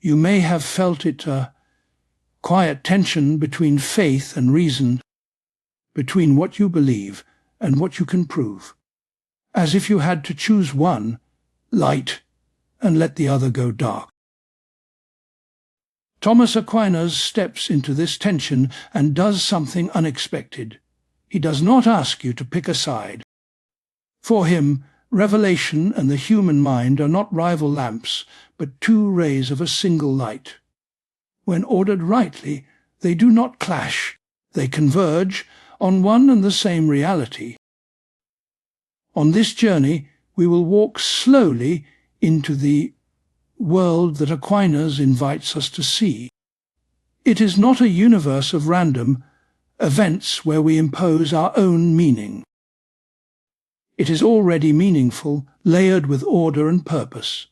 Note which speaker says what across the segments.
Speaker 1: You may have felt it a quiet tension between faith and reason, between what you believe and what you can prove, as if you had to choose one, light, and let the other go dark. Thomas Aquinas steps into this tension and does something unexpected. He does not ask you to pick a side. For him, revelation and the human mind are not rival lamps, but two rays of a single light. When ordered rightly, they do not clash. They converge on one and the same reality. On this journey, we will walk slowly into the world that Aquinas invites us to see. It is not a universe of random events where we impose our own meaning. It is already meaningful, layered with order and purpose.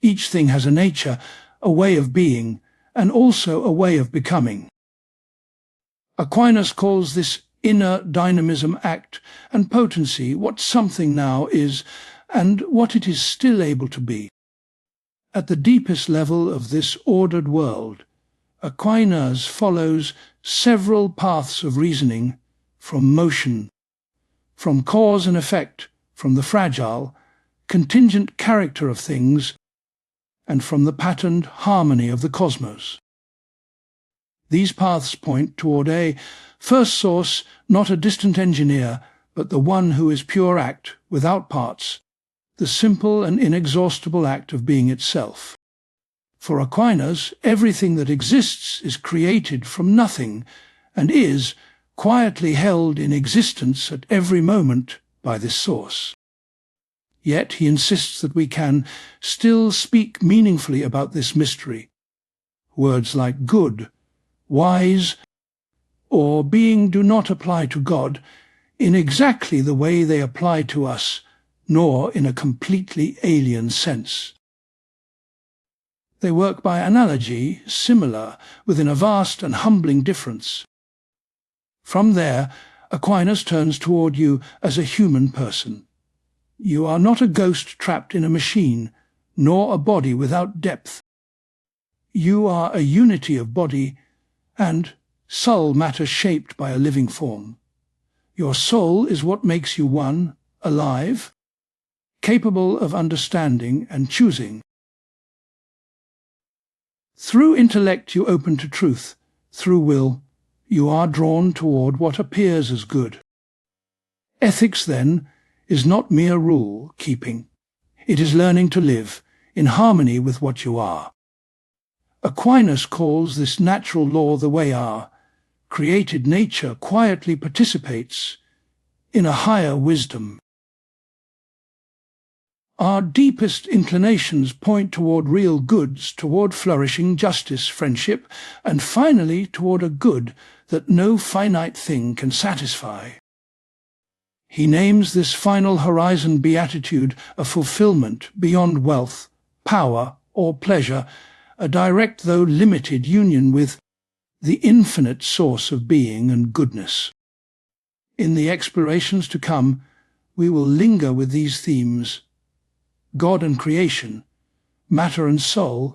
Speaker 1: Each thing has a nature, a way of being, and also a way of becoming. Aquinas calls this inner dynamism act and potency what something now is and what it is still able to be. At the deepest level of this ordered world, Aquinas follows several paths of reasoning from motion, from cause and effect, from the fragile, contingent character of things, and from the patterned harmony of the cosmos. These paths point toward a first source, not a distant engineer, but the one who is pure act, without parts, the simple and inexhaustible act of being itself. For Aquinas, everything that exists is created from nothing, and is quietly held in existence at every moment by this source. Yet he insists that we can still speak meaningfully about this mystery. Words like good, wise, or being do not apply to God in exactly the way they apply to us, nor in a completely alien sense. They work by analogy, similar, within a vast and humbling difference. From there, Aquinas turns toward you as a human person. You are not a ghost trapped in a machine, nor a body without depth. You are a unity of body and soul matter shaped by a living form. Your soul is what makes you one, alive, capable of understanding and choosing. Through intellect you open to truth. Through will you are drawn toward what appears as good. Ethics, then, is not mere rule-keeping. It is learning to live in harmony with what you are. Aquinas calls this natural law the way our created nature quietly participates in a higher wisdom. Our deepest inclinations point toward real goods, toward flourishing, justice, friendship, and finally toward a good that no finite thing can satisfy. He names this final horizon beatitude a fulfillment beyond wealth, power, or pleasure, a direct though limited union with the infinite source of being and goodness. In the explorations to come, we will linger with these themes: God and creation, matter and soul,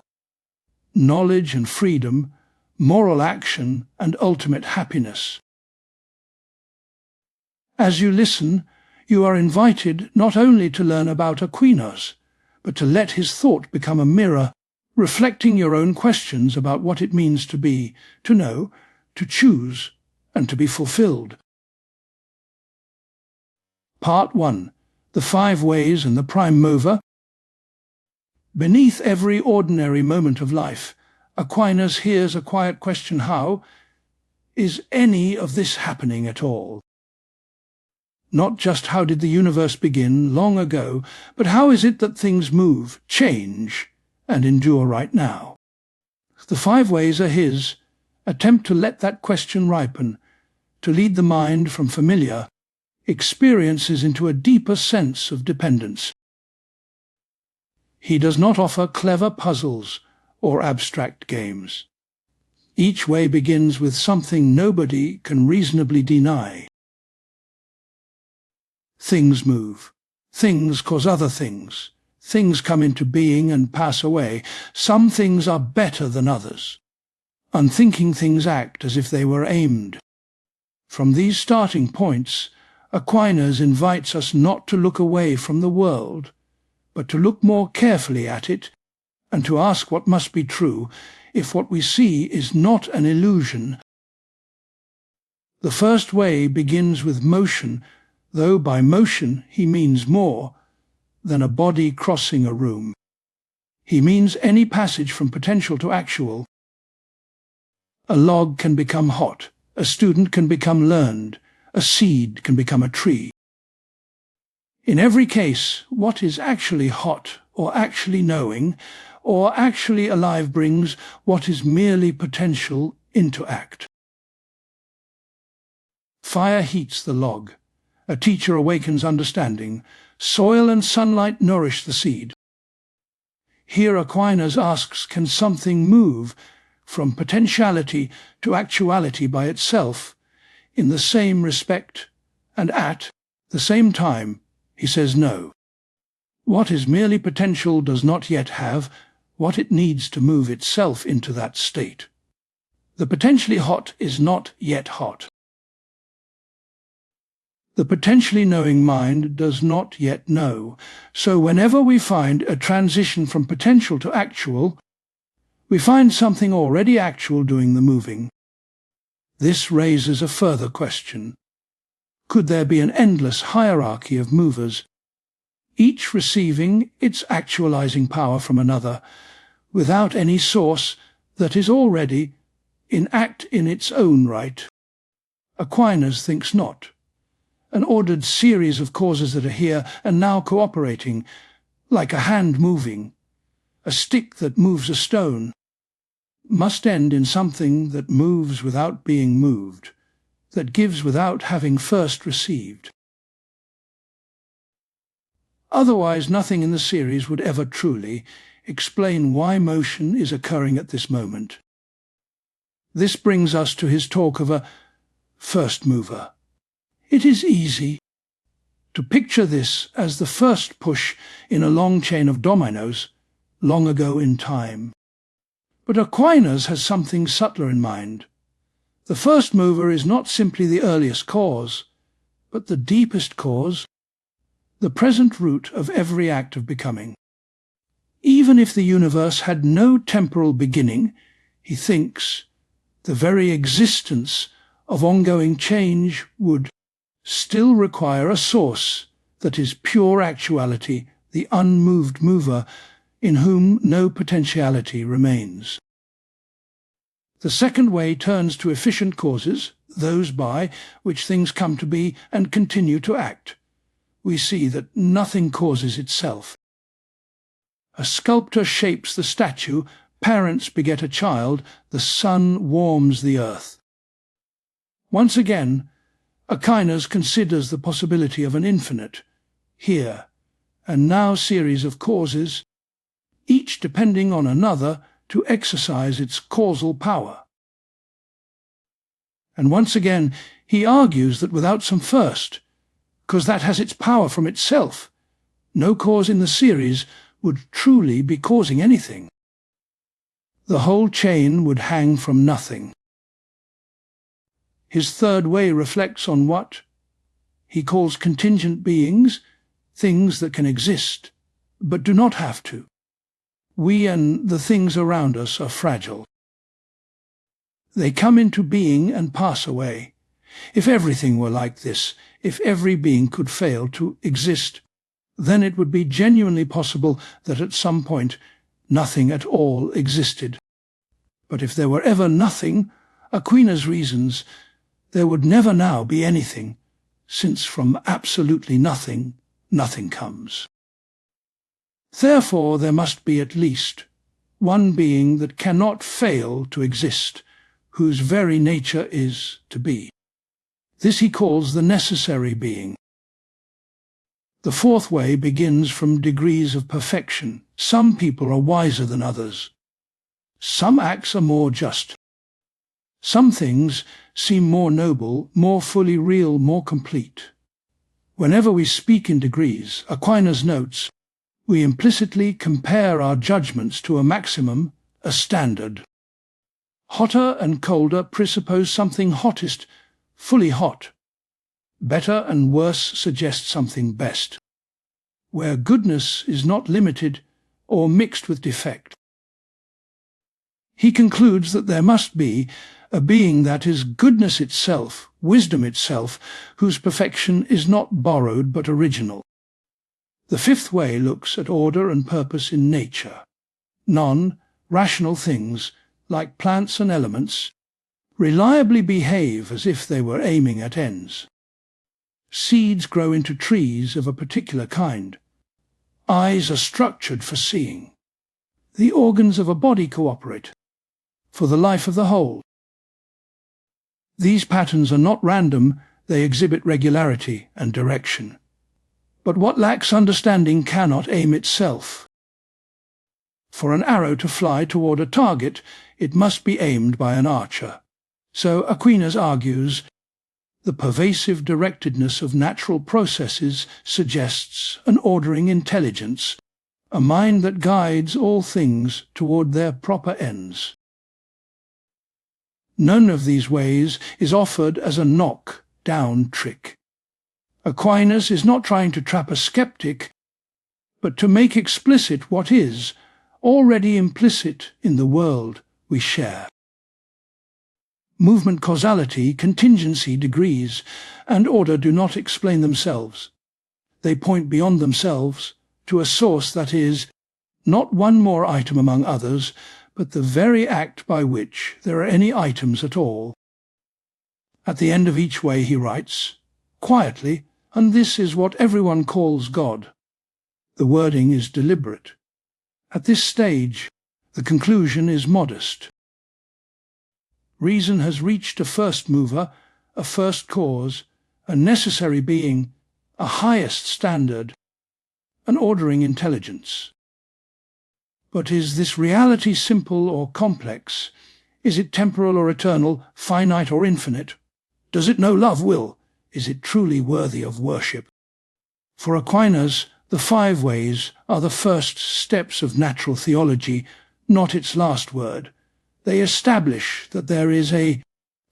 Speaker 1: knowledge and freedom, moral action and ultimate happiness. As you listen, you are invited not only to learn about Aquinas, but to let his thought become a mirror, reflecting your own questions about what it means to be, to know, to choose, and to be fulfilled. Part 1. The 5 Ways and the Prime Mover. Beneath every ordinary moment of life, Aquinas hears a quiet question: how is any of this happening at all? Not just how did the universe begin long ago, but how is it that things move, change, and endure right now? The 5 ways are his attempt to let that question ripen, to lead the mind from familiar experiences into a deeper sense of dependence. He does not offer clever puzzles or abstract games. Each way begins with something nobody can reasonably deny. Things move. Things cause other things. Things come into being and pass away. Some things are better than others. Unthinking things act as if they were aimed. From these starting points, Aquinas invites us not to look away from the world, but to look more carefully at it, and to ask what must be true if what we see is not an illusion. The first way begins with motion, though by motion he means more than a body crossing a room. He means any passage from potential to actual. A log can become hot, a student can become learned, a seed can become a tree. In every case, what is actually hot, or actually knowing, or actually alive brings what is merely potential into act. Fire heats the log. A teacher awakens understanding. Soil and sunlight nourish the seed. Here Aquinas asks, can something move from potentiality to actuality by itself in the same respect and at the same time? He says no. What is merely potential does not yet have what it needs to move itself into that state. The potentially hot is not yet hot. The potentially knowing mind does not yet know, so whenever we find a transition from potential to actual, we find something already actual doing the moving. This raises a further question. Could there be an endless hierarchy of movers, each receiving its actualizing power from another, without any source that is already in act in its own right? Aquinas thinks not. An ordered series of causes that are here and now cooperating, like a hand moving, a stick that moves a stone, must end in something that moves without being moved, that gives without having first received. Otherwise, nothing in the series would ever truly explain why motion is occurring at this moment. This brings us to his talk of a first mover. It is easy to picture this as the first push in a long chain of dominoes, long ago in time. But Aquinas has something subtler in mind. The first mover is not simply the earliest cause, but the deepest cause, the present root of every act of becoming. Even if the universe had no temporal beginning, he thinks the very existence of ongoing change would still require a source that is pure actuality, the unmoved mover, in whom no potentiality remains. The second way turns to efficient causes, those by which things come to be and continue to act. We see that nothing causes itself. A sculptor shapes the statue, parents beget a child, the sun warms the earth. Once again, Aquinas considers the possibility of an infinite, here and now series of causes, each depending on another to exercise its causal power. And once again, he argues that without some first, because that has its power from itself, no cause in the series would truly be causing anything. The whole chain would hang from nothing. His third way reflects on what he calls contingent beings, things that can exist, but do not have to. We and the things around us are fragile. They come into being and pass away. If everything were like this, if every being could fail to exist, then it would be genuinely possible that at some point nothing at all existed. But if there were ever nothing, Aquinas reasons, there would never now be anything, since from absolutely nothing, nothing comes. Therefore there must be at least one being that cannot fail to exist, whose very nature is to be. This he calls the necessary being. The fourth way begins from degrees of perfection. Some people are wiser than others. Some acts are more just. Some things seem more noble, more fully real, more complete. Whenever we speak in degrees, Aquinas notes, We implicitly compare our judgments to a maximum, a standard. Hotter and colder presuppose something hottest, fully hot. Better and worse suggest something best, where goodness is not limited or mixed with defect. He concludes that there must be a being that is goodness itself, wisdom itself, whose perfection is not borrowed but original. The fifth way looks at order and purpose in nature. Non-rational things, like plants and elements, reliably behave as if they were aiming at ends. Seeds grow into trees of a particular kind. Eyes are structured for seeing. The organs of a body cooperate for the life of the whole. These patterns are not random, they exhibit regularity and direction. But what lacks understanding cannot aim itself. For an arrow to fly toward a target, it must be aimed by an archer. So Aquinas argues, the pervasive directedness of natural processes suggests an ordering intelligence, a mind that guides all things toward their proper ends. None of these ways is offered as a knock-down trick. Aquinas is not trying to trap a skeptic, but to make explicit what is already implicit in the world we share. Movement causality, contingency, degrees, and order do not explain themselves. They point beyond themselves to a source that is not one more item among others, but the very act by which there are any items at all. At the end of each way he writes, quietly, and this is what everyone calls God. The wording is deliberate. At this stage, the conclusion is modest. Reason has reached a first mover, a first cause, a necessary being, a highest standard, an ordering intelligence. But is this reality simple or complex? Is it temporal or eternal, finite or infinite? Does it know love, will? Is it truly worthy of worship? For Aquinas, the five ways are the first steps of natural theology, not its last word. They establish that there is a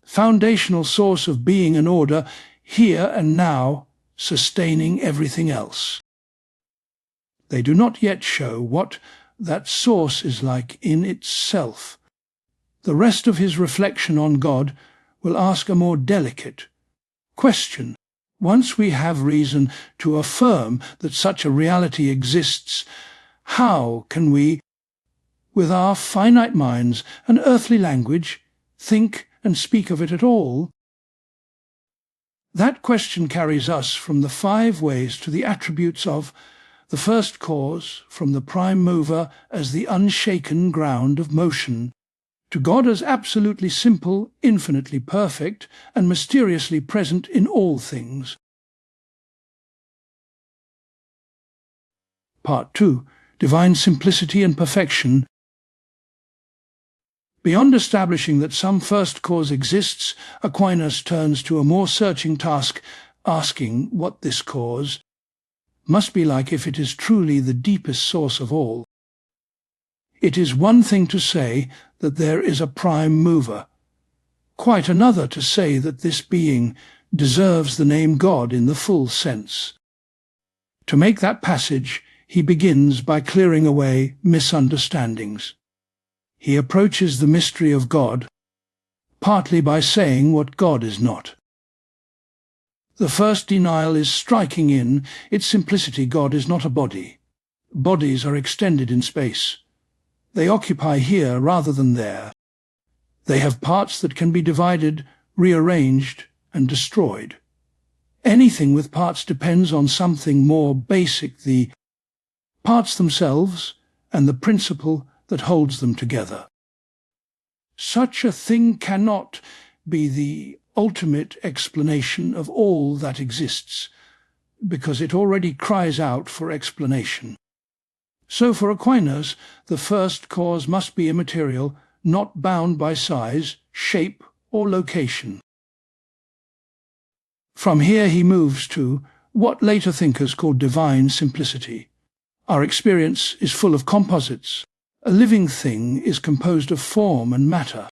Speaker 1: foundational source of being and order, here and now, sustaining everything else. They do not yet show what that source is like in itself. The rest of his reflection on God will ask a more delicate question. Once we have reason to affirm that such a reality exists, how can we, with our finite minds and earthly language, think and speak of it at all? That question carries us from the five ways to the attributes of the first cause, from the prime mover as the unshaken ground of motion, to God as absolutely simple, infinitely perfect, and mysteriously present in all things. Part 2. Divine Simplicity and Perfection. Beyond establishing that some first cause exists, Aquinas turns to a more searching task, asking what this cause must be like if it is truly the deepest source of all. It is one thing to say that there is a prime mover, quite another to say that this being deserves the name God in the full sense. To make that passage, he begins by clearing away misunderstandings. He approaches the mystery of God, partly by saying what God is not. The first denial is striking in its simplicity. God is not a body. Bodies are extended in space. They occupy here rather than there. They have parts that can be divided, rearranged, and destroyed. Anything with parts depends on something more basic, the parts themselves and the principle that holds them together. Such a thing cannot be the ultimate explanation of all that exists, because it already cries out for explanation. So for Aquinas, the first cause must be immaterial, not bound by size, shape, or location. From here he moves to what later thinkers call divine simplicity. Our experience is full of composites. A living thing is composed of form and matter.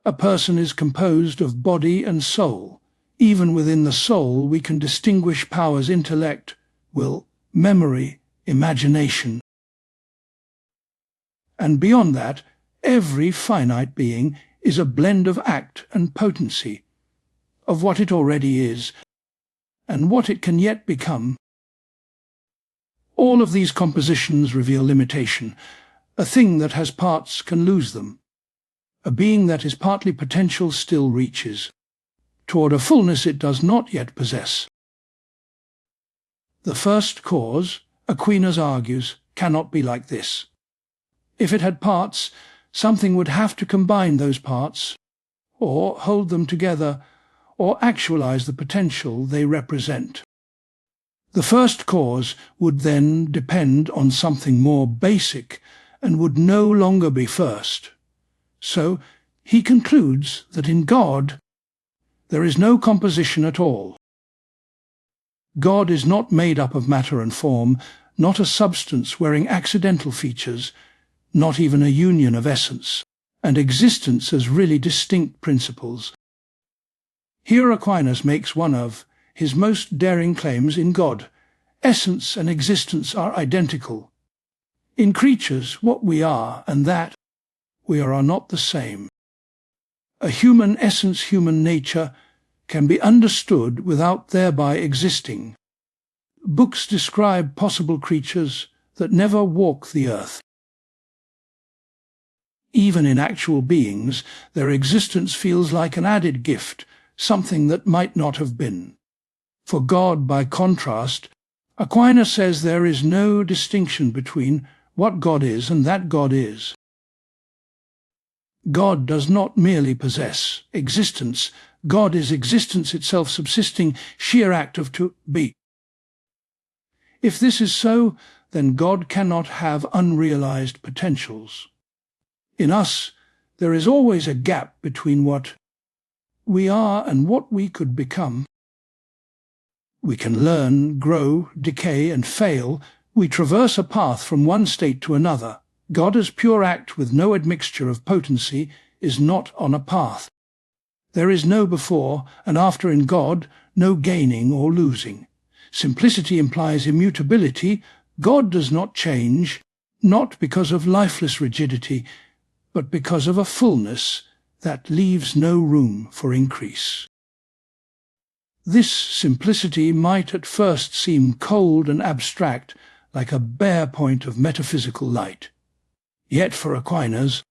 Speaker 1: A person is composed of body and soul. Even within the soul we can distinguish powers: intellect, will, memory, imagination. And beyond that, every finite being is a blend of act and potency, of what it already is, and what it can yet become. All of these compositions reveal limitation. A thing that has parts can lose them. A being that is partly potential still reaches toward a fullness it does not yet possess. The first cause, Aquinas argues, cannot be like this. If it had parts, something would have to combine those parts, or hold them together, or actualize the potential they represent. The first cause would then depend on something more basic and would no longer be first. So he concludes that in God there is no composition at all. God is not made up of matter and form, not a substance wearing accidental features, not even a union of essence, and existence as really distinct principles. Here Aquinas makes one of his most daring claims in God. Essence and existence are identical. In creatures, what we are and that we are not the same. A human essence, human nature, can be understood without thereby existing. Books describe possible creatures that never walk the earth. Even in actual beings, their existence feels like an added gift, something that might not have been. For God, by contrast, Aquinas says there is no distinction between what God is and that God is. God does not merely possess existence. God is existence itself, subsisting, sheer act of to be. If this is so, then God cannot have unrealized potentials. In us, there is always a gap between what we are and what we could become. We can learn, grow, decay, and fail. We traverse a path from one state to another. God as pure act with no admixture of potency is not on a path. There is no before and after in God, no gaining or losing. Simplicity implies immutability. God does not change, not because of lifeless rigidity, but because of a fullness that leaves no room for increase. This simplicity might at first seem cold and abstract, like a bare point of metaphysical light. Yet for Aquinas,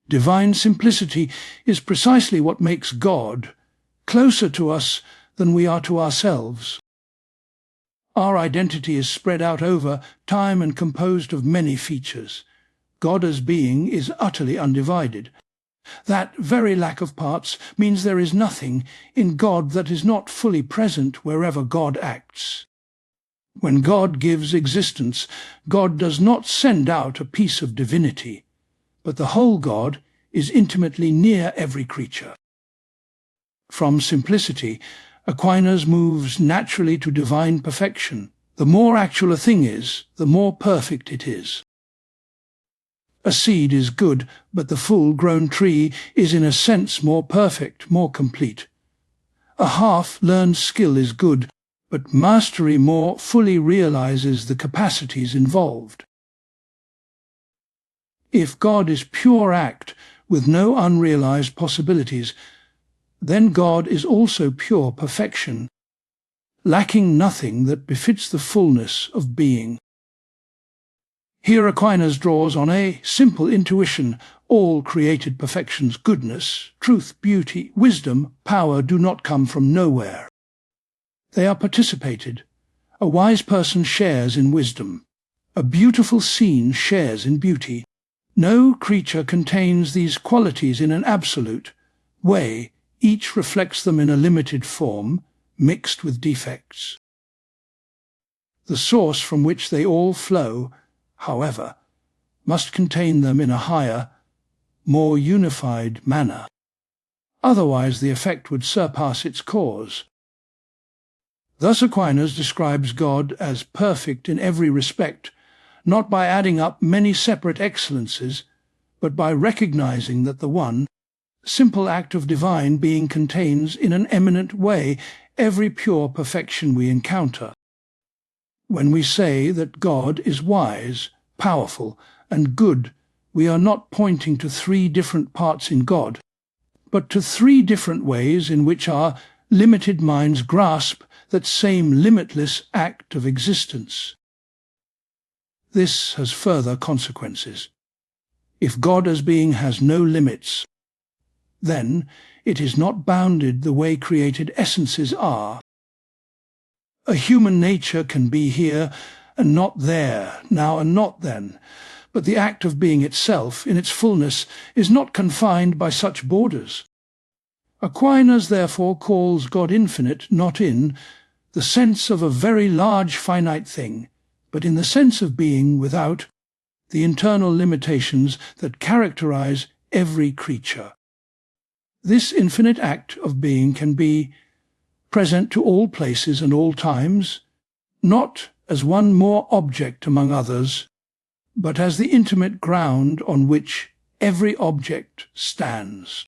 Speaker 1: divine simplicity is precisely what makes God closer to us than we are to ourselves. Our identity is spread out over time and composed of many features. God as being is utterly undivided. That very lack of parts means there is nothing in God that is not fully present wherever God acts. When God gives existence, God does not send out a piece of divinity, but the whole God is intimately near every creature. From simplicity, Aquinas moves naturally to divine perfection. The more actual a thing is, the more perfect it is. A seed is good, but the full-grown tree is in a sense more perfect, more complete. A half-learned skill is good, but mastery more fully realizes the capacities involved. If God is pure act, with no unrealized possibilities, then God is also pure perfection, lacking nothing that befits the fullness of being. Here Aquinas draws on a simple intuition. All created perfections, goodness, truth, beauty, wisdom, power, do not come from nowhere. They are participated. A wise person shares in wisdom. A beautiful scene shares in beauty. No creature contains these qualities in an absolute way. Each reflects them in a limited form, mixed with defects. The source from which they all flow, however, must contain them in a higher, more unified manner. Otherwise the effect would surpass its cause. Thus Aquinas describes God as perfect in every respect, not by adding up many separate excellences, but by recognizing that the one, simple act of divine being contains in an eminent way every pure perfection we encounter. When we say that God is wise, powerful, and good, we are not pointing to three different parts in God, but to three different ways in which our limited minds grasp that same limitless act of existence. This has further consequences. If God as being has no limits, then it is not bounded the way created essences are. A human nature can be here and not there, now and not then, but the act of being itself, in its fullness, is not confined by such borders. Aquinas therefore calls God infinite not in the sense of a very large finite thing, but in the sense of being without the internal limitations that characterize every creature. This infinite act of being can be present to all places and all times, not as one more object among others, but as the intimate ground on which every object stands.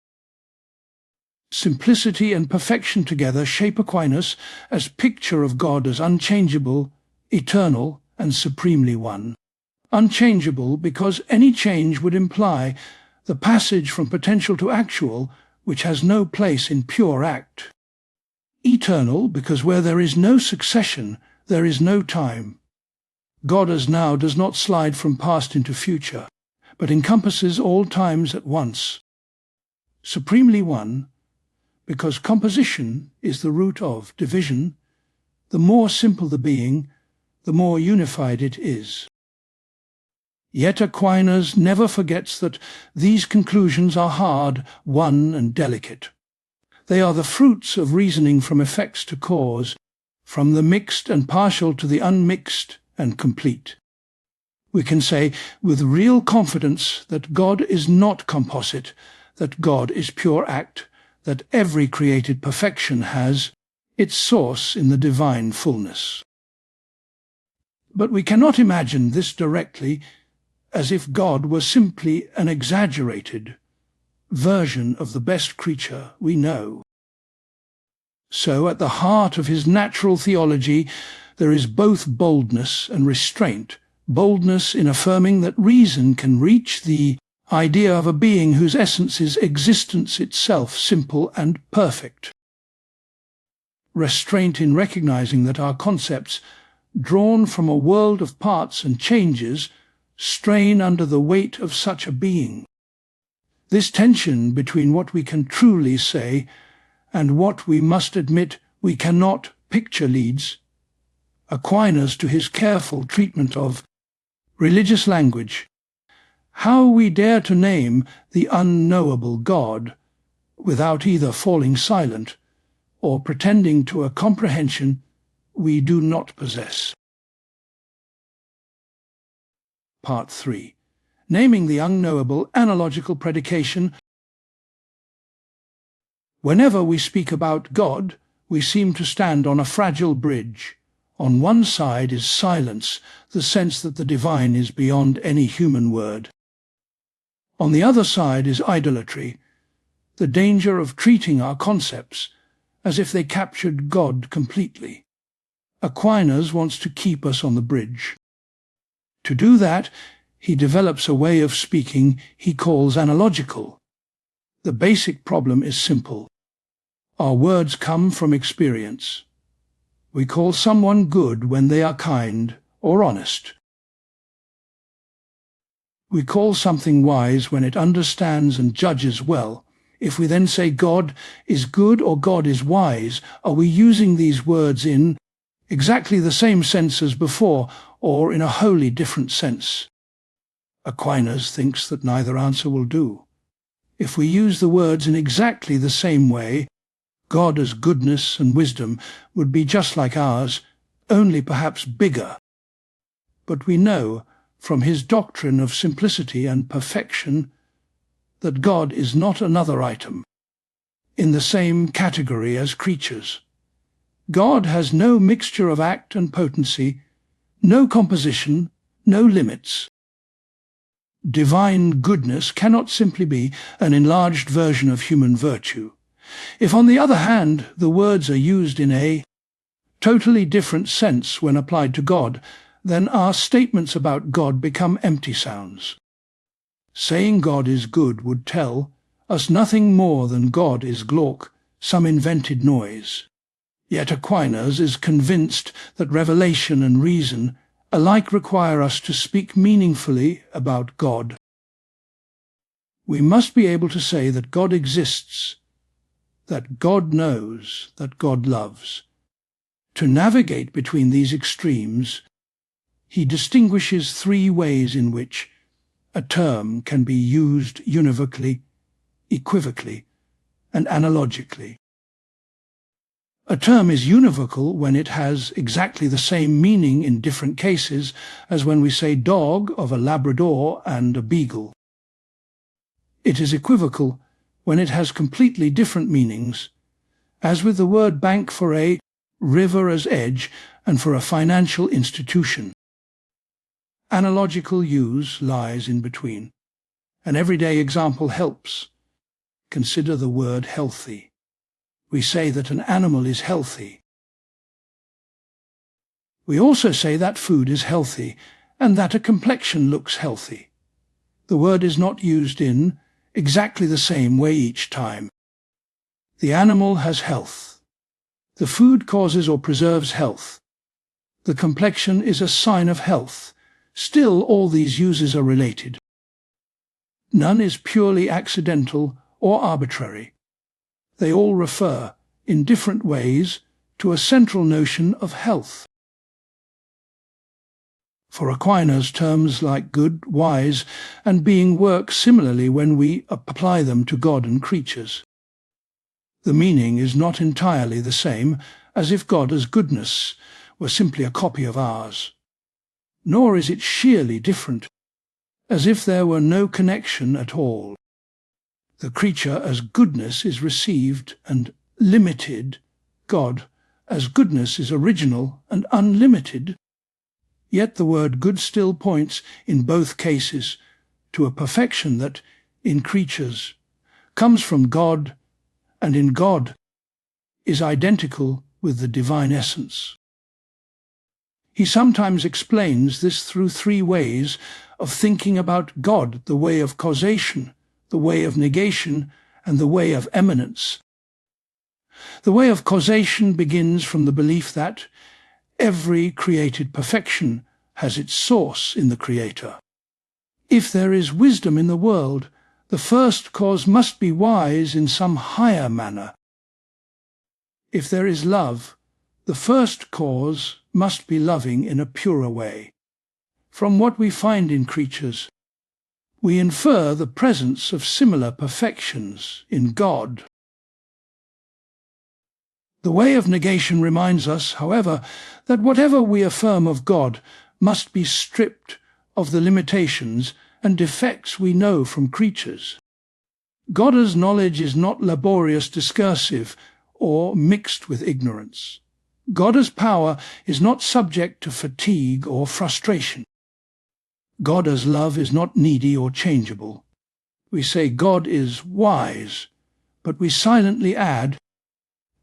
Speaker 1: Simplicity and perfection together shape Aquinas as picture of God as unchangeable, eternal, and supremely one. Unchangeable because any change would imply the passage from potential to actual, which has no place in pure act. Eternal because where there is no succession, there is no time. God as now does not slide from past into future, but encompasses all times at once. Supremely one, because composition is the root of division, the more simple the being, the more unified it is. Yet Aquinas never forgets that these conclusions are hard, won, and delicate. They are the fruits of reasoning from effects to cause, from the mixed and partial to the unmixed and complete. We can say with real confidence that God is not composite, that God is pure act, that every created perfection has its source in the divine fullness. But we cannot imagine this directly as if God were simply an exaggerated version of the best creature we know. So at the heart of his natural theology there is both boldness and restraint, boldness in affirming that reason can reach the idea of a being whose essence is existence itself, simple and perfect. Restraint in recognizing that our concepts, drawn from a world of parts and changes, strain under the weight of such a being. This tension between what we can truly say and what we must admit we cannot picture leads Aquinas to his careful treatment of religious language. How we dare to name the unknowable God without either falling silent or pretending to a comprehension we do not possess. Part 3. Naming the unknowable, analogical predication. Whenever we speak about God, we seem to stand on a fragile bridge. On one side is silence, the sense that the divine is beyond any human word. On the other side is idolatry, the danger of treating our concepts as if they captured God completely. Aquinas wants to keep us on the bridge. To do that, he develops a way of speaking he calls analogical. The basic problem is simple. Our words come from experience. We call someone good when they are kind or honest. We call something wise when it understands and judges well. If we then say God is good or God is wise, are we using these words in exactly the same sense as before, or in a wholly different sense? Aquinas thinks that neither answer will do. If we use the words in exactly the same way, God as goodness and wisdom would be just like ours, only perhaps bigger. But we know from his doctrine of simplicity and perfection that God is not another item in the same category as creatures. God has no mixture of act and potency, no composition, no limits. Divine goodness cannot simply be an enlarged version of human virtue. If, on the other hand, the words are used in a totally different sense when applied to God, then our statements about God become empty sounds. Saying God is good would tell us nothing more than God is glauc, some invented noise. Yet Aquinas is convinced that revelation and reason alike require us to speak meaningfully about God. We must be able to say that God exists, that God knows, that God loves. To navigate between these extremes, he distinguishes three ways in which a term can be used univocally, equivocally, and analogically. A term is univocal when it has exactly the same meaning in different cases as when we say dog of a Labrador and a beagle. It is equivocal when it has completely different meanings, as with the word bank for a river as edge and for a financial institution. Analogical use lies in between. An everyday example helps. Consider the word healthy. We say that an animal is healthy. We also say that food is healthy and that a complexion looks healthy. The word is not used in exactly the same way each time. The animal has health. The food causes or preserves health. The complexion is a sign of health. Still, all these uses are related. None is purely accidental or arbitrary. They all refer, in different ways, to a central notion of health. For Aquinas, terms like good, wise, and being work similarly when we apply them to God and creatures. The meaning is not entirely the same, as if God as goodness were simply a copy of ours. Nor is it sheerly different, as if there were no connection at all. The creature as goodness is received and limited, God as goodness is original and unlimited. Yet the word good still points, in both cases, to a perfection that, in creatures, comes from God, and in God is identical with the divine essence. He sometimes explains this through three ways of thinking about God: the way of causation, the way of negation, and the way of eminence. The way of causation begins from the belief that every created perfection has its source in the Creator. If there is wisdom in the world, the first cause must be wise in some higher manner. If there is love, the first cause must be loving in a purer way. From what we find in creatures, we infer the presence of similar perfections in God. The way of negation reminds us, however, that whatever we affirm of God must be stripped of the limitations and defects we know from creatures. God's knowledge is not laborious discursive or mixed with ignorance. God's power is not subject to fatigue or frustration. God's love is not needy or changeable. We say God is wise, but we silently add,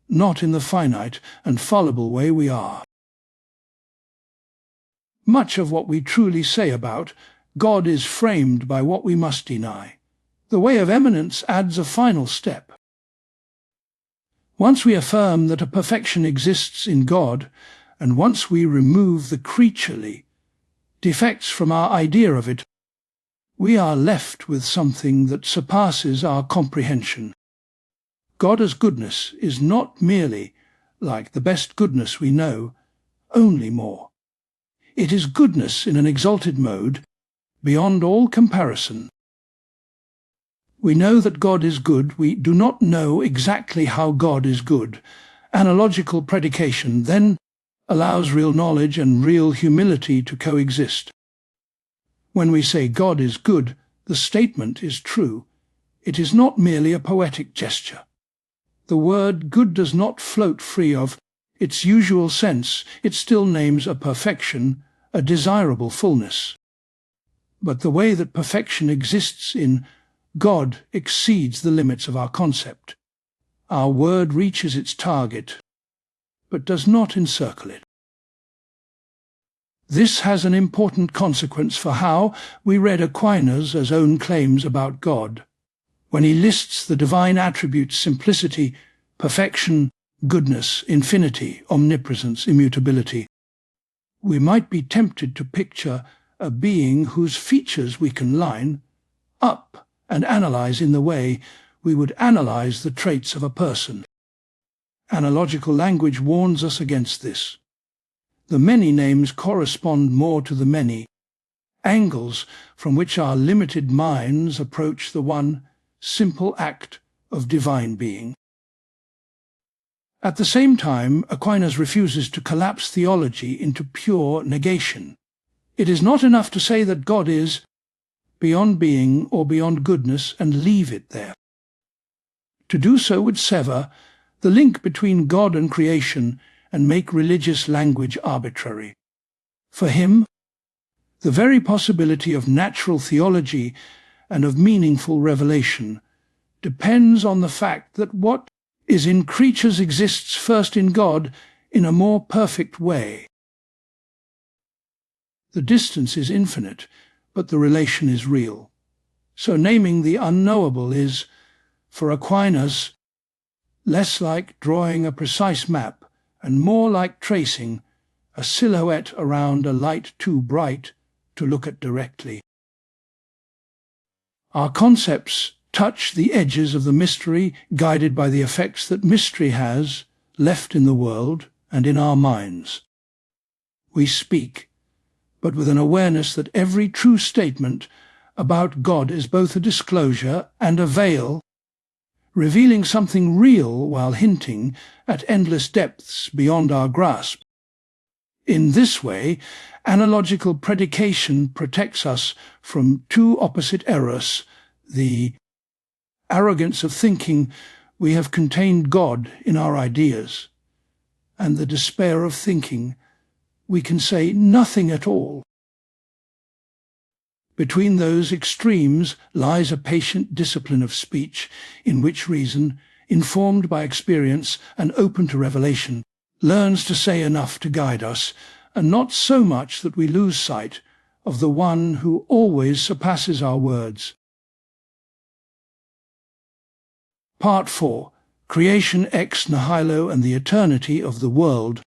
Speaker 1: not in the finite and fallible way we are. Much of what we truly say about God is framed by what we must deny. The way of eminence adds a final step. Once we affirm that a perfection exists in God, and once we remove the creaturely defects from our idea of it, we are left with something that surpasses our comprehension. God's goodness is not merely, like the best goodness we know, only more. It is goodness in an exalted mode, beyond all comparison. We know that God is good. We do not know exactly how God is good. Analogical predication then allows real knowledge and real humility to coexist. When we say God is good, the statement is true. It is not merely a poetic gesture. The word good does not float free of its usual sense, it still names a perfection, a desirable fullness. But the way that perfection exists in God exceeds the limits of our concept. Our word reaches its target, but does not encircle it. This has an important consequence for how we read Aquinas' own claims about God, when he lists the divine attributes simplicity, perfection, goodness, infinity, omnipresence, immutability. We might be tempted to picture a being whose features we can line up and analyze in the way we would analyze the traits of a person. Analogical language warns us against this. The many names correspond more to the many angles from which our limited minds approach the one simple act of divine being. At the same time, Aquinas refuses to collapse theology into pure negation. It is not enough to say that God is beyond being or beyond goodness and leave it there. To do so would sever the link between God and creation and make religious language arbitrary. For him, the very possibility of natural theology and of meaningful revelation depends on the fact that what is in creatures exists first in God in a more perfect way. The distance is infinite, but the relation is real. So naming the unknowable is, for Aquinas, less like drawing a precise map and more like tracing a silhouette around a light too bright to look at directly. Our concepts touch the edges of the mystery, guided by the effects that mystery has left in the world and in our minds. We speak, but with an awareness that every true statement about God is both a disclosure and a veil, revealing something real while hinting at endless depths beyond our grasp. In this way, analogical predication protects us from two opposite errors: the arrogance of thinking we have contained God in our ideas, and the despair of thinking we can say nothing at all. Between those extremes lies a patient discipline of speech in which reason, informed by experience and open to revelation, learns to say enough to guide us, and not so much that we lose sight of the one who always surpasses our words. Part 4. Creation ex nihilo and the eternity of the world.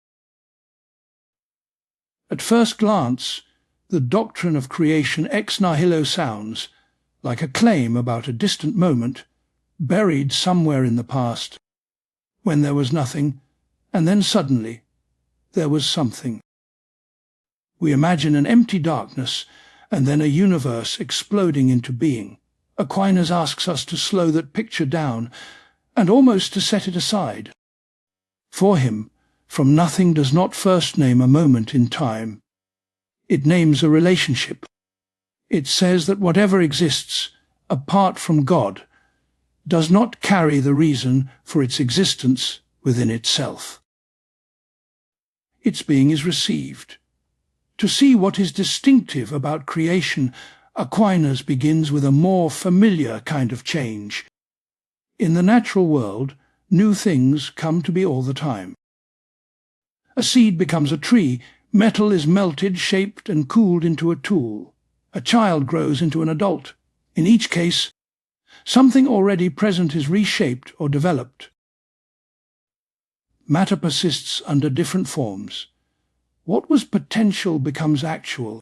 Speaker 1: At first glance, the doctrine of creation ex nihilo sounds like a claim about a distant moment, buried somewhere in the past, when there was nothing, and then suddenly there was something. We imagine an empty darkness, and then a universe exploding into being. Aquinas asks us to slow that picture down, and almost to set it aside. For him, from nothing does not first name a moment in time. It names a relationship. It says that whatever exists apart from God does not carry the reason for its existence within itself. Its being is received. To see what is distinctive about creation, Aquinas begins with a more familiar kind of change. In the natural world, new things come to be all the time. A seed becomes a tree. Metal is melted, shaped, and cooled into a tool. A child grows into an adult. In each case, something already present is reshaped or developed. Matter persists under different forms. What was potential becomes actual.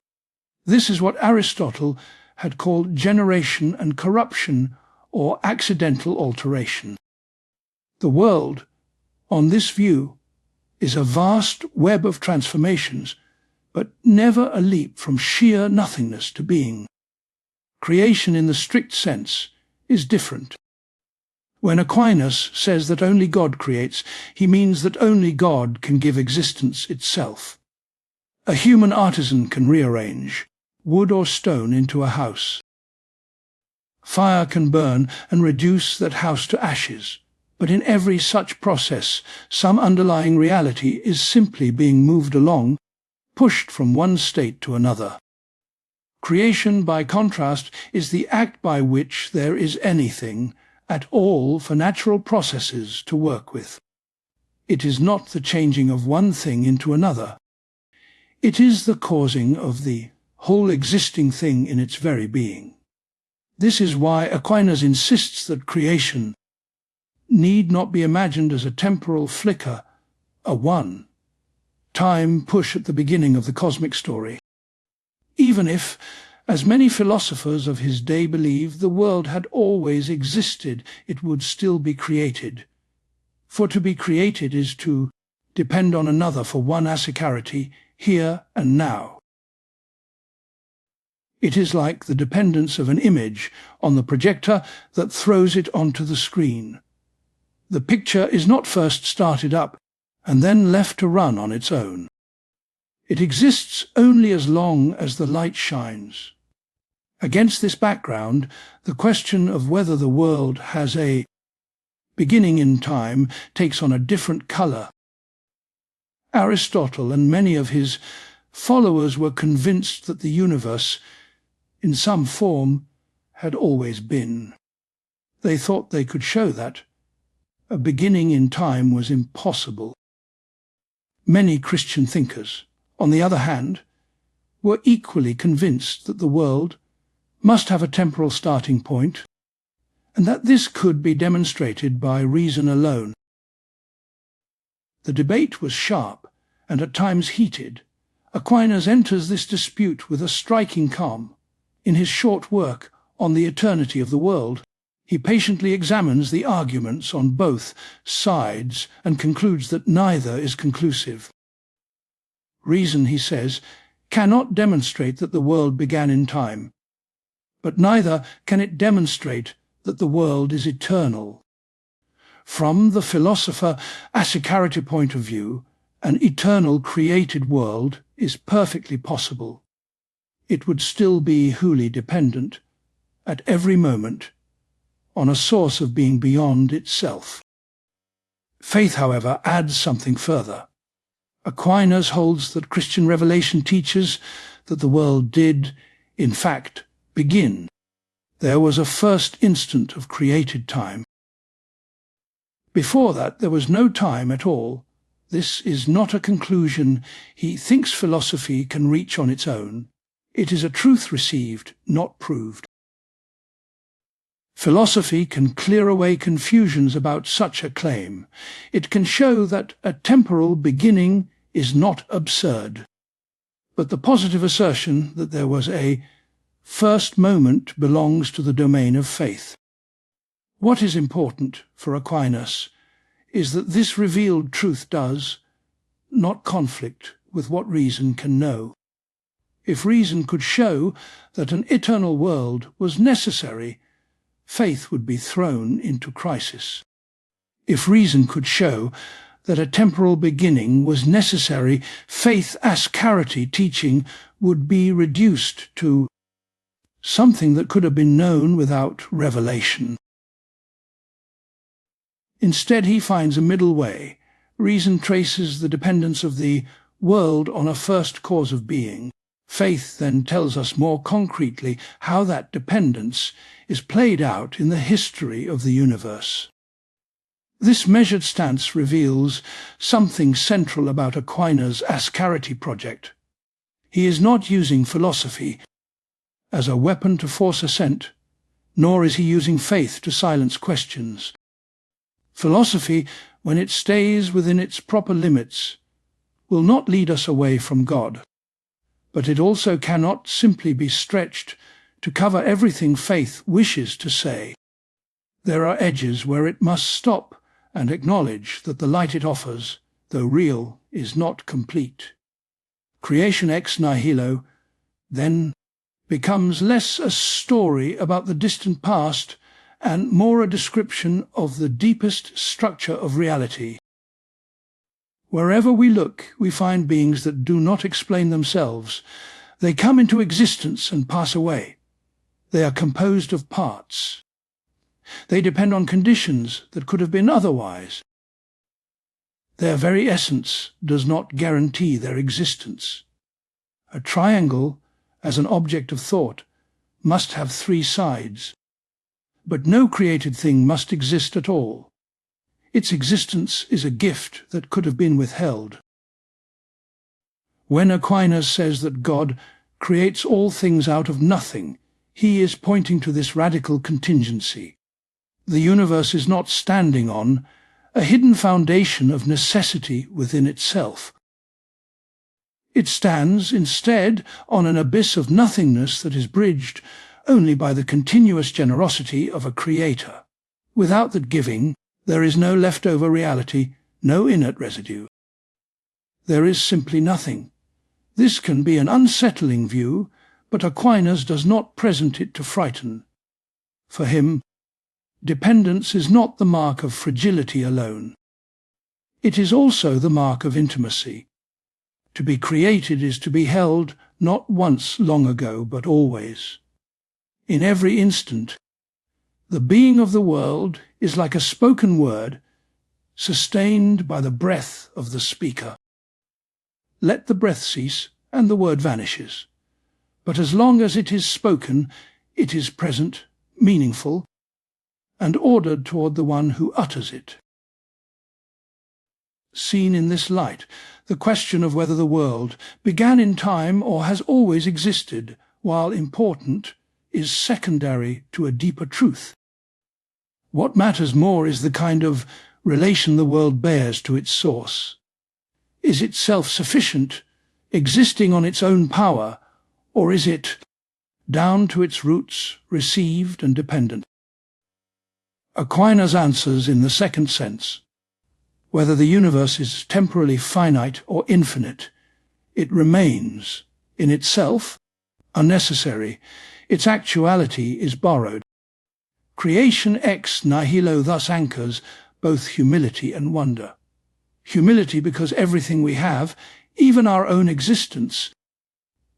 Speaker 1: This is what Aristotle had called generation and corruption, or accidental alteration. The world, on this view, is a vast web of transformations, but never a leap from sheer nothingness to being. Creation in the strict sense is different. When Aquinas says that only God creates, he means that only God can give existence itself. A human artisan can rearrange wood or stone into a house. Fire can burn and reduce that house to ashes, But in every such process, some underlying reality is simply being moved along, pushed from one state to another. Creation, by contrast, is the act by which there is anything at all for natural processes to work with. It is not the changing of one thing into another. It is the causing of the whole existing thing in its very being. This is why Aquinas insists that creation need not be imagined as a temporal flicker, a one-time push at the beginning of the cosmic story. Even if, as many philosophers of his day believed, the world had always existed, it would still be created. For to be created is to depend on another for one assicarity, here and now. It is like the dependence of an image on the projector that throws it onto the screen. The picture is not first started up and then left to run on its own. It exists only as long as the light shines. Against this background, the question of whether the world has a beginning in time takes on a different colour. Aristotle and many of his followers were convinced that the universe, in some form, had always been. They thought they could show that a beginning in time was impossible. Many Christian thinkers, on the other hand, were equally convinced that the world must have a temporal starting point, and that this could be demonstrated by reason alone. The debate was sharp and at times heated. Aquinas enters this dispute with a striking calm. In his short work on the eternity of the world, he patiently examines the arguments on both sides and concludes that neither is conclusive. Reason, he says, cannot demonstrate that the world began in time, but neither can it demonstrate that the world is eternal. From the philosopher assicarity point of view, an eternal created world is perfectly possible. It would still be wholly dependent, at every moment, on a source of being beyond itself. Faith, however, adds something further. Aquinas holds that Christian revelation teaches that the world did, in fact, begin. There was a first instant of created time. Before that, there was no time at all. This is not a conclusion he thinks philosophy can reach on its own. It is a truth received, not proved. Philosophy can clear away confusions about such a claim. It can show that a temporal beginning is not absurd. But the positive assertion that there was a first moment belongs to the domain of faith. What is important for Aquinas is that this revealed truth does not conflict with what reason can know. If reason could show that an eternal world was necessary, faith would be thrown into crisis. If reason could show that a temporal beginning was necessary, faith assicarity teaching would be reduced to something that could have been known without revelation. Instead, he finds a middle way. Reason traces the dependence of the world on a first cause of being. Faith then tells us more concretely how that dependence is played out in the history of the universe. This measured stance reveals something central about Aquinas' assicarity project. He is not using philosophy as a weapon to force assent, nor is he using faith to silence questions. Philosophy, when it stays within its proper limits, will not lead us away from God. But it also cannot simply be stretched to cover everything faith wishes to say. There are edges where it must stop and acknowledge that the light it offers, though real, is not complete. Creation ex nihilo then becomes less a story about the distant past and more a description of the deepest structure of reality. Wherever we look, we find beings that do not explain themselves. They come into existence and pass away. They are composed of parts. They depend on conditions that could have been otherwise. Their very essence does not guarantee their existence. A triangle, as an object of thought, must have three sides. But no created thing must exist at all. Its existence is a gift that could have been withheld. When Aquinas says that God creates all things out of nothing, he is pointing to this radical contingency. The universe is not standing on a hidden foundation of necessity within itself. It stands, instead, on an abyss of nothingness that is bridged only by the continuous generosity of a creator. Without that giving, there is no leftover reality, no inert residue. There is simply nothing. This can be an unsettling view, but Aquinas does not present it to frighten. For him, dependence is not the mark of fragility alone. It is also the mark of intimacy. To be created is to be held not once long ago, but always. In every instant, the being of the world is like a spoken word, sustained by the breath of the speaker. Let the breath cease, and the word vanishes. But as long as it is spoken, it is present, meaningful, and ordered toward the one who utters it. Seen in this light, the question of whether the world began in time or has always existed, while important, is secondary to a deeper truth. What matters more is the kind of relation the world bears to its source. Is it self-sufficient, existing on its own power, or is it, down to its roots, received and dependent? Aquinas answers in the second sense. Whether the universe is temporally finite or infinite, it remains, in itself, unnecessary. Its actuality is borrowed. Creation ex nihilo thus anchors both humility and wonder. Humility because everything we have, even our own existence,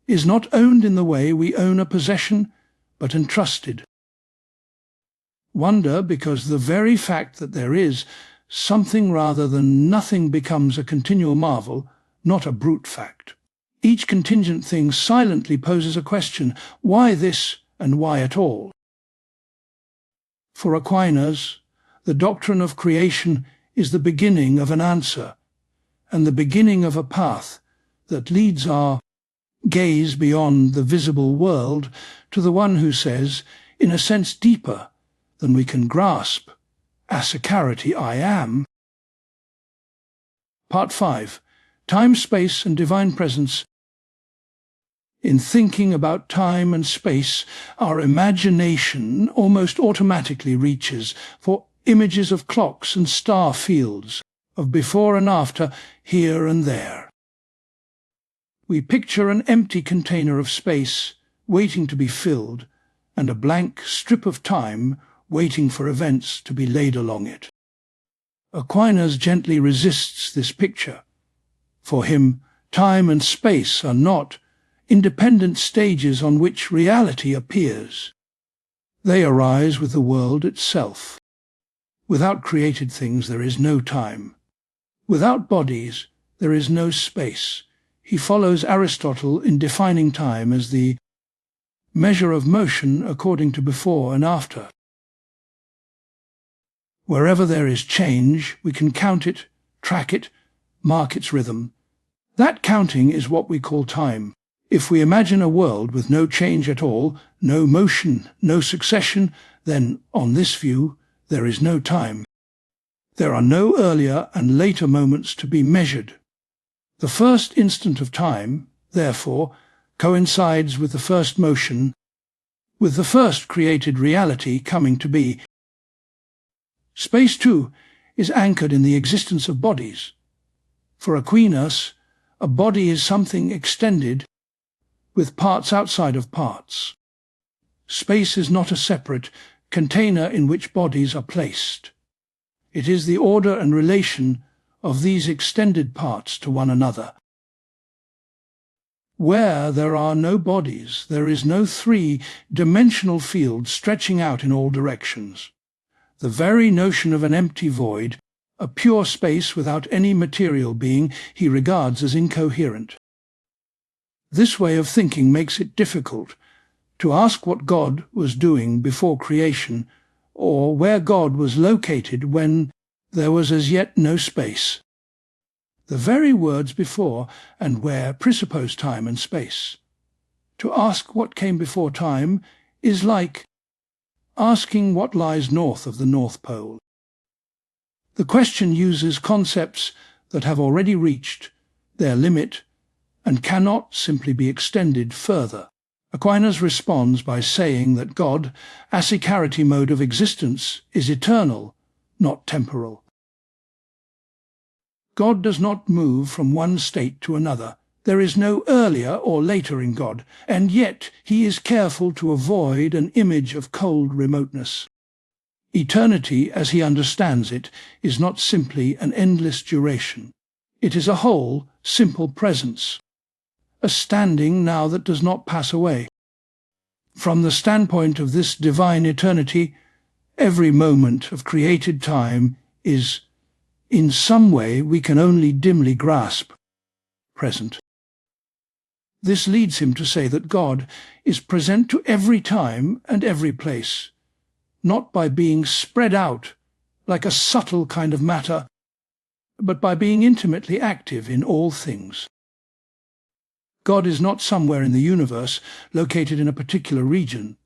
Speaker 1: is not owned in the way we own a possession, but entrusted. Wonder because the very fact that there is something rather than nothing becomes a continual marvel, not a brute fact. Each contingent thing silently poses a question: why this and why at all? For Aquinas, the doctrine of creation is the beginning of an answer, and the beginning of a path that leads our gaze beyond the visible world to the one who says, in a sense deeper than we can grasp, Asakarity I am. Part 5. Time, Space and Divine Presence. In thinking about time and space, our imagination almost automatically reaches for images of clocks and star fields, of before and after, here and there. We picture an empty container of space waiting to be filled, and a blank strip of time waiting for events to be laid along it. Aquinas gently resists this picture. For him, time and space are not independent stages on which reality appears. They arise with the world itself. Without created things there is no time. Without bodies there is no space. He follows Aristotle in defining time as the measure of motion according to before and after. Wherever there is change, we can count it, track it, mark its rhythm. That counting is what we call time. If we imagine a world with no change at all, no motion, no succession, then, on this view, there is no time. There are no earlier and later moments to be measured. The first instant of time, therefore, coincides with the first motion, with the first created reality coming to be. Space, too, is anchored in the existence of bodies. For Aquinas, a body is something extended, with parts outside of parts. Space is not a separate container in which bodies are placed. It is the order and relation of these extended parts to one another. Where there are no bodies, there is no three-dimensional field stretching out in all directions. The very notion of an empty void, a pure space without any material being, he regards as incoherent. This way of thinking makes it difficult to ask what God was doing before creation, or where God was located when there was as yet no space. The very words before and where presuppose time and space. To ask what came before time is like asking what lies north of the North Pole. The question uses concepts that have already reached their limit and cannot simply be extended further. Aquinas responds by saying that God, as a Actuality mode of existence, is eternal, not temporal. God does not move from one state to another. There is no earlier or later in God, and yet he is careful to avoid an image of cold remoteness. Eternity, as he understands it, is not simply an endless duration. It is a whole, simple presence, a standing now that does not pass away. From the standpoint of this divine eternity, every moment of created time is, in some way we can only dimly grasp, present. This leads him to say that God is present to every time and every place, not by being spread out like a subtle kind of matter, but by being intimately active in all things. God is not somewhere in the universe located in a particular region,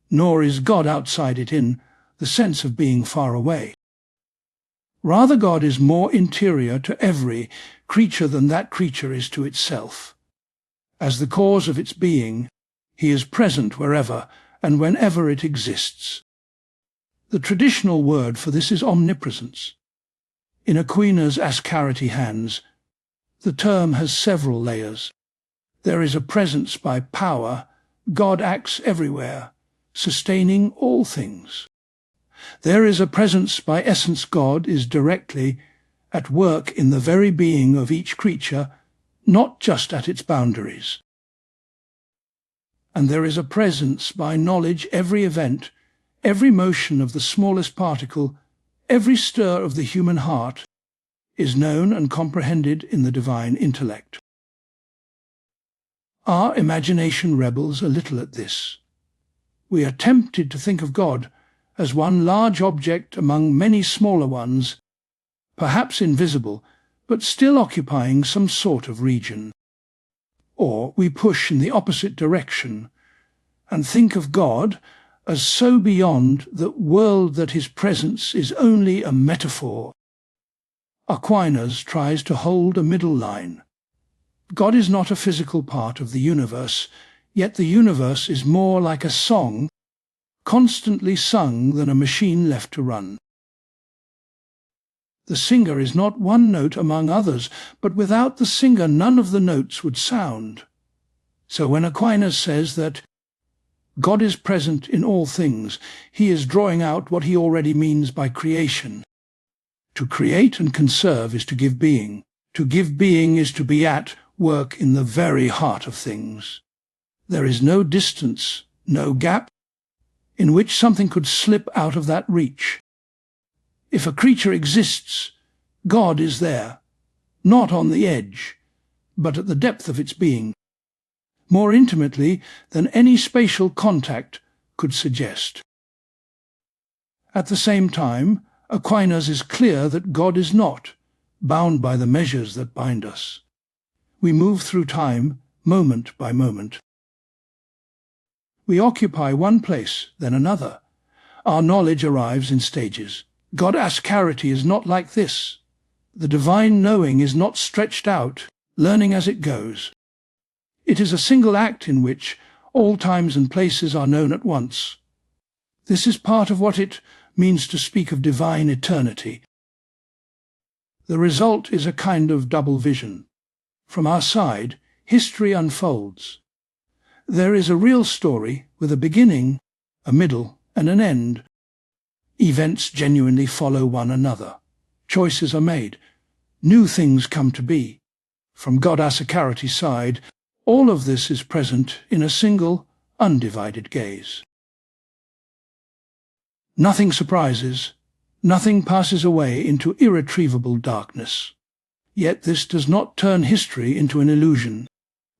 Speaker 1: nor is God outside it in the sense of being far away. Rather, God is more interior to every creature than that creature is to itself. As the cause of its being, he is present wherever and whenever it exists. The traditional word for this is omnipresence. In Aquinas' Ascarity hands, the term has several layers. There is a presence by power. God acts everywhere, sustaining all things. There is a presence by essence. God is directly at work in the very being of each creature, not just at its boundaries. And there is a presence by knowledge. Every event, every motion of the smallest particle, every stir of the human heart is known and comprehended in the divine intellect. Our imagination rebels a little at this. We are tempted to think of God as one large object among many smaller ones, perhaps invisible, but still occupying some sort of region. Or we push in the opposite direction and think of God as so beyond the world that his presence is only a metaphor. Aquinas tries to hold a middle line. God is not a physical part of the universe, yet the universe is more like a song constantly sung than a machine left to run. The singer is not one note among others, but without the singer none of the notes would sound. So when Aquinas says that God is present in all things, he is drawing out what he already means by creation. To create and conserve is to give being. To give being is to be at work in the very heart of things. There is no distance, no gap, in which something could slip out of that reach. If a creature exists, God is there, not on the edge, but at the depth of its being, more intimately than any spatial contact could suggest. At the same time, Aquinas is clear that God is not bound by the measures that bind us. We move through time, moment by moment. We occupy one place, then another. Our knowledge arrives in stages. God Ascarity is not like this. The divine knowing is not stretched out, learning as it goes. It is a single act in which all times and places are known at once. This is part of what it means to speak of divine eternity. The result is a kind of double vision. From our side, history unfolds. There is a real story with a beginning, a middle, and an end. Events genuinely follow one another. Choices are made. New things come to be. From God Ascarity side, all of this is present in a single, undivided gaze. Nothing surprises, nothing passes away into irretrievable darkness. Yet this does not turn history into an illusion.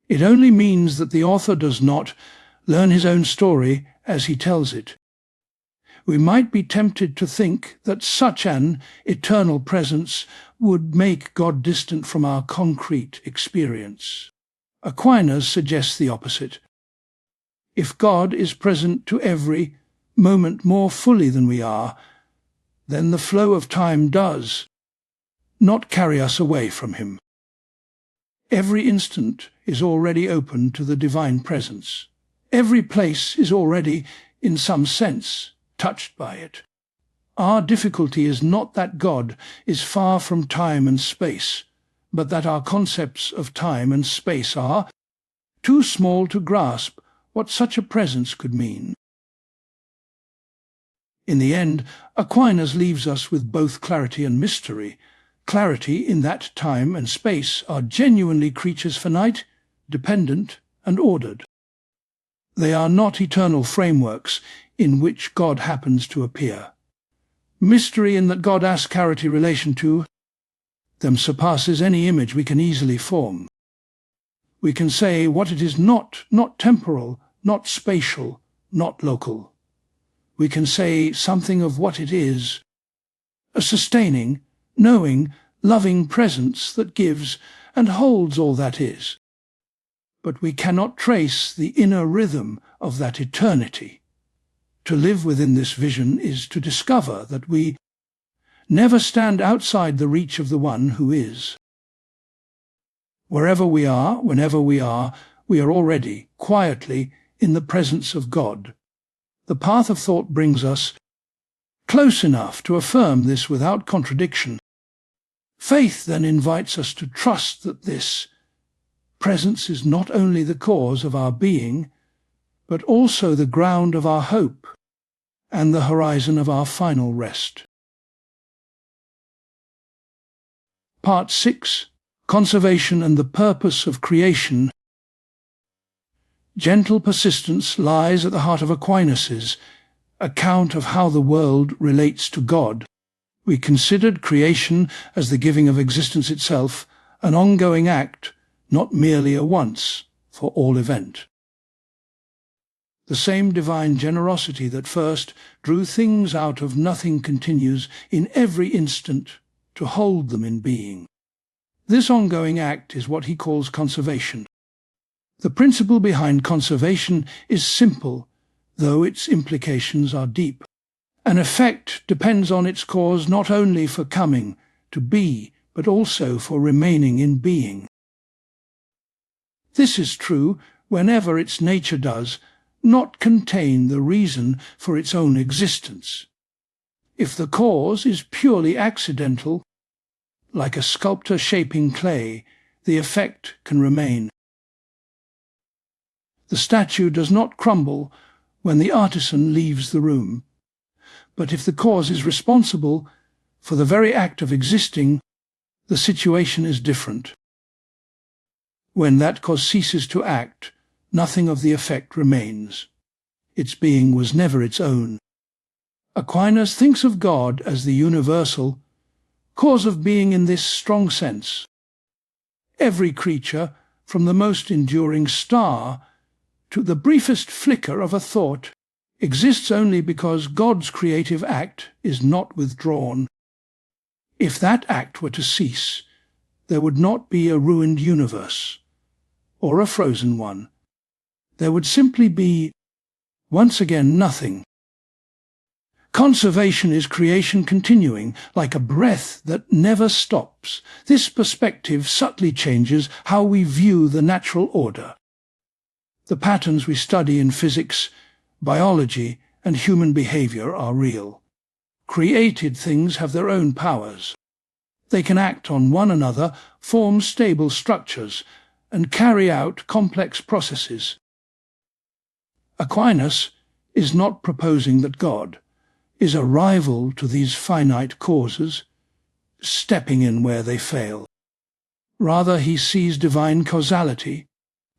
Speaker 1: It only means that the author does not learn his own story as he tells it. We might be tempted to think that such an eternal presence would make God distant from our concrete experience. Aquinas suggests the opposite. If God is present to every moment more fully than we are, then the flow of time does not carry us away from him. Every instant is already open to the divine presence. Every place is already, in some sense, touched by it. Our difficulty is not that God is far from time and space, but that our concepts of time and space are too small to grasp what such a presence could mean. In the end, Aquinas leaves us with both clarity and mystery. Clarity in that time and space are genuinely creatures finite, dependent, and ordered. They are not eternal frameworks in which God happens to appear. Mystery in that God Ascarity relation to them surpasses any image we can easily form. We can say what it is not temporal, not spatial, not local. We can say something of what it is, a sustaining, knowing, loving presence that gives and holds all that is. But we cannot trace the inner rhythm of that eternity. To live within this vision is to discover that we never stand outside the reach of the one who is. Wherever we are, whenever we are already, quietly, in the presence of God. The path of thought brings us close enough to affirm this without contradiction. Faith then invites us to trust that this presence is not only the cause of our being, but also the ground of our hope and the horizon of our final rest. Part 6. Conservation and the Purpose of Creation. Gentle persistence lies at the heart of Aquinas' account of how the world relates to God. We considered creation as the giving of existence itself, an ongoing act, not merely a once for all event. The same divine generosity that first drew things out of nothing continues in every instant to hold them in being. This ongoing act is what he calls conservation. The principle behind conservation is simple, though its implications are deep. An effect depends on its cause not only for coming to be, but also for remaining in being. This is true whenever its nature does not contain the reason for its own existence. If the cause is purely accidental, like a sculptor shaping clay, the effect can remain. The statue does not crumble when the artisan leaves the room. But if the cause is responsible for the very act of existing, the situation is different. When that cause ceases to act, nothing of the effect remains. Its being was never its own. Aquinas thinks of God as the universal cause of being in this strong sense. Every creature, from the most enduring star to the briefest flicker of a thought, exists only because God's creative act is not withdrawn. If that act were to cease, there would not be a ruined universe, or a frozen one. There would simply be, once again, nothing. Conservation is creation continuing, like a breath that never stops. This perspective subtly changes how we view the natural order. The patterns we study in physics, biology, and human behavior are real. Created things have their own powers. They can act on one another, form stable structures, and carry out complex processes. Aquinas is not proposing that God is a rival to these finite causes, stepping in where they fail. Rather, he sees divine causality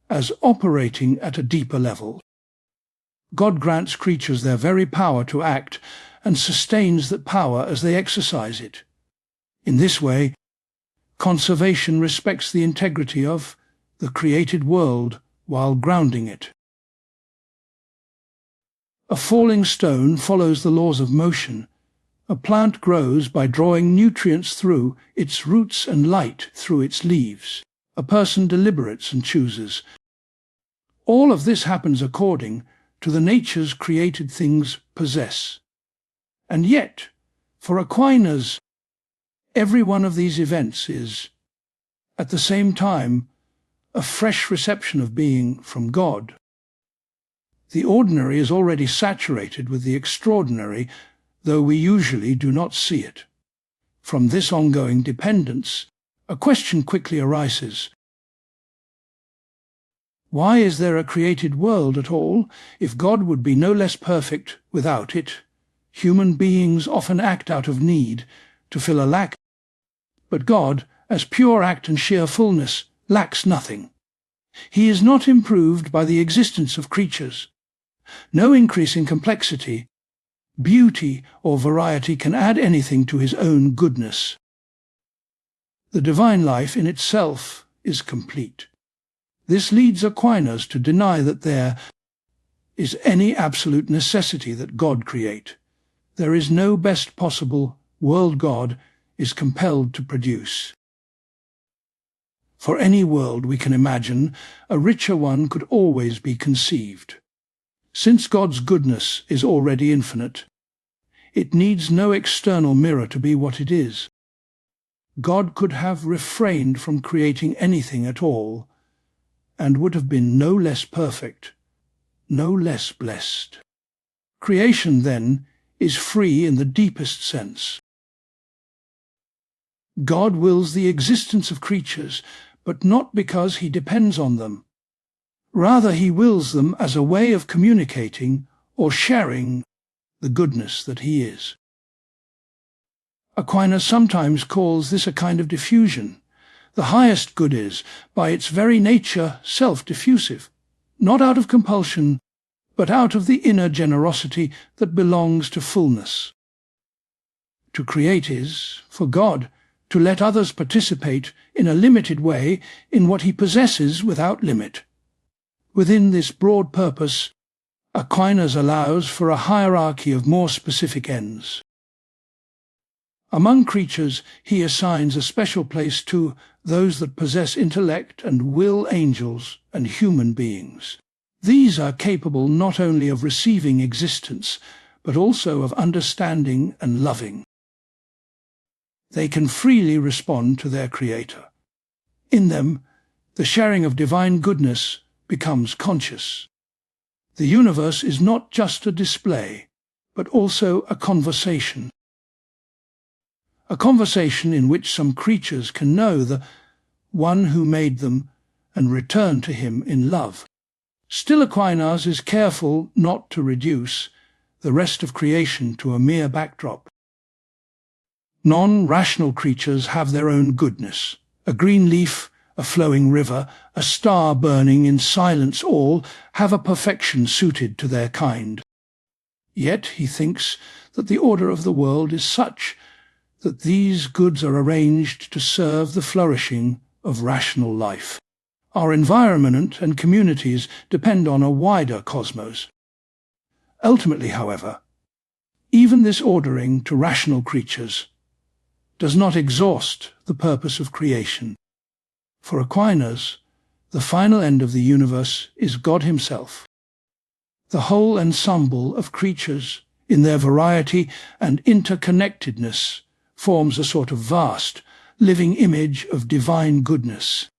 Speaker 1: as operating at a deeper level. God grants creatures their very power to act and sustains that power as they exercise it. In this way, conservation respects the integrity of the created world while grounding it. A falling stone follows the laws of motion. A plant grows by drawing nutrients through its roots and light through its leaves. A person deliberates and chooses. All of this happens according to the natures created things possess. And yet, for Aquinas, every one of these events is, at the same time, a fresh reception of being from God. The ordinary is already saturated with the extraordinary, though we usually do not see it. From this ongoing dependence, a question quickly arises. Why is there a created world at all, if God would be no less perfect without it? Human beings often act out of need, to fill a lack, but God, as pure act and sheer fullness, lacks nothing. He is not improved by the existence of creatures. No increase in complexity, beauty, or variety can add anything to his own goodness. The divine life in itself is complete. This leads Aquinas to deny that there is any absolute necessity that God create. There is no best possible world God is compelled to produce. For any world we can imagine, a richer one could always be conceived. Since God's goodness is already infinite, it needs no external mirror to be what it is. God could have refrained from creating anything at all, and would have been no less perfect, no less blessed. Creation, then, is free in the deepest sense. God wills the existence of creatures, but not because he depends on them. Rather, he wills them as a way of communicating or sharing the goodness that he is. Aquinas sometimes calls this a kind of diffusion. The highest good is, by its very nature, self-diffusive, not out of compulsion, but out of the inner generosity that belongs to fullness. To create is, for God, to let others participate in a limited way in what he possesses without limit. Within this broad purpose, Aquinas allows for a hierarchy of more specific ends. Among creatures, he assigns a special place to those that possess intellect and will, angels and human beings. These are capable not only of receiving existence, but also of understanding and loving. They can freely respond to their Creator. In them, the sharing of divine goodness becomes conscious. The universe is not just a display, but also a conversation. A conversation in which some creatures can know the one who made them and return to him in love. Still, Aquinas is careful not to reduce the rest of creation to a mere backdrop. Non-rational creatures have their own goodness. A green leaf, a flowing river, a star burning in silence, all have a perfection suited to their kind. Yet he thinks that the order of the world is such that these goods are arranged to serve the flourishing of rational life. Our environment and communities depend on a wider cosmos. Ultimately, however, even this ordering to rational creatures does not exhaust the purpose of creation. For Aquinas, the final end of the universe is God himself. The whole ensemble of creatures, in their variety and interconnectedness, forms a sort of vast, living image of divine goodness.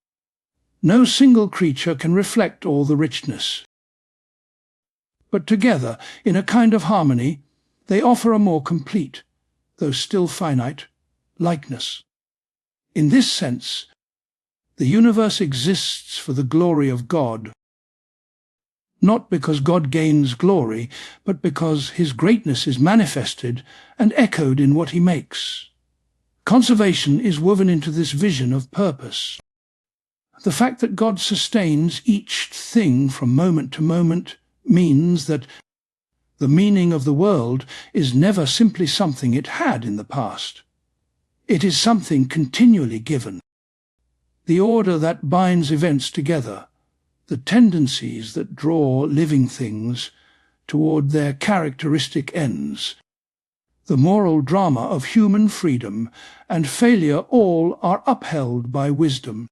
Speaker 1: No single creature can reflect all the richness. But together, in a kind of harmony, they offer a more complete, though still finite, likeness. In this sense, the universe exists for the glory of God, not because God gains glory, but because his greatness is manifested and echoed in what he makes. Conservation is woven into this vision of purpose. The fact that God sustains each thing from moment to moment means that The meaning of the world is never simply something it had in the past. It is something continually given. The order that binds events together, the tendencies that draw living things toward their characteristic ends, the moral drama of human freedom and failure, all are upheld by wisdom.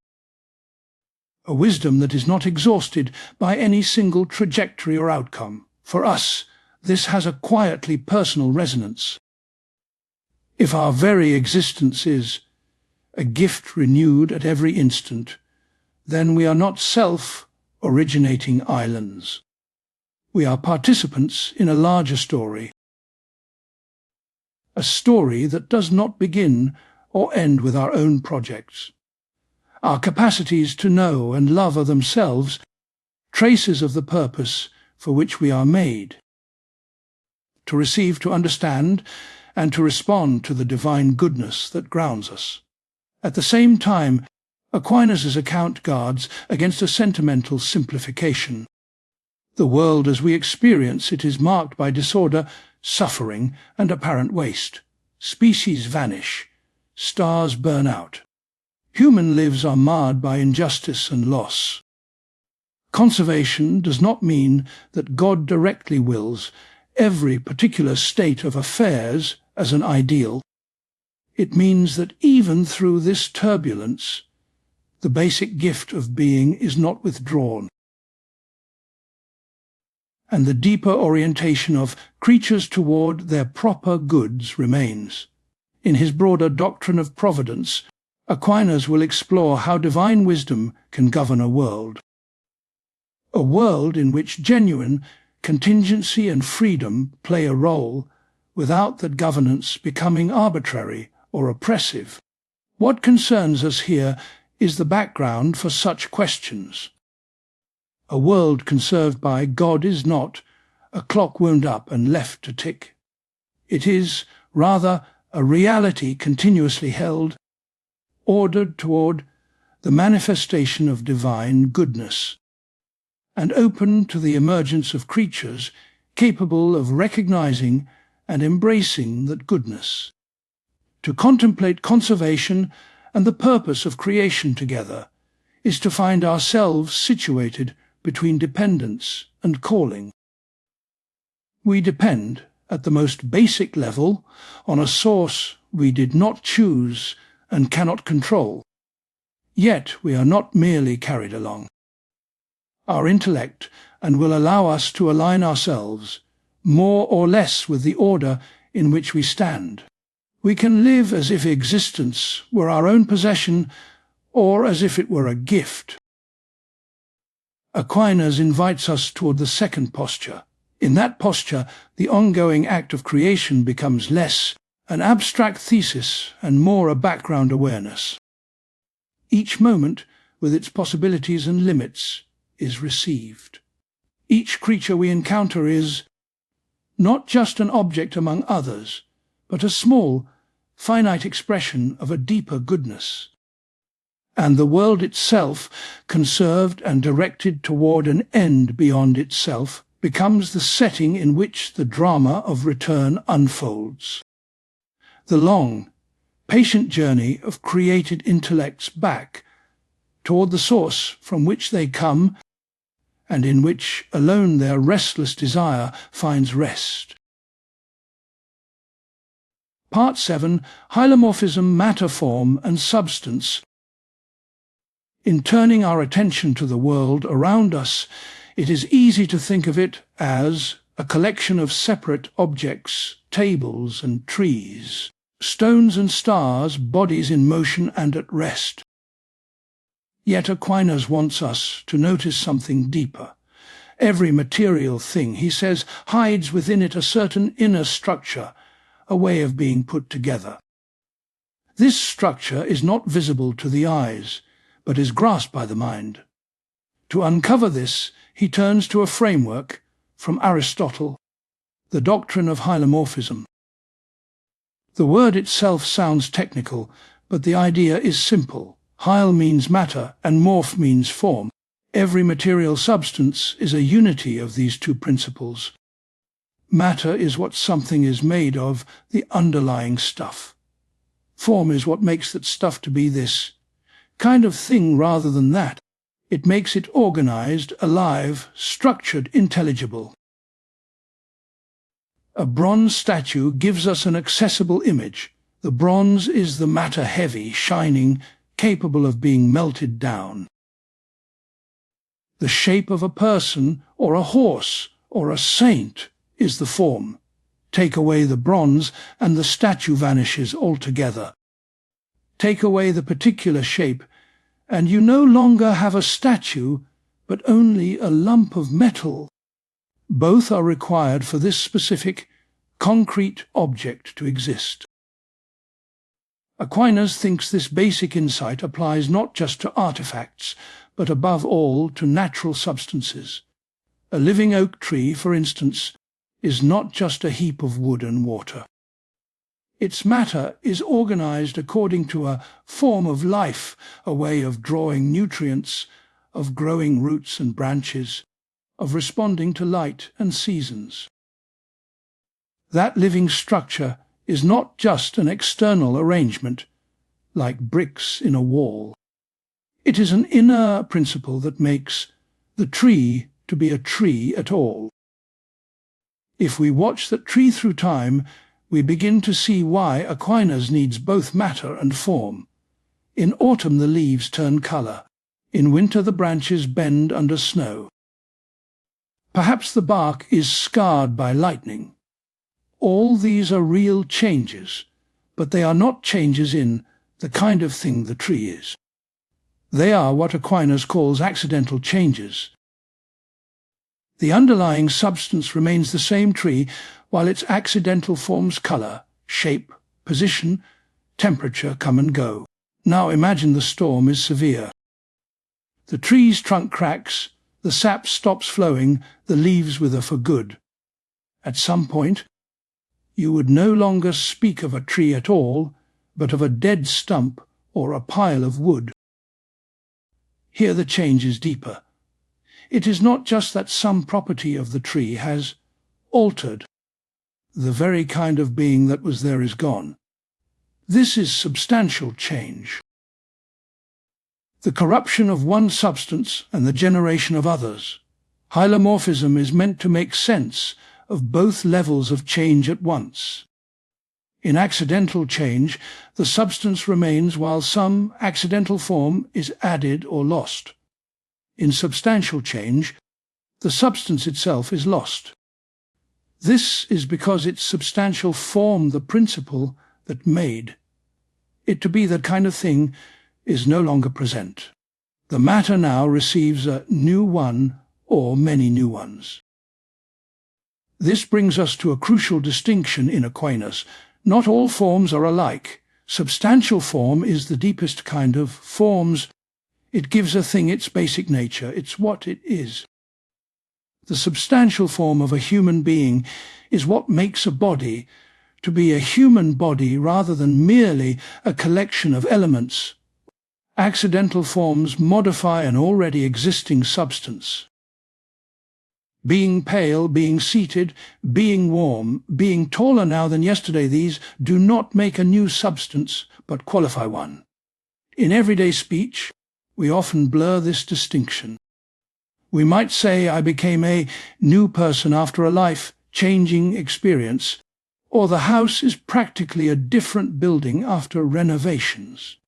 Speaker 1: A wisdom that is not exhausted by any single trajectory or outcome. For us, this has a quietly personal resonance. If our very existence is a gift renewed at every instant, then we are not self-originating islands. We are participants in a larger story. A story that does not begin or end with our own projects. Our capacities to know and love are themselves traces of the purpose for which we are made. To receive, to understand, and to respond to the divine goodness that grounds us. At the same time, Aquinas' account guards against a sentimental simplification. The world as we experience it is marked by disorder, suffering, and apparent waste. Species vanish, stars burn out. Human lives are marred by injustice and loss. Conservation does not mean that God directly wills every particular state of affairs as an ideal. It means that even through this turbulence, the basic gift of being is not withdrawn, and the deeper orientation of creatures toward their proper goods remains. In his broader doctrine of providence, Aquinas will explore how divine wisdom can govern a world in which genuine contingency and freedom play a role without that governance becoming arbitrary or oppressive. What concerns us here is the background for such questions. A world conserved by God is not a clock wound up and left to tick. It is, rather, a reality continuously held, ordered toward the manifestation of divine goodness, and open to the emergence of creatures capable of recognizing and embracing that goodness. To contemplate conservation and the purpose of creation together is to find ourselves situated between dependence and calling. We depend, at the most basic level, on a source we did not choose and cannot control. Yet we are not merely carried along. Our intellect and will allow us to align ourselves more or less with the order in which we stand. We can live as if existence were our own possession or as if it were a gift. Aquinas invites us toward the second posture. In that posture, the ongoing act of creation becomes less an abstract thesis and more a background awareness. Each moment, with its possibilities and limits, is received. Each creature we encounter is not just an object among others, but a small, finite expression of a deeper goodness. And the world itself, conserved and directed toward an end beyond itself, becomes the setting in which the drama of return unfolds. The long, patient journey of created intellects back toward the source from which they come and in which alone their restless desire finds rest. Part 7. Hylomorphism, Matter, Form, and Substance. In turning our attention to the world around us, it is easy to think of it as a collection of separate objects, tables and trees, stones and stars, bodies in motion and at rest. Yet Aquinas wants us to notice something deeper. Every material thing, he says, hides within it a certain inner structure, a way of being put together. This structure is not visible to the eyes, but is grasped by the mind. To uncover this, he turns to a framework from Aristotle, the doctrine of hylomorphism. The word itself sounds technical, but the idea is simple. Hyl means matter, and morph means form. Every material substance is a unity of these two principles. Matter is what something is made of, the underlying stuff. Form is what makes that stuff to be this kind of thing rather than that. It makes it organized, alive, structured, intelligible. A bronze statue gives us an accessible image. The bronze is the matter heavy, shining, capable of being melted down. The shape of a person, or a horse, or a saint is the form. Take away the bronze, and the statue vanishes altogether. Take away the particular shape, and you no longer have a statue, but only a lump of metal. Both are required for this specific, concrete object to exist. Aquinas thinks this basic insight applies not just to artifacts, but above all to natural substances. A living oak tree, for instance, is not just a heap of wood and water. Its matter is organized according to a form of life, a way of drawing nutrients, of growing roots and branches, of responding to light and seasons. That living structure is not just an external arrangement, like bricks in a wall. It is an inner principle that makes the tree to be a tree at all. If we watch that tree through time, we begin to see why Aquinas needs both matter and form. In autumn the leaves turn colour. In winter the branches bend under snow. Perhaps the bark is scarred by lightning. All these are real changes, but they are not changes in the kind of thing the tree is. They are what Aquinas calls accidental changes. The underlying substance remains the same tree, while its accidental forms colour, shape, position, temperature come and go. Now imagine the storm is severe. The tree's trunk cracks, the sap stops flowing, the leaves wither for good. At some point, you would no longer speak of a tree at all, but of a dead stump or a pile of wood. Here the change is deeper. It is not just that some property of the tree has altered. The very kind of being that was there is gone. This is substantial change. The corruption of one substance and the generation of others. Hylomorphism is meant to make sense of both levels of change at once. In accidental change, the substance remains while some accidental form is added or lost. In substantial change, the substance itself is lost. This is because its substantial form, the principle that made it to be that kind of thing, is no longer present. The matter now receives a new one or many new ones. This brings us to a crucial distinction in Aquinas. Not all forms are alike. Substantial form is the deepest kind of forms. It gives a thing its basic nature. It's what it is. The substantial form of a human being is what makes a body to be a human body rather than merely a collection of elements. Accidental forms modify an already existing substance. Being pale, being seated, being warm, being taller now than yesterday, these do not make a new substance, but qualify one. In everyday speech, we often blur this distinction. We might say, I became a new person after a life-changing experience, or the house is practically a different building after renovations.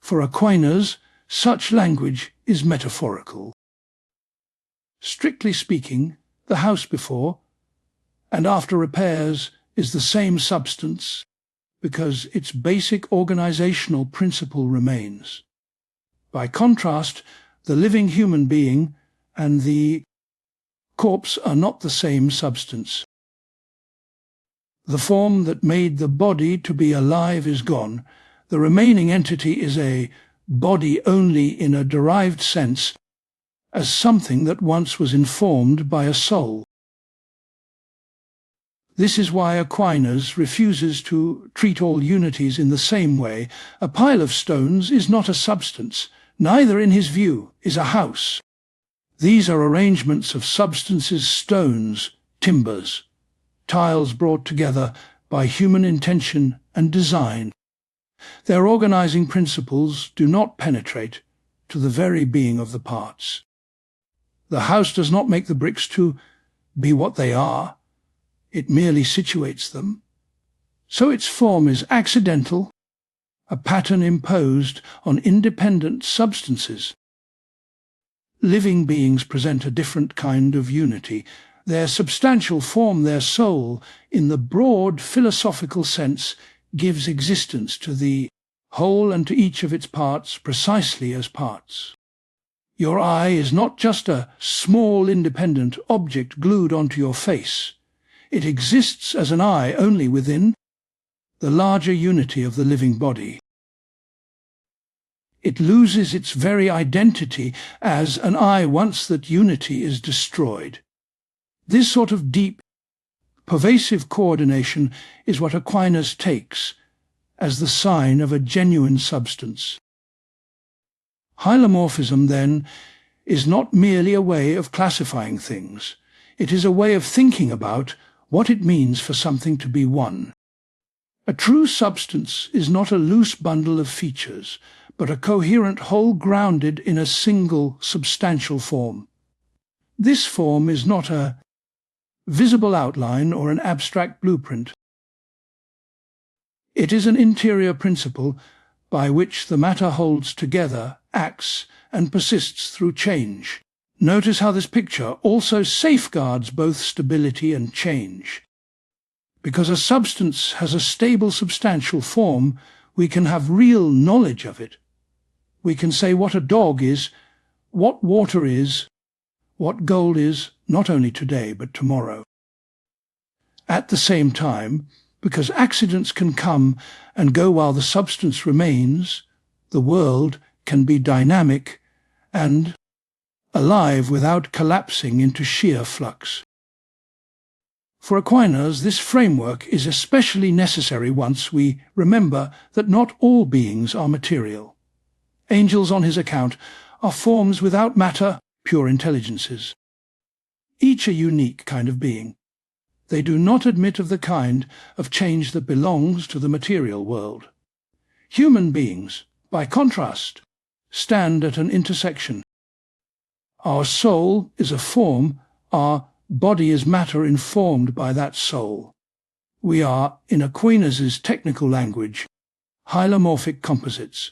Speaker 1: For Aquinas, such language is metaphorical. Strictly speaking, the house before and after repairs is the same substance because its basic organizational principle remains. By contrast, the living human being and the corpse are not the same substance. The form that made the body to be alive is gone. The remaining entity is a body only in a derived sense, as something that once was informed by a soul. This is why Aquinas refuses to treat all unities in the same way. A pile of stones is not a substance, neither in his view is a house. These are arrangements of substances, stones, timbers. tiles brought together by human intention and design. Their organizing principles do not penetrate to the very being of the parts. The house does not make the bricks to be what they are. It merely situates them. So its form is accidental, a pattern imposed on independent substances. Living beings present a different kind of unity. Their substantial form, their soul, in the broad philosophical sense, gives existence to the whole and to each of its parts precisely as parts. Your eye is not just a small independent object glued onto your face. It exists as an eye only within the larger unity of the living body. It loses its very identity as an eye once that unity is destroyed. This sort of deep, pervasive coordination is what Aquinas takes as the sign of a genuine substance. Hylomorphism, then, is not merely a way of classifying things. It is a way of thinking about what it means for something to be one. A true substance is not a loose bundle of features, but a coherent whole grounded in a single substantial form. This form is not a visible outline or an abstract blueprint. It is an interior principle by which the matter holds together, acts, and persists through change. Notice how this picture also safeguards both stability and change. Because a substance has a stable substantial form, we can have real knowledge of it. We can say what a dog is, what water is, what gold is, not only today but tomorrow. At the same time, because accidents can come and go while the substance remains, the world can be dynamic and alive without collapsing into sheer flux. For Aquinas, this framework is especially necessary once we remember that not all beings are material. Angels, on his account, are forms without matter, pure intelligences. Each a unique kind of being. They do not admit of the kind of change that belongs to the material world. Human beings, by contrast, stand at an intersection. Our soul is a form, our body is matter informed by that soul. We are, in Aquinas' technical language, hylomorphic composites.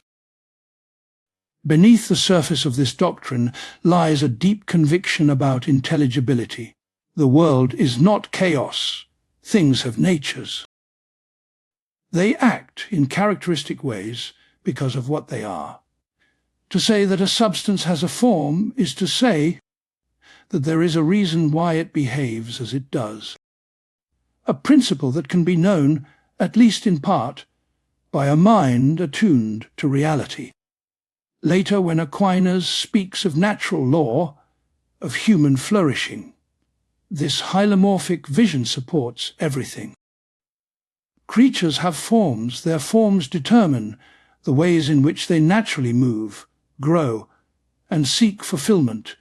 Speaker 1: Beneath the surface of this doctrine lies a deep conviction about intelligibility. The world is not chaos. Things have natures. They act in characteristic ways because of what they are. To say that a substance has a form is to say that there is a reason why it behaves as it does. A principle that can be known, at least in part, by a mind attuned to reality. Later, when Aquinas speaks of natural law, of human flourishing, this hylomorphic vision supports everything. Creatures have forms. Their forms determine the ways in which they naturally move, grow, and seek fulfillment.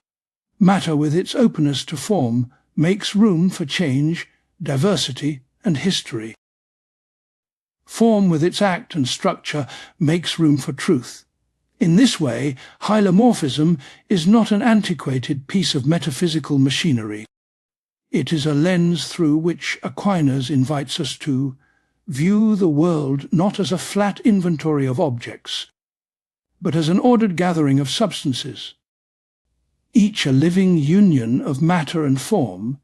Speaker 1: Matter, with its openness to form, makes room for change, diversity, and history. Form, with its act and structure, makes room for truth. In this way, hylomorphism is not an antiquated piece of metaphysical machinery. It is a lens through which Aquinas invites us to view the world not as a flat inventory of objects, but as an ordered gathering of substances, each a living union of matter and form,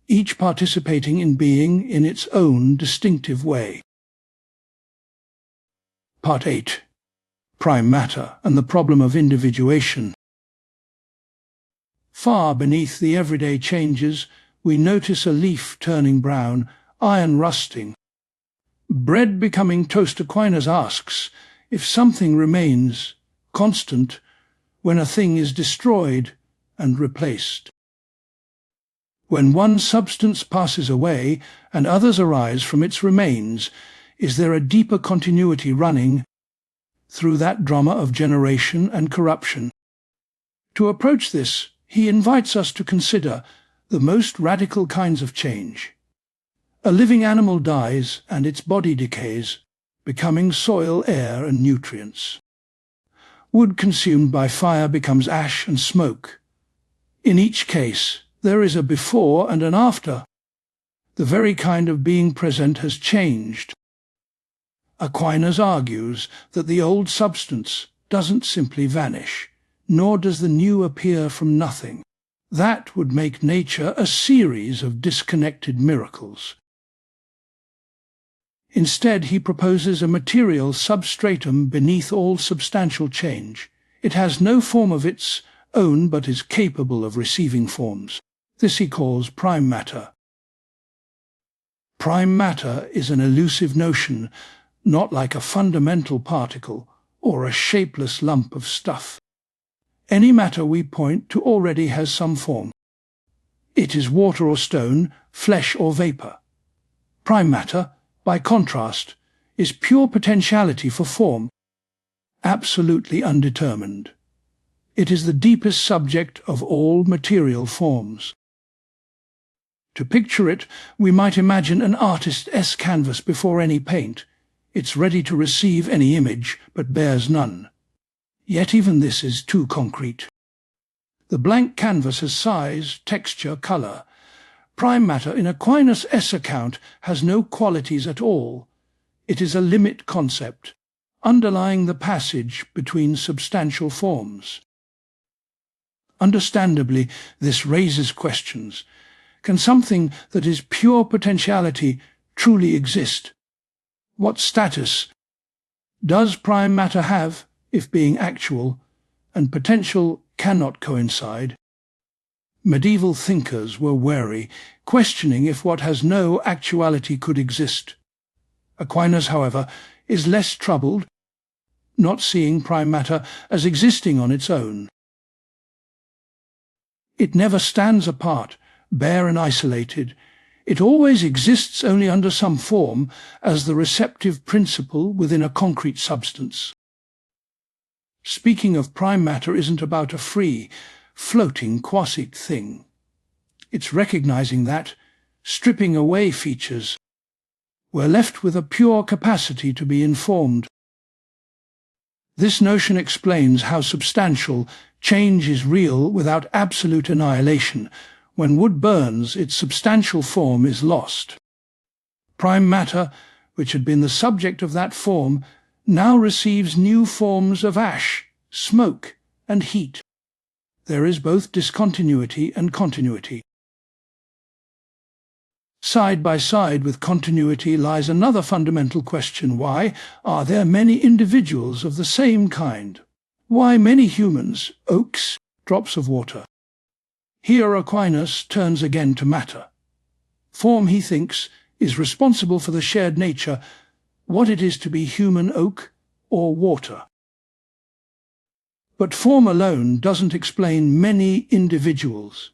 Speaker 1: each participating in being in its own distinctive way. Part 8. Prime Matter and the Problem of Individuation. Far beneath the everyday changes, we notice a leaf turning brown, iron rusting. Bread becoming toast. Aquinas asks if something remains constant when a thing is destroyed and replaced. When one substance passes away and others arise from its remains, is there a deeper continuity running through that drama of generation and corruption? To approach this, he invites us to consider the most radical kinds of change. A living animal dies and its body decays, becoming soil, air, and nutrients. Wood consumed by fire becomes ash and smoke. In each case, there is a before and an after. The very kind of being present has changed. Aquinas argues that the old substance doesn't simply vanish, nor does the new appear from nothing. That would make nature a series of disconnected miracles. Instead, he proposes a material substratum beneath all substantial change. It has no form of its own but is capable of receiving forms. This he calls prime matter. Prime matter is an elusive notion, not like a fundamental particle or a shapeless lump of stuff. Any matter we point to already has some form. It is water or stone, flesh or vapor. Prime matter, by contrast, is pure potentiality for form, absolutely undetermined. It is the deepest subject of all material forms. To picture it, we might imagine an artist's canvas before any paint. It's ready to receive any image, but bears none. Yet even this is too concrete. The blank canvas has size, texture, colour. Prime matter, in Aquinas' account, has no qualities at all. It is a limit concept, underlying the passage between substantial forms. Understandably, this raises questions. Can something that is pure potentiality truly exist? What status does prime matter have if being actual and potential cannot coincide? Medieval thinkers were wary, questioning if what has no actuality could exist. Aquinas, however, is less troubled, not seeing prime matter as existing on its own. It never stands apart, bare and isolated. It always exists only under some form, as the receptive principle within a concrete substance. Speaking of prime matter isn't about a free, floating quasite thing. It's recognizing that, stripping away features, we're left with a pure capacity to be informed. This notion explains how substantial change is real without absolute annihilation. When wood burns, its substantial form is lost. Prime matter, which had been the subject of that form, now receives new forms of ash, smoke, and heat. There is both discontinuity and continuity. Side by side with continuity lies another fundamental question: why are there many individuals of the same kind? Why many humans, oaks, drops of water? Here Aquinas turns again to matter. Form, he thinks, is responsible for the shared nature, what it is to be human, oak, or water. But form alone doesn't explain many individuals.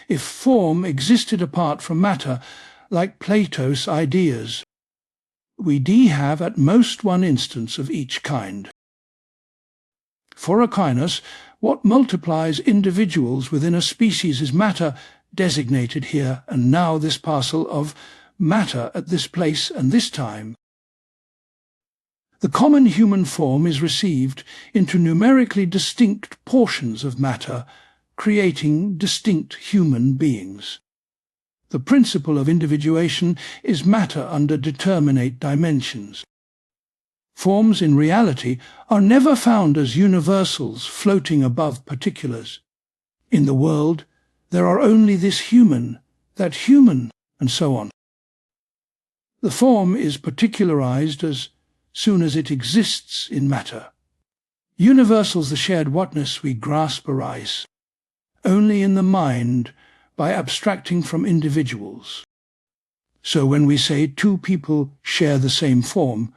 Speaker 1: If form existed apart from matter, like Plato's ideas, we'd have at most one instance of each kind. For Aquinas, what multiplies individuals within a species is matter, designated here and now, this parcel of matter at this place and this time. The common human form is received into numerically distinct portions of matter, creating distinct human beings. The principle of individuation is matter under determinate dimensions. Forms in reality are never found as universals floating above particulars. In the world, there are only this human, that human, and so on. The form is particularized as soon as it exists in matter. Universals, the shared whatness we grasp, arise only in the mind by abstracting from individuals. So when we say two people share the same form,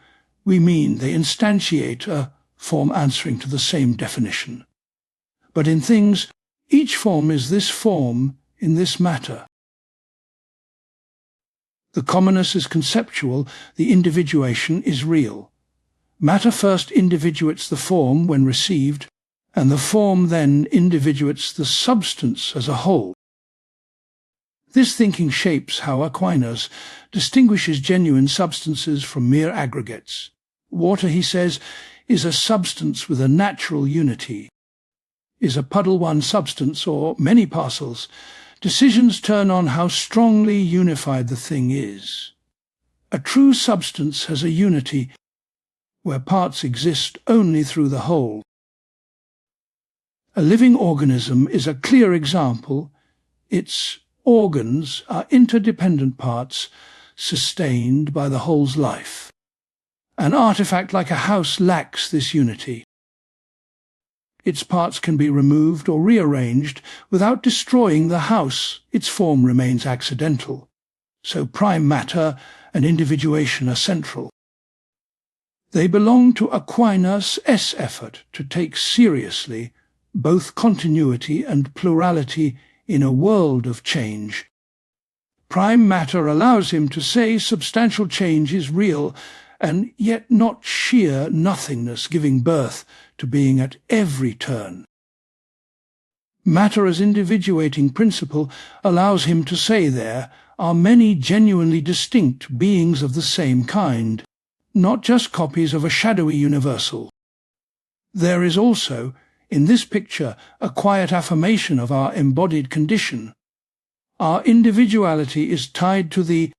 Speaker 1: we mean they instantiate a form answering to the same definition. But in things, each form is this form in this matter. The commonness is conceptual, the individuation is real. Matter first individuates the form when received, and the form then individuates the substance as a whole. This thinking shapes how Aquinas distinguishes genuine substances from mere aggregates. Water, he says, is a substance with a natural unity. Is a puddle one substance or many parcels? Decisions turn on how strongly unified the thing is. A true substance has a unity where parts exist only through the whole. A living organism is a clear example. Its organs are interdependent parts sustained by the whole's life. An artifact like a house lacks this unity. Its parts can be removed or rearranged without destroying the house. Its form remains accidental. So prime matter and individuation are central. They belong to Aquinas' effort to take seriously both continuity and plurality in a world of change. Prime matter allows him to say substantial change is real, and yet not sheer nothingness giving birth to being at every turn. Matter as individuating principle allows him to say there are many genuinely distinct beings of the same kind, not just copies of a shadowy universal. There is also, in this picture, a quiet affirmation of our embodied condition. Our individuality is tied to the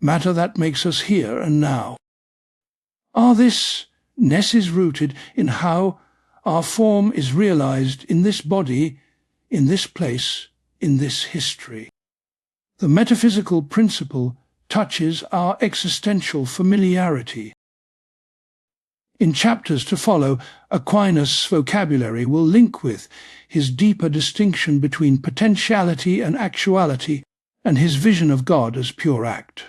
Speaker 1: matter that makes us here and now. This ness is rooted in how our form is realized in this body, in this place, in this history. The metaphysical principle touches our existential familiarity. In chapters to follow, Aquinas' vocabulary will link with his deeper distinction between potentiality and actuality, and his vision of God as pure act.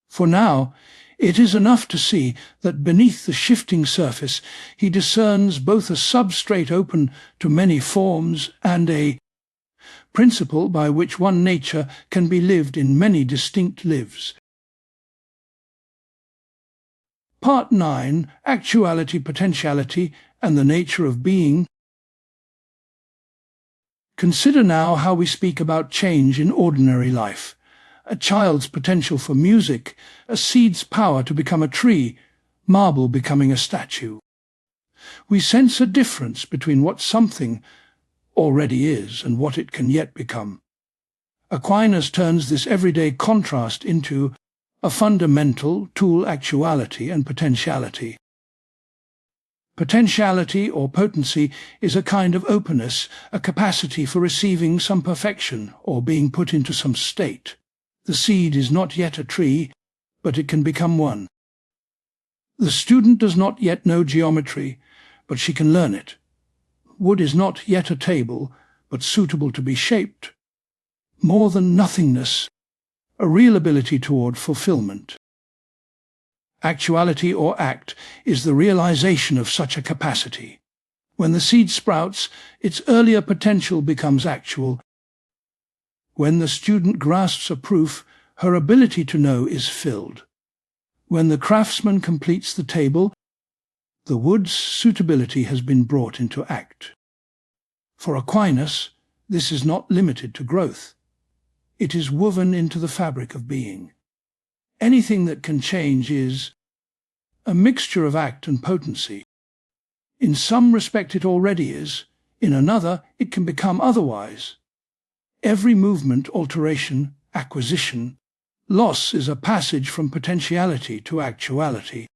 Speaker 1: For now, it is enough to see that beneath the shifting surface he discerns both a substrate open to many forms and a principle by which one nature can be lived in many distinct lives. Part 9, Actuality, Potentiality, and the Nature of Being. Consider now how we speak about change in ordinary life. A child's potential for music, a seed's power to become a tree, marble becoming a statue. We sense a difference between what something already is and what it can yet become. Aquinas turns this everyday contrast into a fundamental tool: actuality and potentiality. Potentiality or potency is a kind of openness, a capacity for receiving some perfection or being put into some state. The seed is not yet a tree, but it can become one. The student does not yet know geometry, but she can learn it. Wood is not yet a table, but suitable to be shaped. More than nothingness, a real ability toward fulfillment. Actuality or act is the realization of such a capacity. When the seed sprouts, its earlier potential becomes actual. When the student grasps a proof, her ability to know is filled. When the craftsman completes the table, the wood's suitability has been brought into act. For Aquinas, this is not limited to growth. It is woven into the fabric of being. Anything that can change is a mixture of act and potency. In some respect it already is, in another it can become otherwise. Every movement, alteration, acquisition, loss is a passage from potentiality to actuality.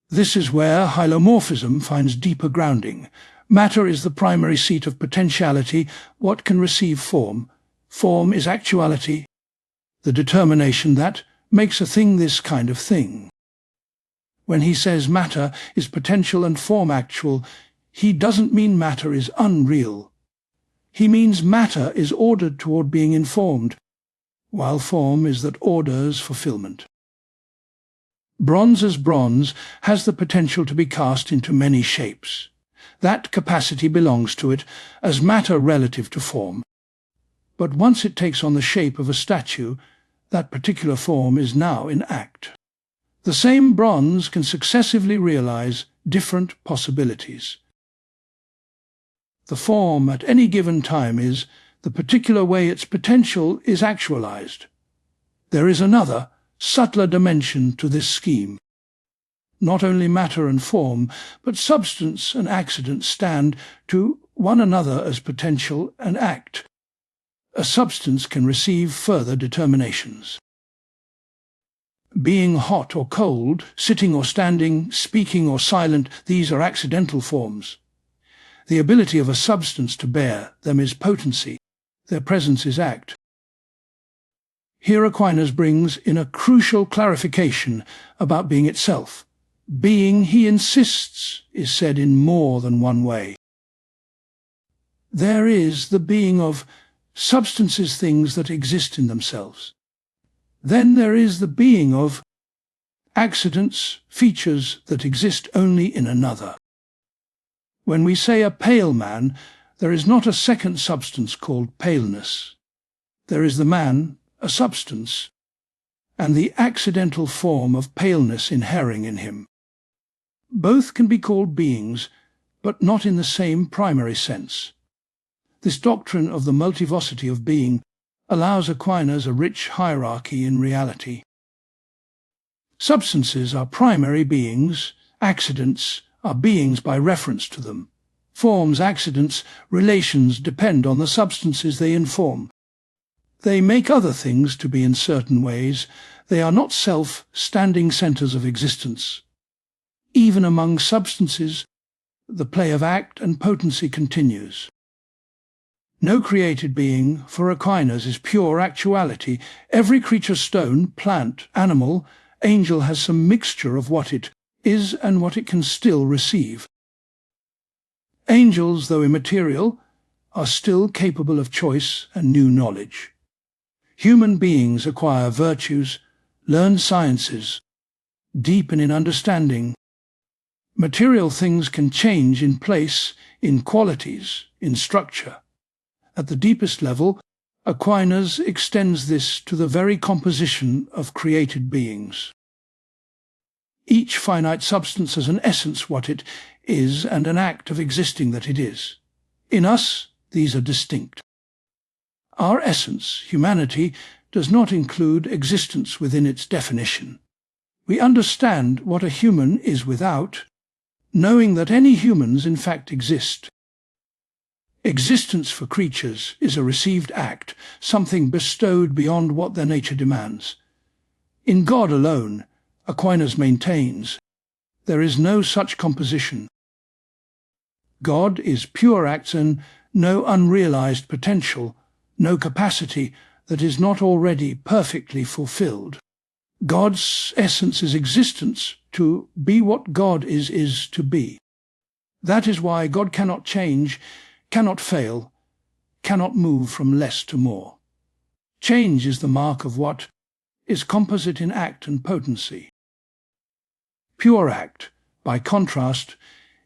Speaker 1: This is where hylomorphism finds deeper grounding. Matter is the primary seat of potentiality, what can receive form. Form is actuality, the determination that makes a thing this kind of thing. When he says matter is potential and form actual, he doesn't mean matter is unreal. He means matter is ordered toward being informed, while form is that orders fulfillment. Bronze as bronze has the potential to be cast into many shapes. That capacity belongs to it as matter relative to form. But once it takes on the shape of a statue, that particular form is now in act. The same bronze can successively realize different possibilities. The form at any given time is the particular way its potential is actualized. There is another, subtler dimension to this scheme. Not only matter and form, but substance and accident stand to one another as potential and act. A substance can receive further determinations. Being hot or cold, sitting or standing, speaking or silent, these are accidental forms. The ability of a substance to bear them is potency. Their presence is act. Here Aquinas brings in a crucial clarification about being itself. Being, he insists, is said in more than one way. There is the being of substances, things that exist in themselves. Then there is the being of accidents, features that exist only in another. When we say a pale man, there is not a second substance called paleness. There is the man, a substance, and the accidental form of paleness inhering in him. Both can be called beings, but not in the same primary sense. This doctrine of the multivocity of being allows Aquinas a rich hierarchy in reality. Substances are primary beings, accidents are beings by reference to them. Forms, accidents, relations depend on the substances they inform. They make other things to be in certain ways. They are not self-standing centres of existence. Even among substances, the play of act and potency continues. No created being, for Aquinas, is pure actuality. Every creature, stone, plant, animal, angel, has some mixture of what it is and what it can still receive. Angels, though immaterial, are still capable of choice and new knowledge. Human beings acquire virtues, learn sciences, deepen in understanding. Material things can change in place, in qualities, in structure. At the deepest level, Aquinas extends this to the very composition of created beings. Each finite substance has an essence, what it is, and an act of existing that it is. In us, these are distinct. Our essence, humanity, does not include existence within its definition. We understand what a human is without, knowing that any humans in fact exist. Existence for creatures is a received act, something bestowed beyond what their nature demands. In God alone, Aquinas maintains, there is no such composition. God is pure acts and no unrealized potential, no capacity that is not already perfectly fulfilled. God's essence is existence. To be what God is to be. That is why God cannot change, cannot fail, cannot move from less to more. Change is the mark of what is composite in act and potency. Pure act, by contrast,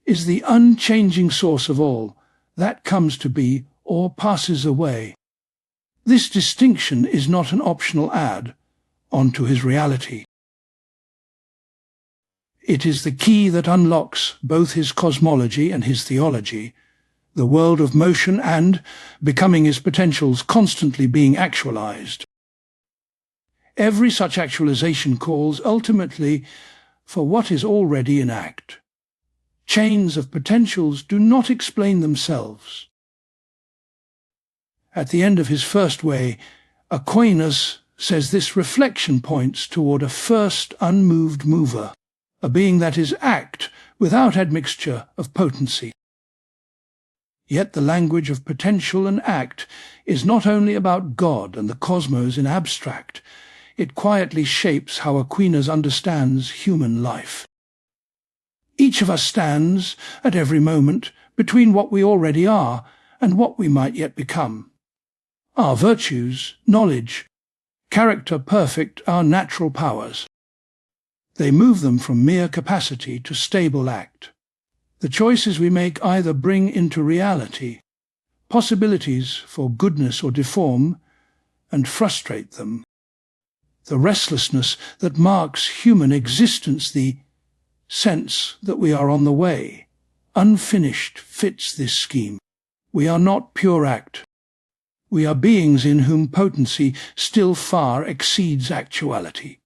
Speaker 1: is the unchanging source of all, that comes to be or passes away. This distinction is not an optional add onto his reality. It is the key that unlocks both his cosmology and his theology, the world of motion and, becoming his potentials, constantly being actualized. Every such actualization calls ultimately for what is already in act. Chains of potentials do not explain themselves. At the end of his first way, Aquinas says this reflection points toward a first unmoved mover, a being that is act without admixture of potency. Yet the language of potential and act is not only about God and the cosmos in abstract, it quietly shapes how Aquinas understands human life. Each of us stands, at every moment, between what we already are and what we might yet become. Our virtues, knowledge, character perfect, our natural powers. They move them from mere capacity to stable act. The choices we make either bring into reality possibilities for goodness or deform, and frustrate them. The restlessness that marks human existence, the sense that we are on the way, unfinished, fits this scheme. We are not pure act. We are beings in whom potency still far exceeds actuality.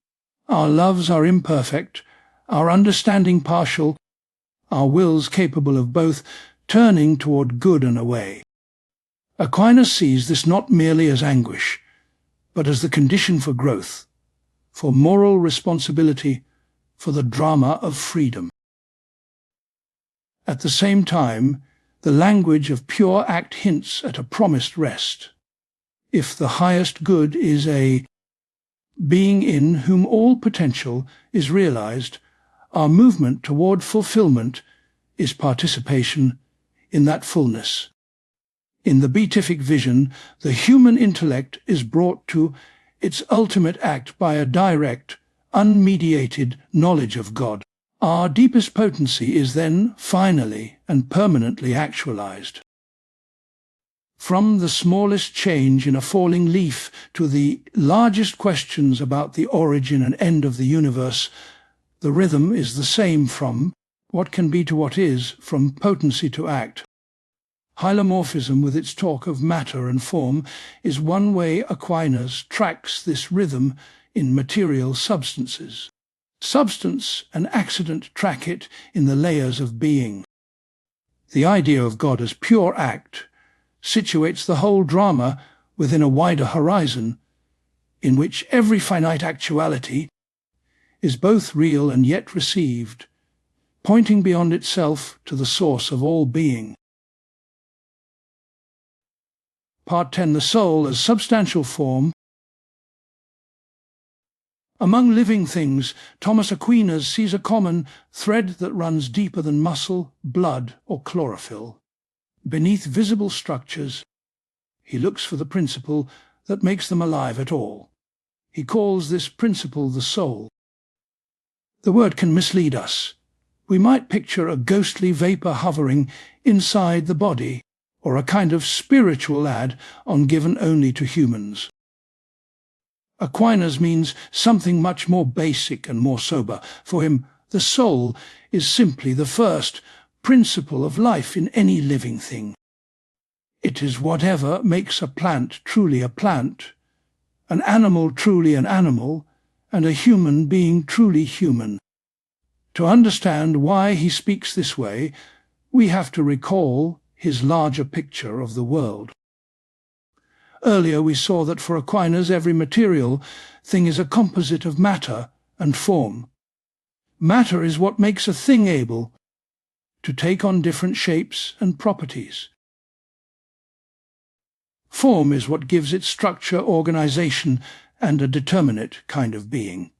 Speaker 1: Our loves are imperfect, our understanding partial, our wills capable of both turning toward good and away. Aquinas sees this not merely as anguish, but as the condition for growth, for moral responsibility, for the drama of freedom. At the same time, the language of pure act hints at a promised rest. If the highest good is a being in whom all potential is realized, our movement toward fulfillment is participation in that fullness. In the beatific vision, the human intellect is brought to its ultimate act by a direct, unmediated knowledge of God. Our deepest potency is then finally and permanently actualized. From the smallest change in a falling leaf to the largest questions about the origin and end of the universe, the rhythm is the same from what can be to what is, from potency to act. Hylomorphism, with its talk of matter and form, is one way Aquinas tracks this rhythm in material substances. Substance and accident track it in the layers of being. The idea of God as pure act situates the whole drama within a wider horizon, in which every finite actuality is both real and yet received, pointing beyond itself to the source of all being. Part 10. The soul as substantial form. Among living things, Thomas Aquinas sees a common thread that runs deeper than muscle, blood, or chlorophyll. Beneath visible structures, he looks for the principle that makes them alive at all. He calls this principle the soul. The word can mislead us. We might picture a ghostly vapour hovering inside the body, or a kind of spiritual add-on given only to humans. Aquinas means something much more basic and more sober. For him, the soul is simply the first principle of life in any living thing. It is whatever makes a plant truly a plant, an animal truly an animal, and a human being truly human. To understand why he speaks this way, we have to recall his larger picture of the world. Earlier we saw that for Aquinas every material thing is a composite of matter and form. Matter is what makes a thing able to take on different shapes and properties. Form is what gives it structure, organization, and a determinate kind of being.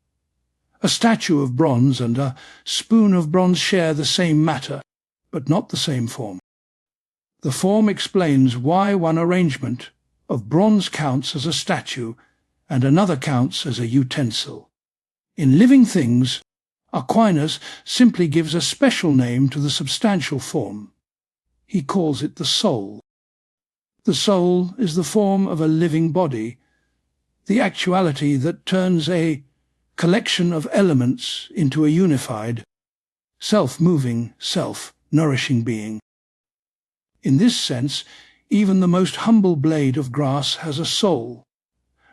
Speaker 1: A statue of bronze and a spoon of bronze share the same matter, but not the same form. The form explains why one arrangement of bronze counts as a statue and another counts as a utensil. In living things, Aquinas simply gives a special name to the substantial form. He calls it the soul. The soul is the form of a living body, the actuality that turns a collection of elements into a unified, self-moving, self-nourishing being. In this sense, even the most humble blade of grass has a soul,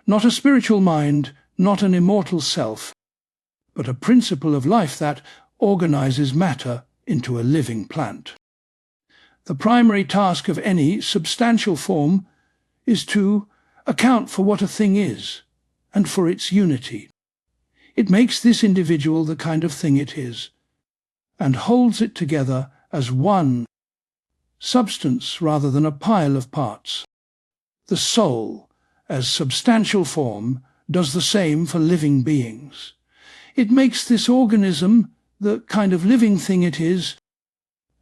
Speaker 1: not a spiritual mind, not an immortal self, but a principle of life that organizes matter into a living plant. The primary task of any substantial form is to account for what a thing is, and for its unity. It makes this individual the kind of thing it is, and holds it together as one substance rather than a pile of parts. The soul, as substantial form, does the same for living beings. It makes this organism the kind of living thing it is,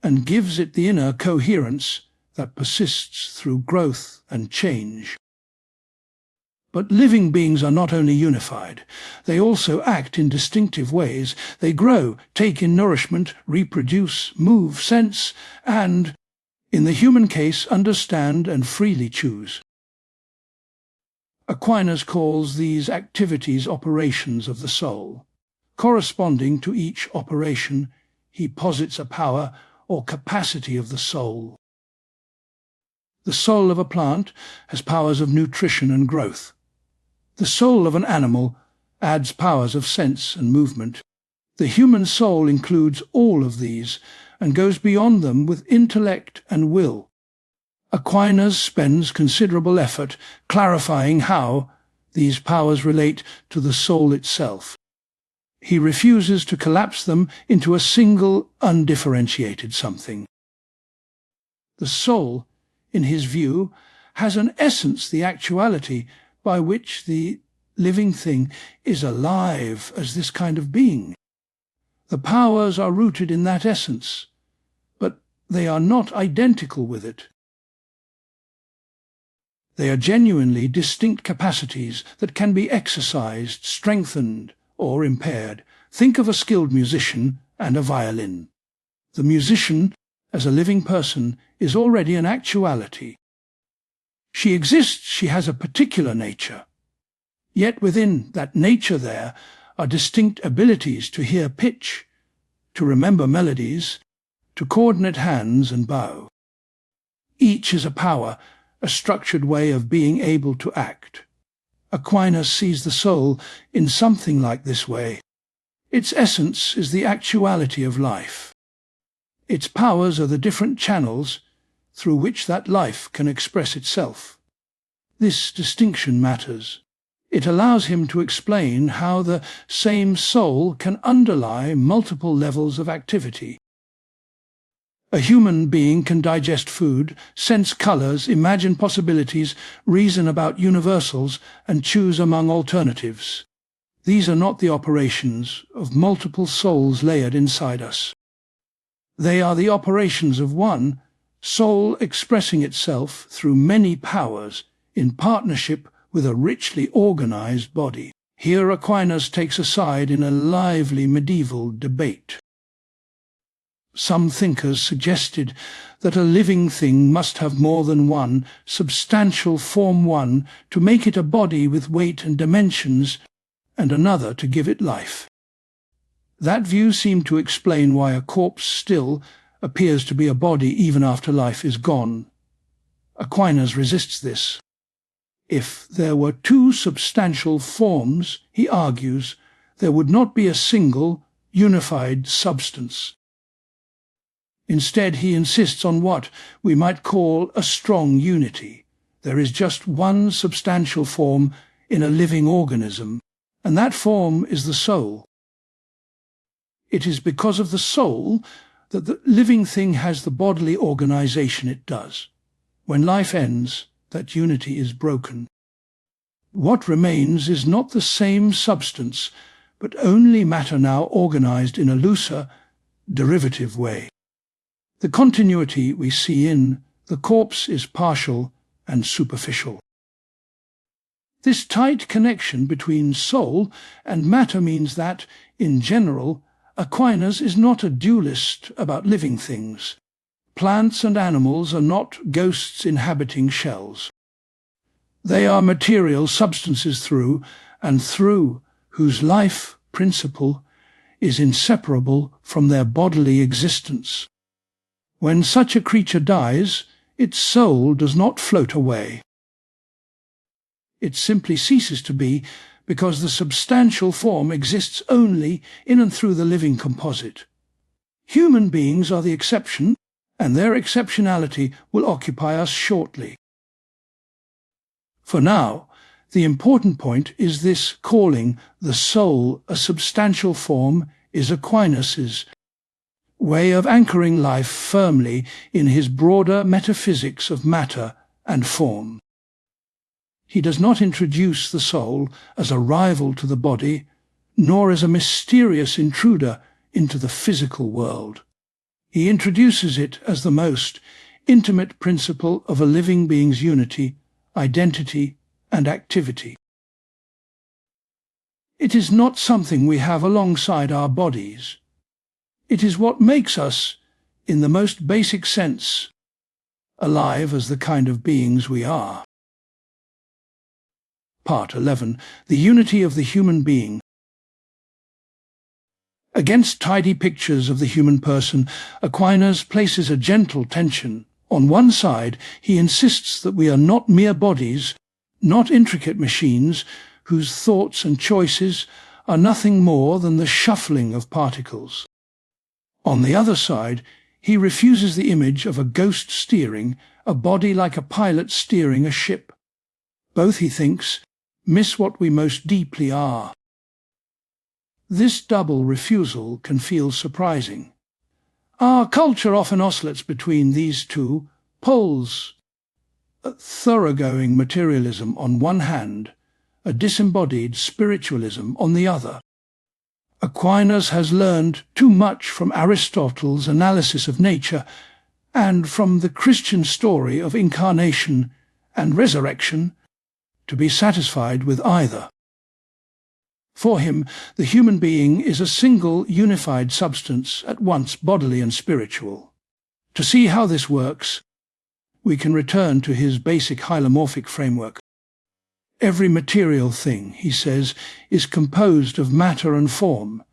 Speaker 1: and gives it the inner coherence that persists through growth and change. But living beings are not only unified, they also act in distinctive ways. They grow, take in nourishment, reproduce, move, sense, and, in the human case, understand and freely choose. Aquinas calls these activities operations of the soul. Corresponding to each operation, he posits a power or capacity of the soul. The soul of a plant has powers of nutrition and growth. The soul of an animal adds powers of sense and movement. The human soul includes all of these and goes beyond them with intellect and will. Aquinas spends considerable effort clarifying how these powers relate to the soul itself. He refuses to collapse them into a single, undifferentiated something. The soul, in his view, has an essence, the actuality, by which the living thing is alive as this kind of being. The powers are rooted in that essence, but they are not identical with it. They are genuinely distinct capacities that can be exercised, strengthened, or impaired. Think of a skilled musician and a violin. The musician, as a living person, is already an actuality. She exists, she has a particular nature. Yet within that nature there are distinct abilities to hear pitch, to remember melodies, to coordinate hands and bow. Each is a power, a structured way of being able to act. Aquinas sees the soul in something like this way. Its essence is the actuality of life. Its powers are the different channels through which that life can express itself. This distinction matters. It allows him to explain how the same soul can underlie multiple levels of activity. A human being can digest food, sense colors, imagine possibilities, reason about universals, and choose among alternatives. These are not the operations of multiple souls layered inside us. They are the operations of one soul expressing itself through many powers in partnership with a richly organized body. Here Aquinas takes a side in a lively medieval debate. Some thinkers suggested that a living thing must have more than one substantial form, one to make it a body with weight and dimensions, and another to give it life. That view seemed to explain why a corpse still appears to be a body even after life is gone. Aquinas resists this. If there were two substantial forms, he argues, there would not be a single, unified substance. Instead, he insists on what we might call a strong unity. There is just one substantial form in a living organism, and that form is the soul. It is because of the soul that the living thing has the bodily organization it does. When life ends, that unity is broken. What remains is not the same substance, but only matter now organized in a looser, derivative way. The continuity we see in the corpse is partial and superficial. This tight connection between soul and matter means that, in general, Aquinas is not a dualist about living things. Plants and animals are not ghosts inhabiting shells. They are material substances through and through whose life principle is inseparable from their bodily existence. When such a creature dies, its soul does not float away. It simply ceases to be because the substantial form exists only in and through the living composite. Human beings are the exception, and their exceptionality will occupy us shortly. For now, the important point is this: calling the soul a substantial form is Aquinas's way of anchoring life firmly in his broader metaphysics of matter and form. He does not introduce the soul as a rival to the body, nor as a mysterious intruder into the physical world. He introduces it as the most intimate principle of a living being's unity, identity, and activity. It is not something we have alongside our bodies. It is what makes us, in the most basic sense, alive as the kind of beings we are. Part 11. The unity of the human being. Against tidy pictures of the human person, Aquinas places a gentle tension, On one side, he insists that we are not mere bodies, not intricate machines whose thoughts and choices are nothing more than the shuffling of particles. On the other side, he refuses the image of a ghost steering a body like a pilot steering a ship. Both, he thinks, miss what we most deeply are. This double refusal can feel surprising. Our culture often oscillates between these two poles: a thoroughgoing materialism on one hand, a disembodied spiritualism on the other. Aquinas has learned too much from Aristotle's analysis of nature and from the Christian story of incarnation and resurrection to be satisfied with either. For him, the human being is a single unified substance, at once bodily and spiritual. To see how this works, we can return to his basic hylomorphic framework. Every material thing, he says, is composed of matter and form.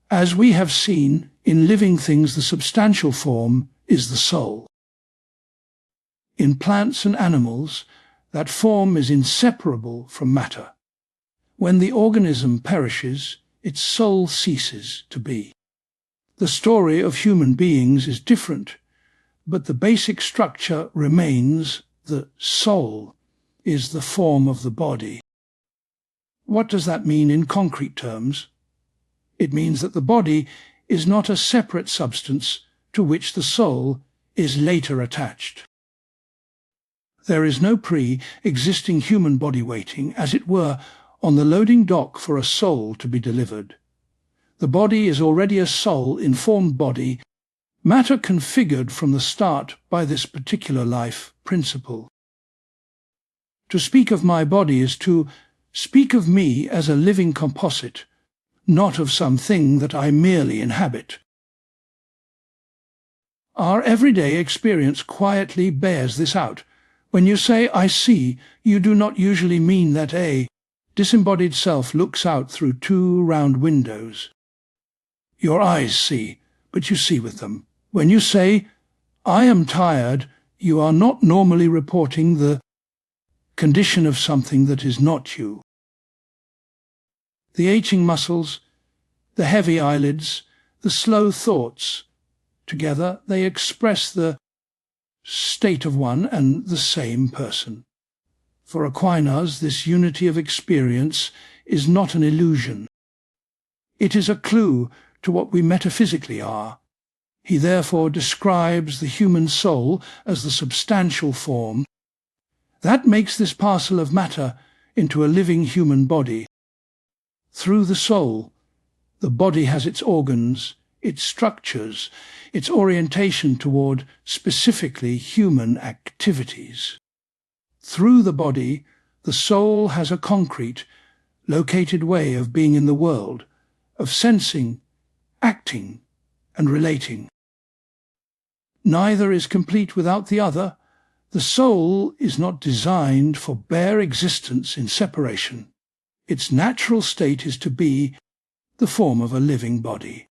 Speaker 1: As we have seen, in living things the substantial form is the soul. In plants and animals, that form is inseparable from matter. When the organism perishes, its soul ceases to be. The story of human beings is different, but the basic structure remains. The soul is the form of the body. What does that mean in concrete terms? It means that the body is not a separate substance to which the soul is later attached. There is no pre-existing human body waiting, as it were, on the loading dock for a soul to be delivered. The body is already a soul-informed body, matter configured from the start by this particular life principle. To speak of my body is to speak of me as a living composite, not of something that I merely inhabit. Our everyday experience quietly bears this out. When you say, "I see," you do not usually mean that a disembodied self looks out through two round windows. Your eyes see, but you see with them. When you say, "I am tired," you are not normally reporting the condition of something that is not you. The aching muscles, the heavy eyelids, the slow thoughts, together they express the state of one and the same person. For Aquinas, this unity of experience is not an illusion. It is a clue to what we metaphysically are. He therefore describes the human soul as the substantial form. That makes this parcel of matter into a living human body. Through the soul, the body has its organs, its structures, its orientation toward specifically human activities. Through the body, the soul has a concrete, located way of being in the world, of sensing, acting, and relating. Neither is complete without the other. The soul is not designed for bare existence in separation. Its natural state is to be the form of a living body.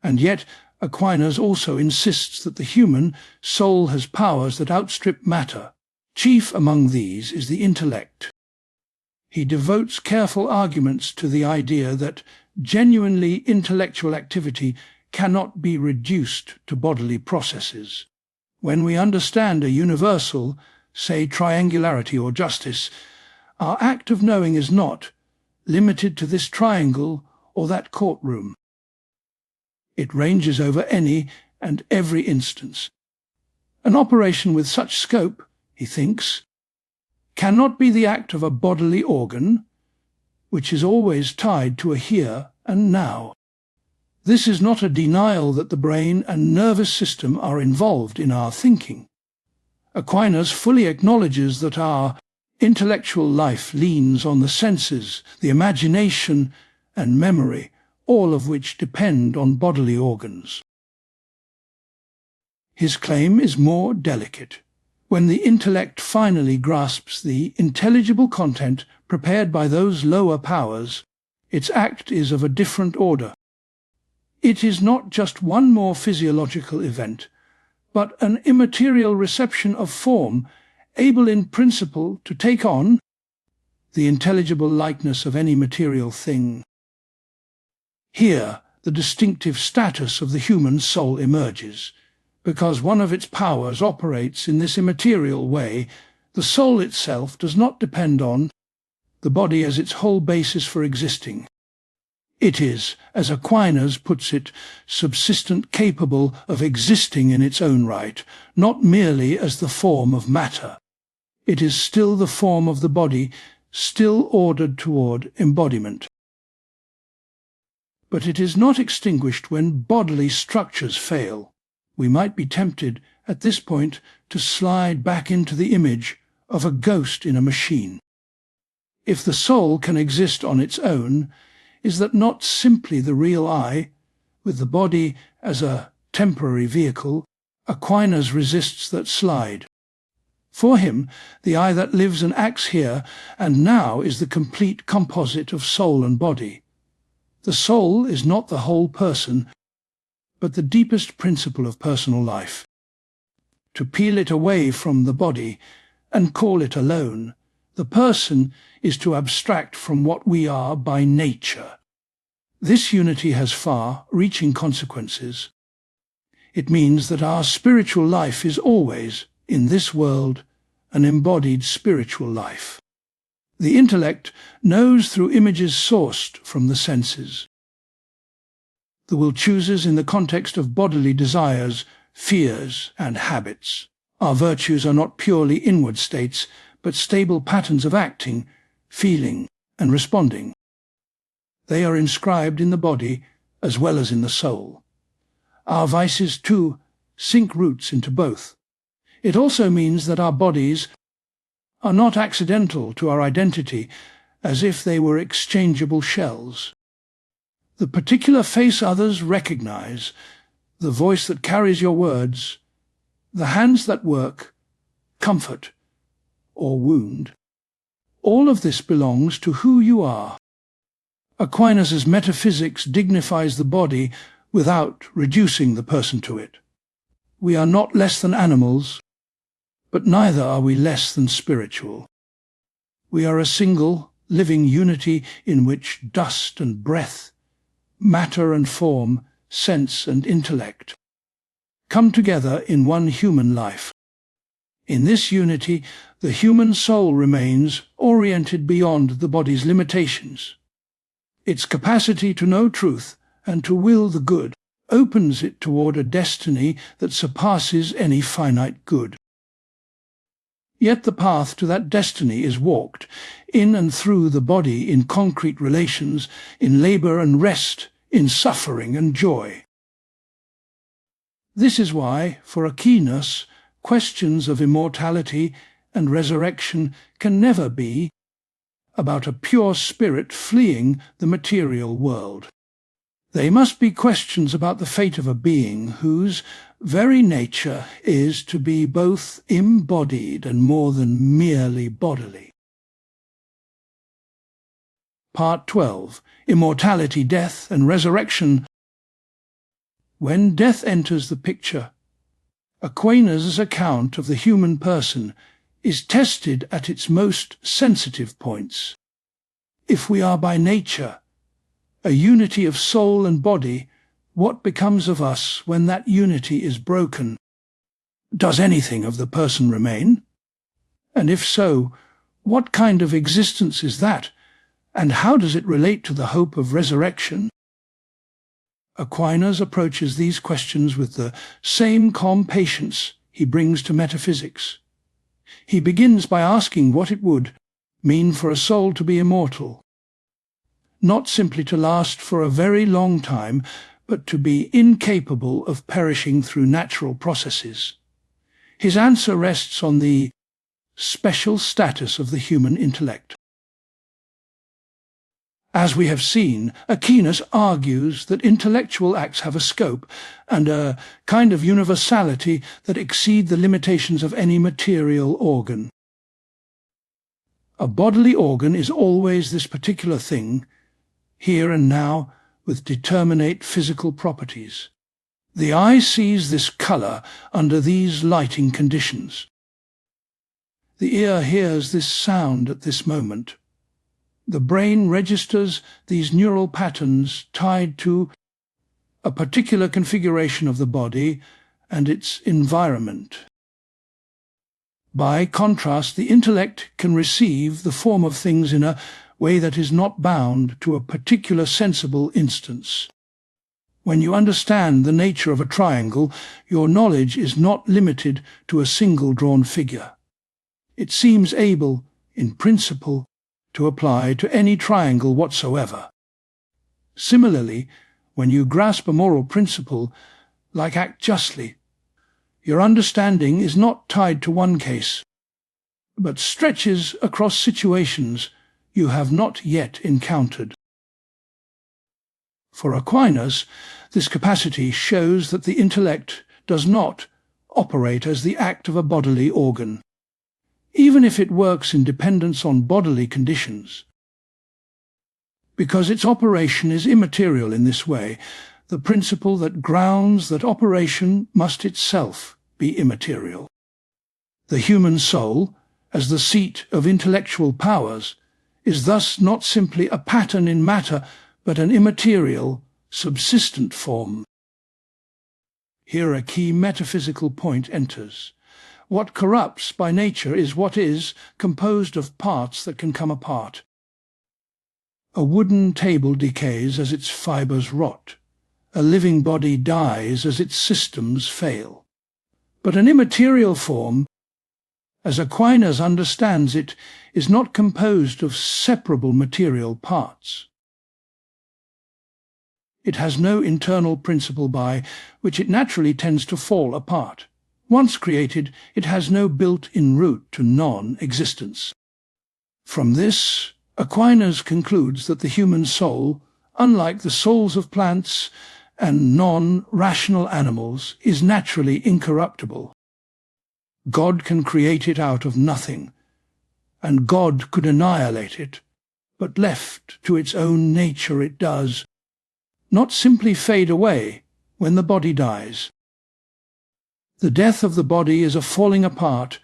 Speaker 1: And yet Aquinas also insists that the human soul has powers that outstrip matter. Chief among these is the intellect. He devotes careful arguments to the idea that genuinely intellectual activity cannot be reduced to bodily processes. When we understand a universal, say triangularity or justice, our act of knowing is not limited to this triangle or that courtroom. It ranges over any and every instance. An operation with such scope, he thinks, cannot be the act of a bodily organ, which is always tied to a here and now. This is not a denial that the brain and nervous system are involved in our thinking. Aquinas fully acknowledges that our intellectual life leans on the senses, the imagination, and memory, all of which depend on bodily organs. His claim is more delicate. When the intellect finally grasps the intelligible content prepared by those lower powers, its act is of a different order. It is not just one more physiological event, but an immaterial reception of form, able in principle to take on the intelligible likeness of any material thing. Here, the distinctive status of the human soul emerges. Because one of its powers operates in this immaterial way, the soul itself does not depend on the body as its whole basis for existing. It is, as Aquinas puts it, subsistent, capable of existing in its own right, not merely as the form of matter. It is still the form of the body, still ordered toward embodiment. But it is not extinguished when bodily structures fail. We might be tempted at this point to slide back into the image of a ghost in a machine. If the soul can exist on its own, is that not simply the real I, with the body as a temporary vehicle? Aquinas resists that slide. For him, the I that lives and acts here and now is the complete composite of soul and body. The soul is not the whole person, but the deepest principle of personal life. To peel it away from the body and call it alone, the person is to abstract from what we are by nature. This unity has far-reaching consequences. It means that our spiritual life is always, in this world, an embodied spiritual life. The intellect knows through images sourced from the senses. The will chooses in the context of bodily desires, fears, and habits. Our virtues are not purely inward states, but stable patterns of acting, feeling, and responding. They are inscribed in the body as well as in the soul. Our vices, too, sink roots into both. It also means that our bodies are not accidental to our identity, as if they were exchangeable shells. The particular face others recognize, the voice that carries your words, the hands that work, comfort, or wound. All of this belongs to who you are. Aquinas' metaphysics dignifies the body without reducing the person to it. We are not less than animals, but neither are we less than spiritual. We are a single, living unity in which dust and breath, matter and form, sense and intellect, come together in one human life. In this unity, the human soul remains oriented beyond the body's limitations. Its capacity to know truth and to will the good opens it toward a destiny that surpasses any finite good. Yet the path to that destiny is walked in and through the body in concrete relations, in labor and rest, in suffering and joy. This is why, for Aquinas, questions of immortality and resurrection can never be about a pure spirit fleeing the material world. They must be questions about the fate of a being whose very nature is to be both embodied and more than merely bodily. Part 12. Immortality, Death, and Resurrection. When death enters the picture, Aquinas' account of the human person is tested at its most sensitive points. If we are by nature a unity of soul and body, what becomes of us when that unity is broken? Does anything of the person remain? And if so, what kind of existence is that, and how does it relate to the hope of resurrection? Aquinas approaches these questions with the same calm patience he brings to metaphysics. He begins by asking what it would mean for a soul to be immortal, not simply to last for a very long time, but to be incapable of perishing through natural processes. His answer rests on the special status of the human intellect. As we have seen, Aquinas argues that intellectual acts have a scope and a kind of universality that exceed the limitations of any material organ. A bodily organ is always this particular thing, here and now, with determinate physical properties. The eye sees this colour under these lighting conditions. The ear hears this sound at this moment. The brain registers these neural patterns tied to a particular configuration of the body and its environment. By contrast, the intellect can receive the form of things in a way that is not bound to a particular sensible instance. When you understand the nature of a triangle, your knowledge is not limited to a single drawn figure. It seems able, in principle, to apply to any triangle whatsoever. Similarly, when you grasp a moral principle, like act justly, your understanding is not tied to one case, but stretches across situations you have not yet encountered. For Aquinas, this capacity shows that the intellect does not operate as the act of a bodily organ, even if it works in dependence on bodily conditions. Because its operation is immaterial in this way, the principle that grounds that operation must itself be immaterial. The human soul, as the seat of intellectual powers, is thus not simply a pattern in matter, but an immaterial, subsistent form. Here a key metaphysical point enters. What corrupts by nature is what is composed of parts that can come apart. A wooden table decays as its fibres rot. A living body dies as its systems fail. But an immaterial form, as Aquinas understands it, is not composed of separable material parts. It has no internal principle by which it naturally tends to fall apart. Once created, it has no built-in route to non-existence. From this, Aquinas concludes that the human soul, unlike the souls of plants and non-rational animals, is naturally incorruptible. God can create it out of nothing, and God could annihilate it, but left to its own nature it does not simply fade away when the body dies. The death of the body is a falling apart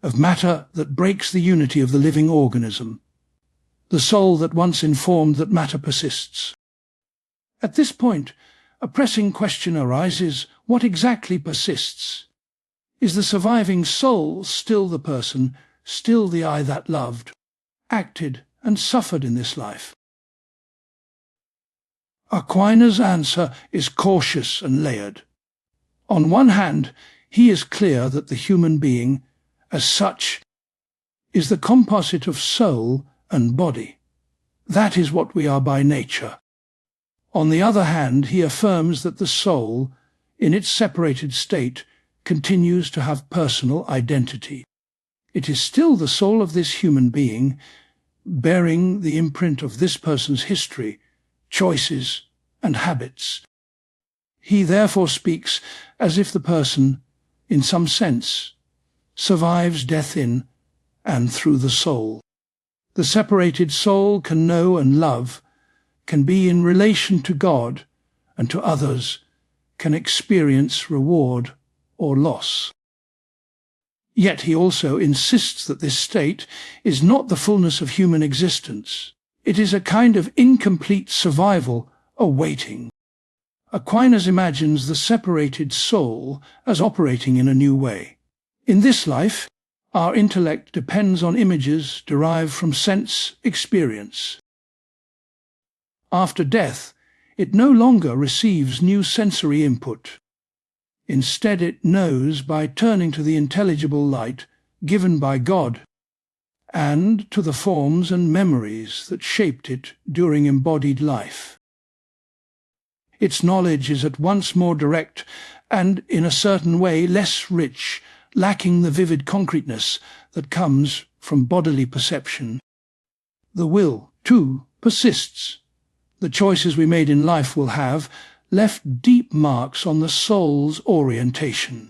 Speaker 1: of matter that breaks the unity of the living organism, the soul that once informed that matter persists. At this point, a pressing question arises: what exactly persists? Is the surviving soul still the person, still the I that loved, acted and suffered in this life? Aquinas' answer is cautious and layered. On one hand, he is clear that the human being, as such, is the composite of soul and body. That is what we are by nature. On the other hand, he affirms that the soul, in its separated state, continues to have personal identity. It is still the soul of this human being, bearing the imprint of this person's history, choices, and habits. He therefore speaks as if the person, in some sense, survives death in and through the soul. The separated soul can know and love, can be in relation to God and to others, can experience reward or loss. Yet he also insists that this state is not the fullness of human existence. It is a kind of incomplete survival awaiting. Aquinas imagines the separated soul as operating in a new way. In this life, our intellect depends on images derived from sense experience. After death, it no longer receives new sensory input. Instead, it knows by turning to the intelligible light given by God and to the forms and memories that shaped it during embodied life. Its knowledge is at once more direct and, in a certain way, less rich, lacking the vivid concreteness that comes from bodily perception. The will, too, persists. The choices we made in life will have left deep marks on the soul's orientation.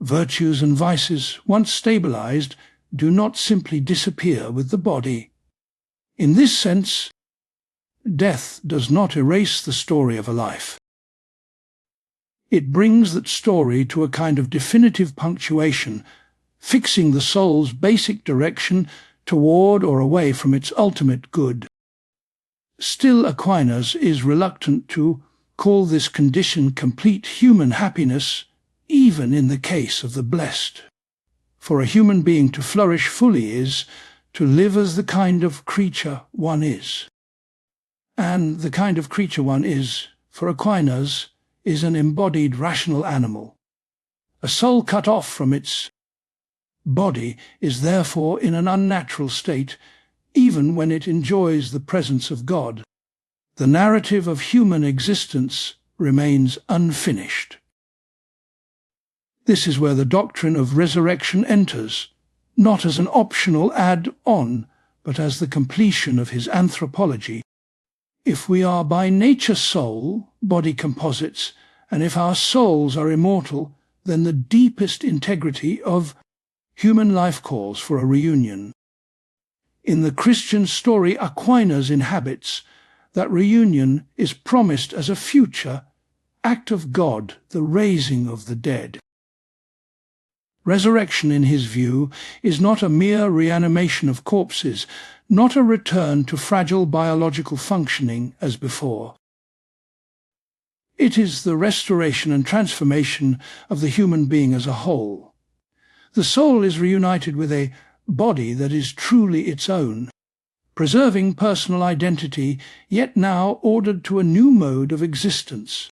Speaker 1: Virtues and vices, once stabilized, do not simply disappear with the body. In this sense, death does not erase the story of a life. It brings that story to a kind of definitive punctuation, fixing the soul's basic direction toward or away from its ultimate good. Still, Aquinas is reluctant to call this condition complete human happiness, even in the case of the blessed. For a human being to flourish fully is to live as the kind of creature one is. And the kind of creature one is, for Aquinas, is an embodied rational animal. A soul cut off from its body is therefore in an unnatural state, even when it enjoys the presence of God. The narrative of human existence remains unfinished. This is where the doctrine of resurrection enters, not as an optional add-on, but as the completion of his anthropology. If we are by nature soul, body composites, and if our souls are immortal, then the deepest integrity of human life calls for a reunion. In the Christian story Aquinas inhabits, that reunion is promised as a future act of God, the raising of the dead. Resurrection, in his view, is not a mere reanimation of corpses, not a return to fragile biological functioning as before. It is the restoration and transformation of the human being as a whole. The soul is reunited with a body that is truly its own, preserving personal identity, yet now ordered to a new mode of existence.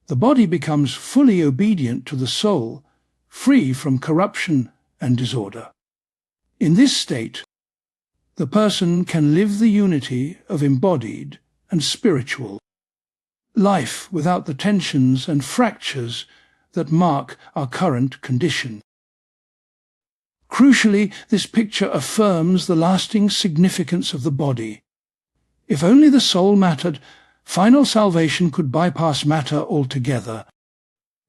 Speaker 1: The body becomes fully obedient to the soul, free from corruption and disorder. In this state, the person can live the unity of embodied and spiritual life without the tensions and fractures that mark our current condition. Crucially, this picture affirms the lasting significance of the body. If only the soul mattered, final salvation could bypass matter altogether.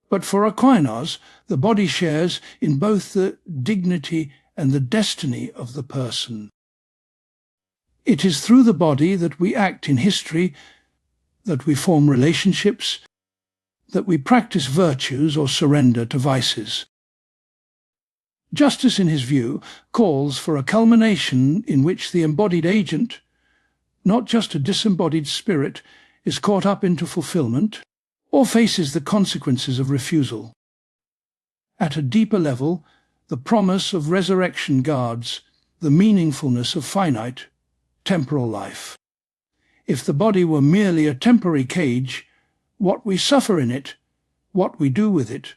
Speaker 1: But for Aquinas, the body shares in both the dignity and the destiny of the person. It is through the body that we act in history, that we form relationships, that we practice virtues or surrender to vices. Justice, in his view, calls for a culmination in which the embodied agent, not just a disembodied spirit, is caught up into fulfillment or faces the consequences of refusal. At a deeper level, the promise of resurrection guards the meaningfulness of finite, temporal life. If the body were merely a temporary cage, what we suffer in it, what we do with it,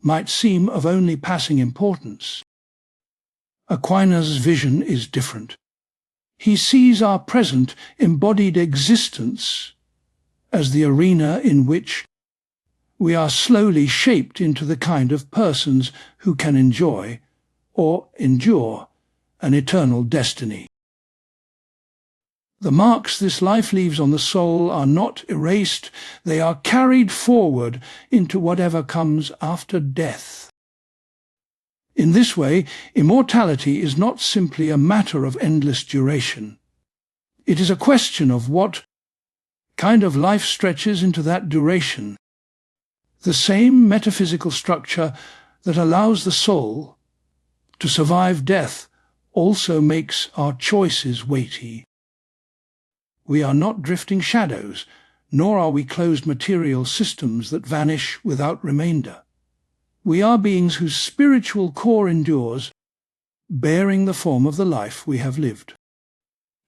Speaker 1: might seem of only passing importance. Aquinas' vision is different. He sees our present embodied existence as the arena in which we are slowly shaped into the kind of persons who can enjoy or endure an eternal destiny. The marks this life leaves on the soul are not erased, they are carried forward into whatever comes after death. In this way, immortality is not simply a matter of endless duration. It is a question of what kind of life stretches into that duration. The same metaphysical structure that allows the soul to survive death also makes our choices weighty. We are not drifting shadows, nor are we closed material systems that vanish without remainder. We are beings whose spiritual core endures, bearing the form of the life we have lived.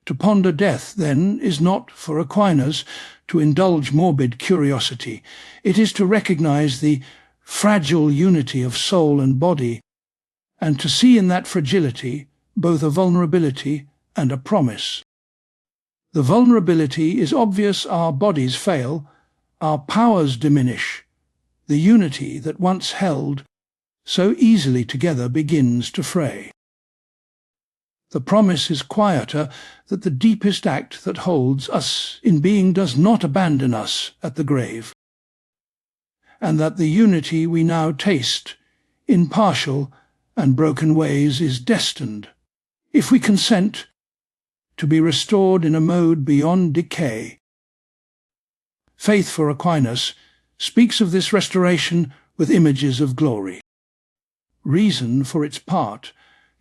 Speaker 1: To ponder death, then, is not, for Aquinas, to indulge morbid curiosity. It is to recognize the fragile unity of soul and body, and to see in that fragility both a vulnerability and a promise. The vulnerability is obvious: our bodies fail, our powers diminish. The unity that once held so easily together begins to fray. The promise is quieter, that the deepest act that holds us in being does not abandon us at the grave, and that the unity we now taste in partial and broken ways is destined, if we consent, to be restored in a mode beyond decay. Faith for Aquinas speaks of this restoration with images of glory. Reason, for its part,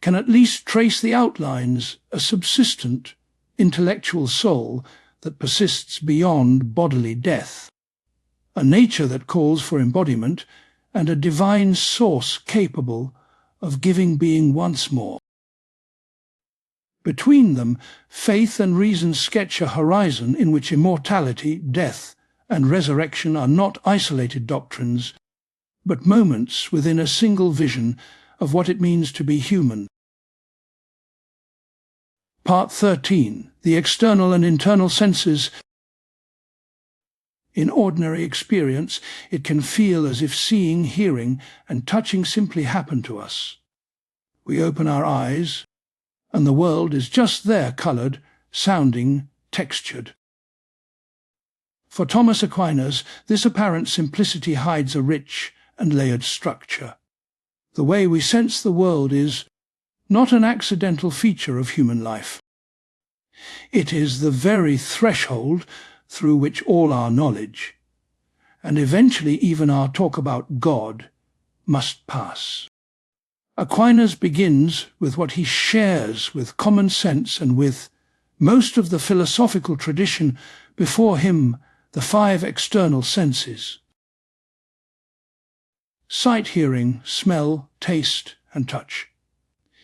Speaker 1: can at least trace the outlines, a subsistent, intellectual soul that persists beyond bodily death, a nature that calls for embodiment, and a divine source capable of giving being once more. Between them, faith and reason sketch a horizon in which immortality, death, and resurrection are not isolated doctrines, but moments within a single vision of what it means to be human. Part 13. The external and internal senses. In ordinary experience, it can feel as if seeing, hearing, and touching simply happen to us. We open our eyes, and the world is just there, coloured, sounding, textured. For Thomas Aquinas, this apparent simplicity hides a rich and layered structure. The way we sense the world is not an accidental feature of human life. It is the very threshold through which all our knowledge, and eventually even our talk about God, must pass. Aquinas begins with what he shares with common sense and with most of the philosophical tradition before him, the 5 external senses: sight, hearing, smell, taste, and touch.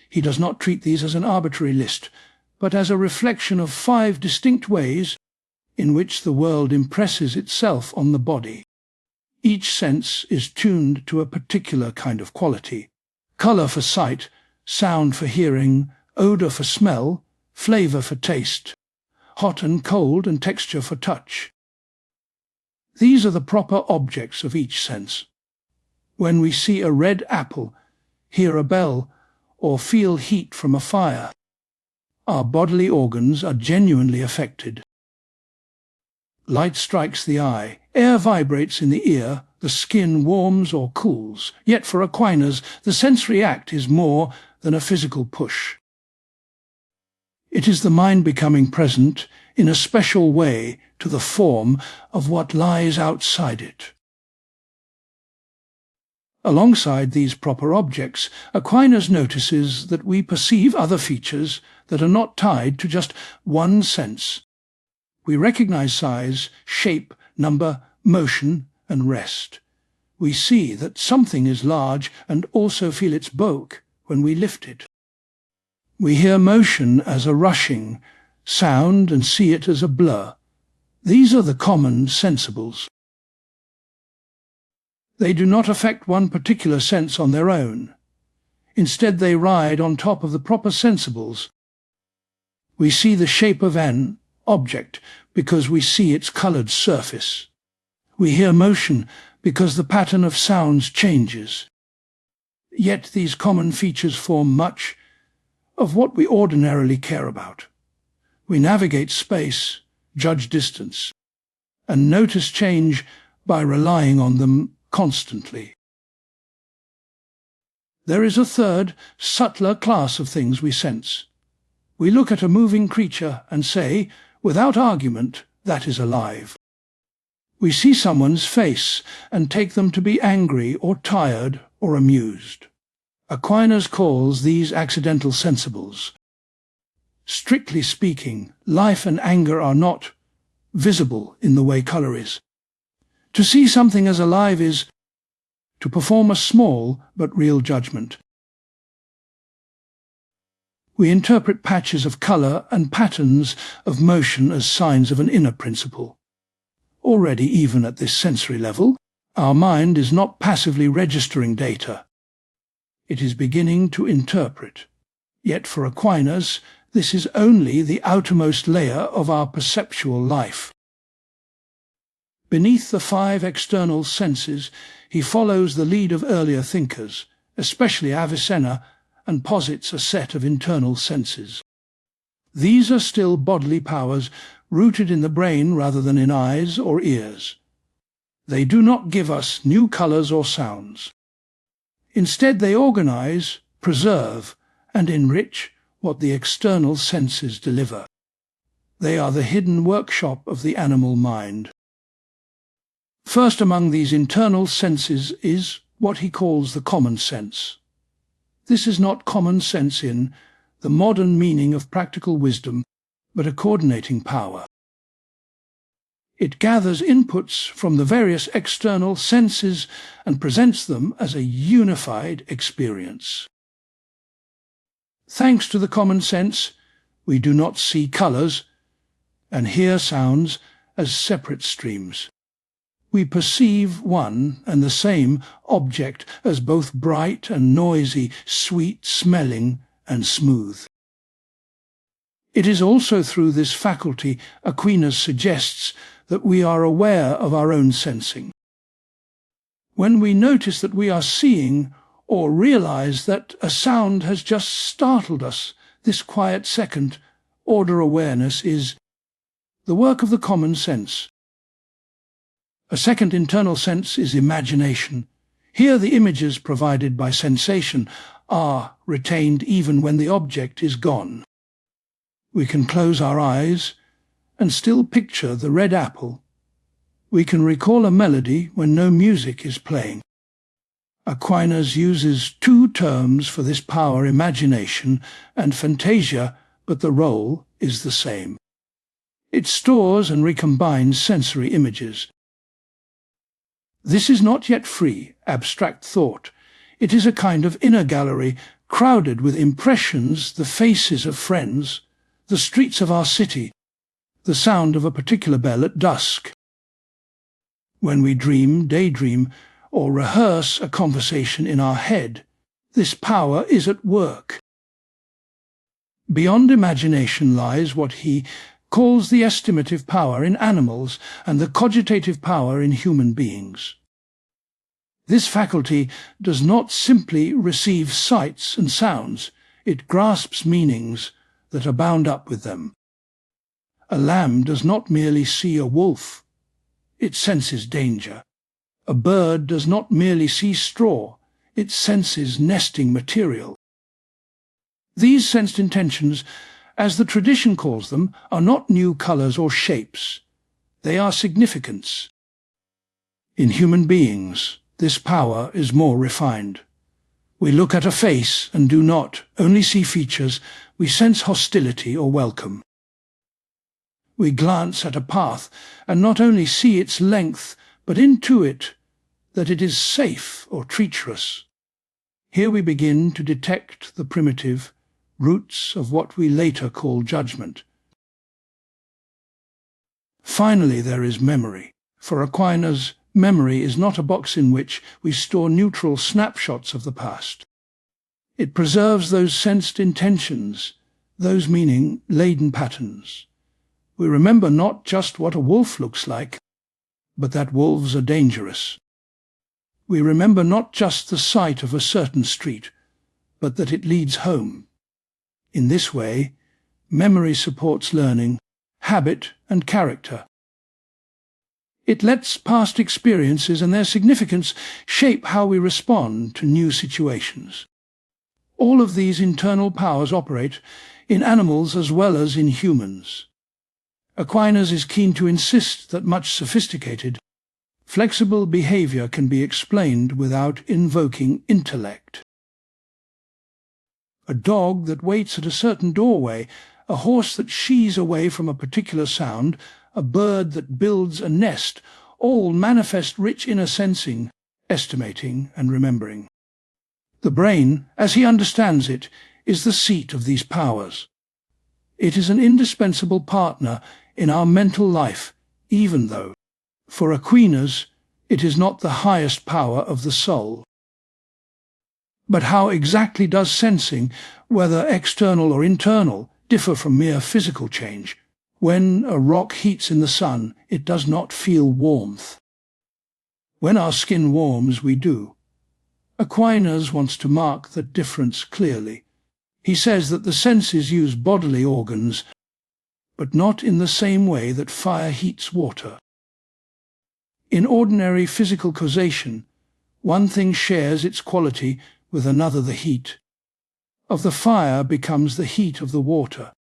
Speaker 1: He does not treat these as an arbitrary list, but as a reflection of 5 distinct ways in which the world impresses itself on the body. Each sense is tuned to a particular kind of quality: colour for sight, sound for hearing, odour for smell, flavour for taste, hot and cold and texture for touch. These are the proper objects of each sense. When we see a red apple, hear a bell, or feel heat from a fire, our bodily organs are genuinely affected. Light strikes the eye, air vibrates in the ear, the skin warms or cools. Yet for Aquinas, the sensory act is more than a physical push. It is the mind becoming present in a special way to the form of what lies outside it. Alongside these proper objects, Aquinas notices that we perceive other features that are not tied to just one sense. We recognize size, shape, number, motion, and rest. We see that something is large and also feel its bulk when we lift it. We hear motion as a rushing, sound, and see it as a blur. These are the common sensibles. They do not affect one particular sense on their own. Instead, they ride on top of the proper sensibles. We see the shape of an object because we see its coloured surface. We hear motion because the pattern of sounds changes. Yet these common features form much of what we ordinarily care about. We navigate space, judge distance, and notice change by relying on them constantly. There is a third, subtler class of things we sense. We look at a moving creature and say, without argument, that is alive. We see someone's face and take them to be angry or tired or amused. Aquinas calls these accidental sensibles. Strictly speaking, life and anger are not visible in the way colour is. To see something as alive is to perform a small but real judgment. We interpret patches of colour and patterns of motion as signs of an inner principle. Already, even at this sensory level, our mind is not passively registering data. It is beginning to interpret. Yet for Aquinas, this is only the outermost layer of our perceptual life. Beneath the 5 external senses, he follows the lead of earlier thinkers, especially Avicenna, and posits a set of internal senses. These are still bodily powers rooted in the brain rather than in eyes or ears. They do not give us new colours or sounds. Instead, they organize, preserve, and enrich what the external senses deliver. They are the hidden workshop of the animal mind. First among these internal senses is what he calls the common sense. This is not common sense in the modern meaning of practical wisdom, but a coordinating power. It gathers inputs from the various external senses and presents them as a unified experience. Thanks to the common sense, we do not see colours and hear sounds as separate streams. We perceive one and the same object as both bright and noisy, sweet smelling and smooth. It is also through this faculty Aquinas suggests that we are aware of our own sensing. When we notice that we are seeing or realize that a sound has just startled us, this quiet second, order awareness is the work of the common sense. A second internal sense is imagination. Here the images provided by sensation are retained even when the object is gone. We can close our eyes and still picture the red apple. We can recall a melody when no music is playing. Aquinas uses two terms for this power, imagination and fantasia, but the role is the same. It stores and recombines sensory images. This is not yet free, abstract thought. It is a kind of inner gallery crowded with impressions, the faces of friends, the streets of our city, the sound of a particular bell at dusk. When we dream, daydream, or rehearse a conversation in our head, this power is at work. Beyond imagination lies what he calls the estimative power in animals and the cogitative power in human beings. This faculty does not simply receive sights and sounds, it grasps meanings that are bound up with them. A lamb does not merely see a wolf, it senses danger. A bird does not merely see straw, it senses nesting material. These sensed intentions, as the tradition calls them, are not new colours or shapes. They are significance. In human beings, this power is more refined. We look at a face and do not only see features, we sense hostility or welcome. We glance at a path and not only see its length, but intuit that it is safe or treacherous. Here we begin to detect the primitive roots of what we later call judgment. Finally, there is memory. For Aquinas, memory is not a box in which we store neutral snapshots of the past. It preserves those sensed intentions, those meaning-laden patterns. We remember not just what a wolf looks like, but that wolves are dangerous. We remember not just the sight of a certain street, but that it leads home. In this way, memory supports learning, habit and character. It lets past experiences and their significance shape how we respond to new situations. All of these internal powers operate in animals as well as in humans. Aquinas is keen to insist that much sophisticated, flexible behavior can be explained without invoking intellect. A dog that waits at a certain doorway, a horse that shies away from a particular sound, a bird that builds a nest, all manifest rich inner sensing, estimating and remembering. The brain, as he understands it, is the seat of these powers. It is an indispensable partner in our mental life, even though, for Aquinas, it is not the highest power of the soul. But how exactly does sensing, whether external or internal, differ from mere physical change? When a rock heats in the sun, it does not feel warmth. When our skin warms, we do. Aquinas wants to mark that difference clearly. He says that the senses use bodily organs, but not in the same way that fire heats water. In ordinary physical causation, one thing shares its quality with another, the heat. Of the fire becomes the heat of the water.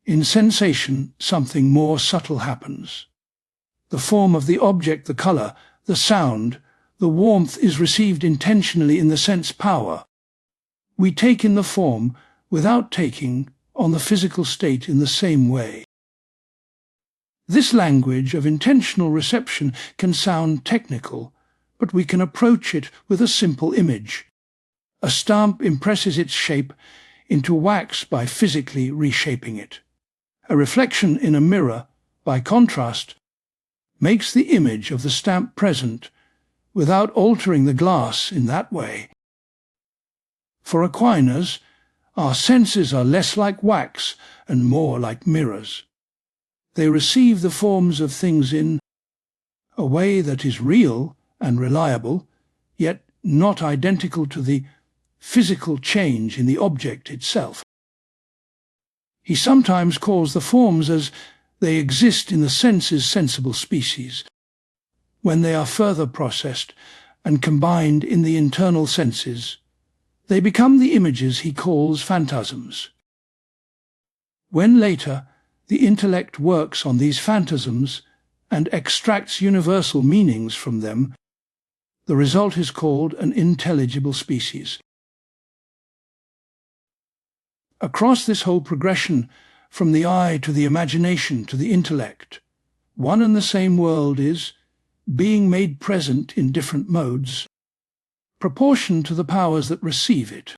Speaker 1: In sensation, something more subtle happens. The form of the object, the color, the sound, the warmth is received intentionally in the sense power. We take in the form without taking on the physical state in the same way. This language of intentional reception can sound technical, but we can approach it with a simple image. A stamp impresses its shape into wax by physically reshaping it. A reflection in a mirror, by contrast, makes the image of the stamp present without altering the glass in that way. For Aquinas, our senses are less like wax and more like mirrors. They receive the forms of things in a way that is real and reliable, yet not identical to the physical change in the object itself. He sometimes calls the forms as they exist in the senses sensible species. When they are further processed and combined in the internal senses, they become the images he calls phantasms. When later the intellect works on these phantasms and extracts universal meanings from them, the result is called an intelligible species. Across this whole progression, from the eye to the imagination to the intellect, one and the same world is being made present in different modes, proportioned to the powers that receive it.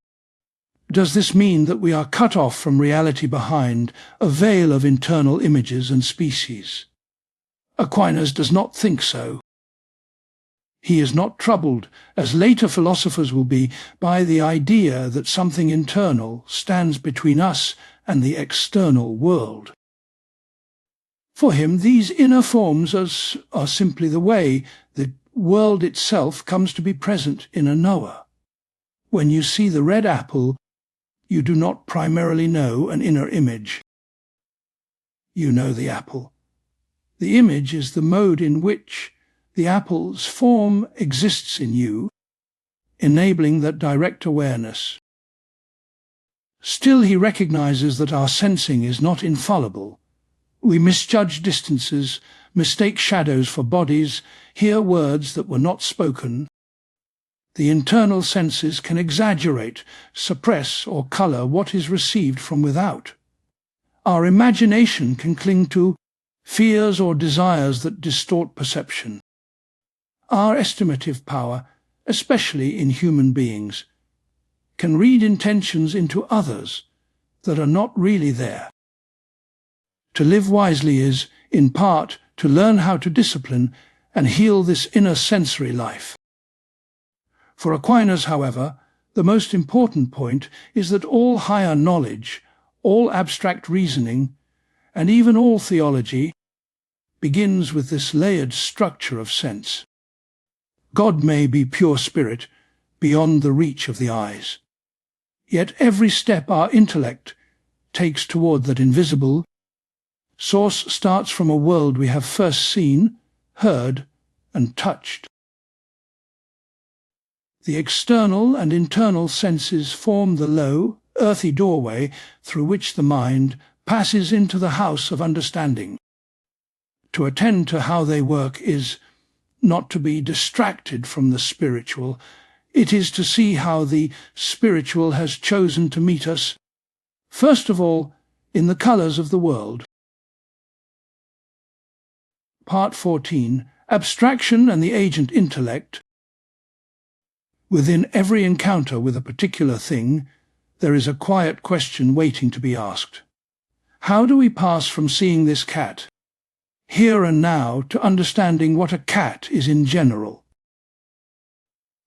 Speaker 1: Does this mean that we are cut off from reality behind a veil of internal images and species? Aquinas does not think so. He is not troubled, as later philosophers will be, by the idea that something internal stands between us and the external world. For him, these inner forms are simply the way the world itself comes to be present in a knower. When you see the red apple, you do not primarily know an inner image. You know the apple. The image is the mode in which the apple's form exists in you, enabling that direct awareness. Still, he recognizes that our sensing is not infallible. We misjudge distances, mistake shadows for bodies, hear words that were not spoken. The internal senses can exaggerate, suppress, or color what is received from without. Our imagination can cling to fears or desires that distort perception. Our estimative power, especially in human beings, can read intentions into others that are not really there. To live wisely is, in part, to learn how to discipline and heal this inner sensory life. For Aquinas, however, the most important point is that all higher knowledge, all abstract reasoning, and even all theology begins with this layered structure of sense. God may be pure spirit, beyond the reach of the eyes. Yet every step our intellect takes toward that invisible source starts from a world we have first seen, heard, and touched. The external and internal senses form the low, earthy doorway through which the mind passes into the house of understanding. To attend to how they work is not to be distracted from the spiritual. It is to see how the spiritual has chosen to meet us, first of all, in the colors of the world. Part 14. Abstraction and the Agent Intellect. Within every encounter with a particular thing, there is a quiet question waiting to be asked. How do we pass from seeing this cat here and now to understanding what a cat is in general?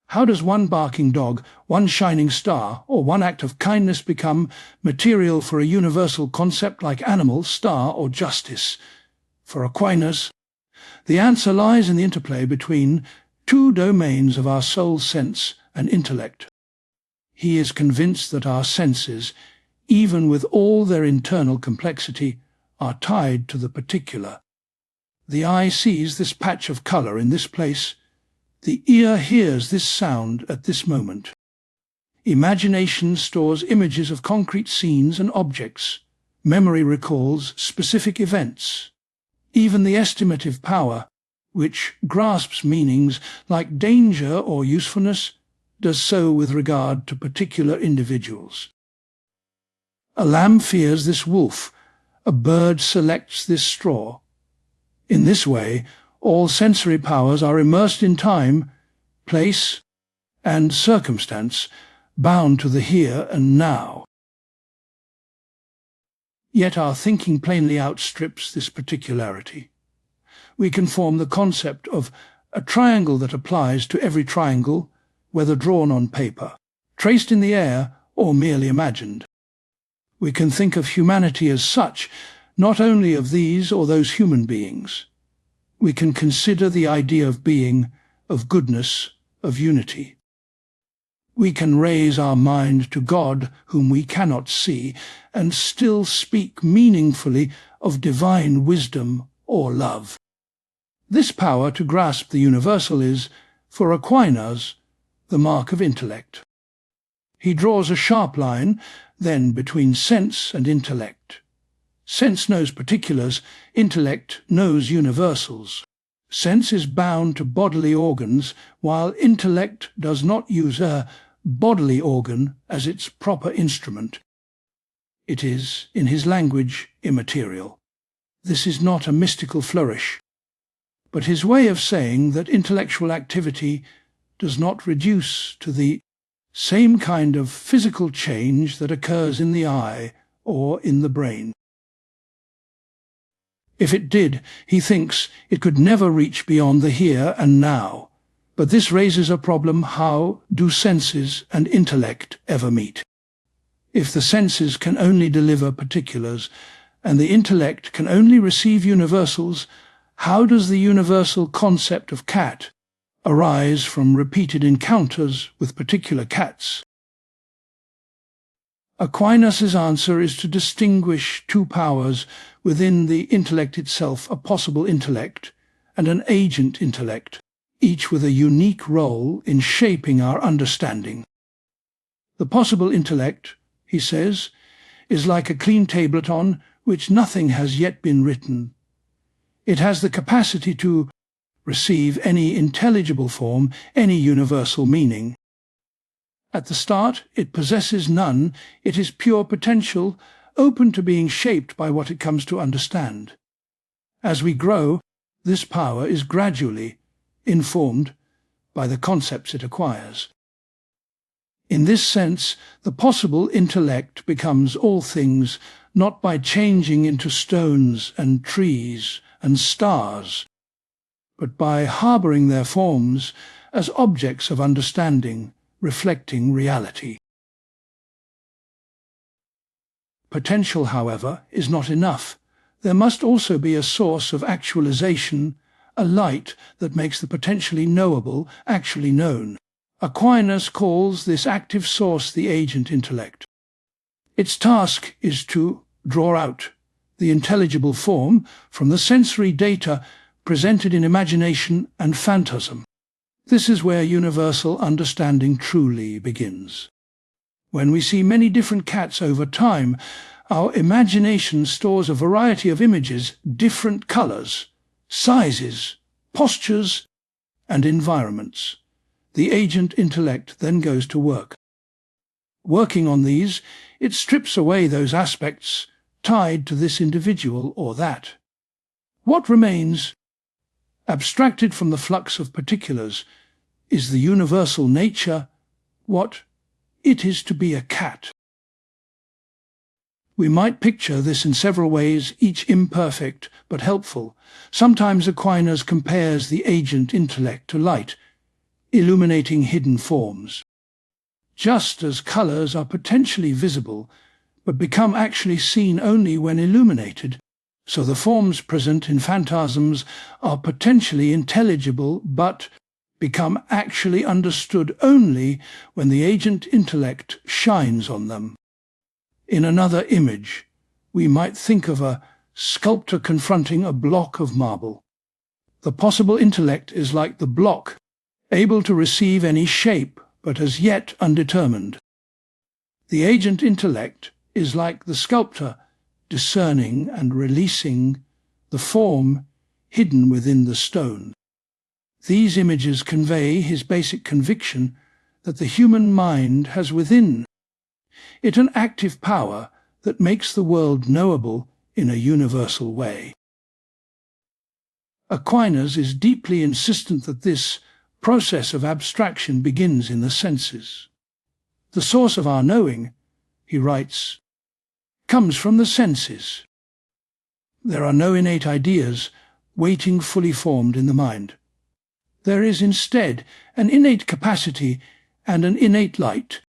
Speaker 1: How does one barking dog, one shining star, or one act of kindness become material for a universal concept like animal, star, or justice? For Aquinas, the answer lies in the interplay between two domains of our soul sense and intellect. He is convinced that our senses, even with all their internal complexity, are tied to the particular. The eye sees this patch of color in this place. The ear hears this sound at this moment. Imagination stores images of concrete scenes and objects. Memory recalls specific events. Even the estimative power which grasps meanings like danger or usefulness, does so with regard to particular individuals. A lamb fears this wolf, a bird selects this straw. In this way, all sensory powers are immersed in time, place, and circumstance, bound to the here and now. Yet our thinking plainly outstrips this particularity. We can form the concept of a triangle that applies to every triangle, whether drawn on paper, traced in the air, or merely imagined. We can think of humanity as such, not only of these or those human beings. We can consider the idea of being, of goodness, of unity. We can raise our mind to God, whom we cannot see, and still speak meaningfully of divine wisdom or love. This power to grasp the universal is, for Aquinas, the mark of intellect. He draws a sharp line, then, between sense and intellect. Sense knows particulars, intellect knows universals. Sense is bound to bodily organs, while intellect does not use a bodily organ as its proper instrument. It is, in his language, immaterial. This is not a mystical flourish, but his way of saying that intellectual activity does not reduce to the same kind of physical change that occurs in the eye or in the brain. If it did, he thinks it could never reach beyond the here and now. But this raises a problem: how do senses and intellect ever meet? If the senses can only deliver particulars, and the intellect can only receive universals, how does the universal concept of cat arise from repeated encounters with particular cats? Aquinas' answer is to distinguish two powers within the intellect itself, a possible intellect and an agent intellect, each with a unique role in shaping our understanding. The possible intellect, he says, is like a clean tablet on which nothing has yet been written. It has the capacity to receive any intelligible form, any universal meaning. At the start, it possesses none. It is pure potential, open to being shaped by what it comes to understand. As we grow, this power is gradually informed by the concepts it acquires. In this sense, the possible intellect becomes all things, not by changing into stones and trees and stars, but by harbouring their forms as objects of understanding, reflecting reality. Potential, however, is not enough. There must also be a source of actualization, a light that makes the potentially knowable actually known. Aquinas calls this active source the agent intellect. Its task is to draw out the intelligible form from the sensory data presented in imagination and phantasm. This is where universal understanding truly begins. When we see many different cats over time, our imagination stores a variety of images, different colours, sizes, postures, and environments. The agent intellect then goes to work. Working on these, it strips away those aspects tied to this individual or that. What remains, abstracted from the flux of particulars, is the universal nature, what it is to be a cat. We might picture this in several ways, each imperfect but helpful. Sometimes Aquinas compares the agent intellect to light, illuminating hidden forms. Just as colours are potentially visible, but become actually seen only when illuminated, so the forms present in phantasms are potentially intelligible, but become actually understood only when the agent intellect shines on them. In another image, we might think of a sculptor confronting a block of marble. The possible intellect is like the block, able to receive any shape, but as yet undetermined. The agent intellect is like the sculptor, discerning and releasing the form hidden within the stone. These images convey his basic conviction that the human mind has within it an active power that makes the world knowable in a universal way. Aquinas is deeply insistent that this process of abstraction begins in the senses. The source of our knowing, he writes, comes from the senses. There are no innate ideas waiting fully formed in the mind. There is instead an innate capacity and an innate light.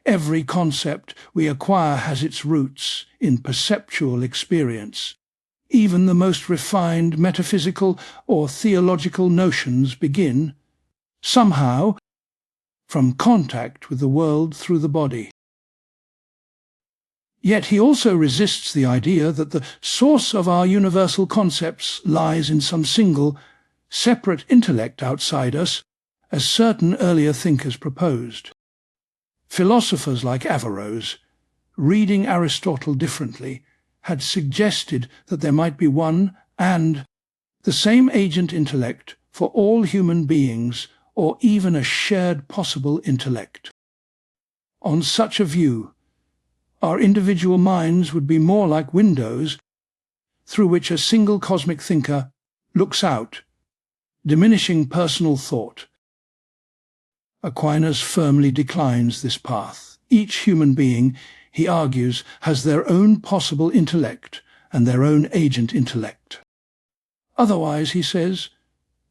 Speaker 1: Every concept we acquire has its roots in perceptual experience. Even the most refined metaphysical or theological notions begin, somehow, from contact with the world through the body. Yet he also resists the idea that the source of our universal concepts lies in some single, separate intellect outside us, as certain earlier thinkers proposed. Philosophers like Averroes, reading Aristotle differently, had suggested that there might be one and the same agent intellect for all human beings, or even a shared possible intellect. On such a view, our individual minds would be more like windows through which a single cosmic thinker looks out, diminishing personal thought. Aquinas firmly declines this path. Each human being, he argues, has their own possible intellect and their own agent intellect. Otherwise, he says,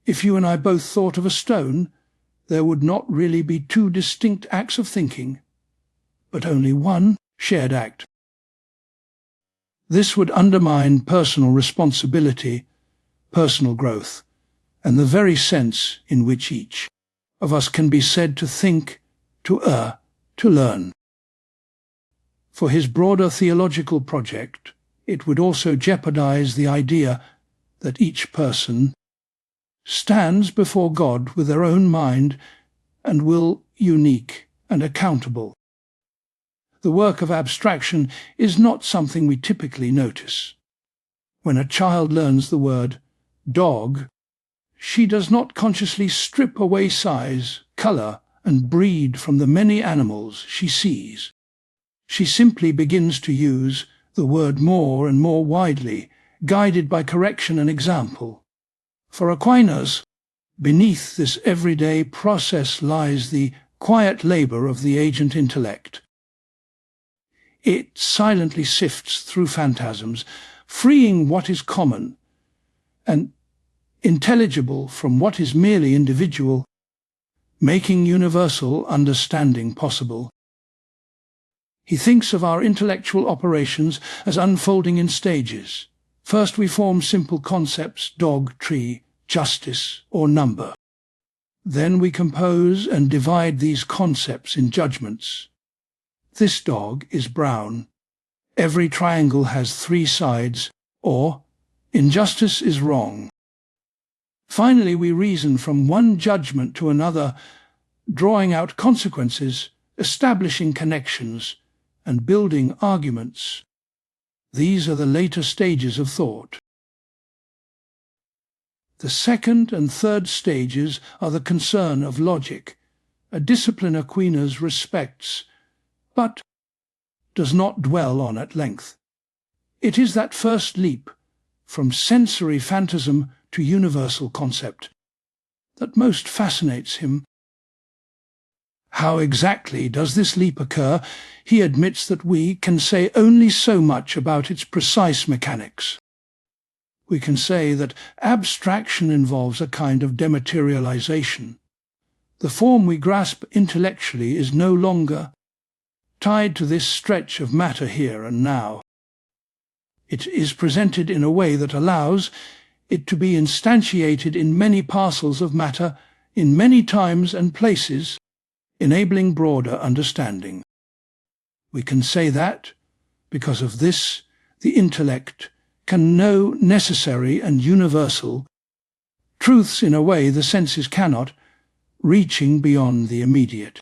Speaker 1: if you and I both thought of a stone, there would not really be two distinct acts of thinking, but only one shared act. This would undermine personal responsibility, personal growth, and the very sense in which each of us can be said to think, to err, to learn. For his broader theological project, it would also jeopardize the idea that each person stands before God with their own mind and will unique and accountable. The work of abstraction is not something we typically notice. When a child learns the word dog, she does not consciously strip away size, color, and breed from the many animals she sees. She simply begins to use the word more and more widely, guided by correction and example. For Aquinas, beneath this everyday process lies the quiet labor of the agent intellect. It silently sifts through phantasms, freeing what is common and intelligible from what is merely individual, making universal understanding possible. He thinks of our intellectual operations as unfolding in stages. First we form simple concepts, dog, tree, justice, or number. Then we compose and divide these concepts in judgments. This dog is brown. Every triangle has 3 sides, or injustice is wrong. Finally, we reason from one judgment to another, drawing out consequences, establishing connections, and building arguments. These are the later stages of thought. The second and third stages are the concern of logic, a discipline Aquinas respects, but does not dwell on at length. It is that first leap from sensory phantasm to universal concept that most fascinates him. How exactly does this leap occur? He admits that we can say only so much about its precise mechanics. We can say that abstraction involves a kind of dematerialization. The form we grasp intellectually is no longer tied to this stretch of matter here and now. It is presented in a way that allows it to be instantiated in many parcels of matter, in many times and places, enabling broader understanding. We can say that, because of this, the intellect can know necessary and universal truths in a way the senses cannot, reaching beyond the immediate.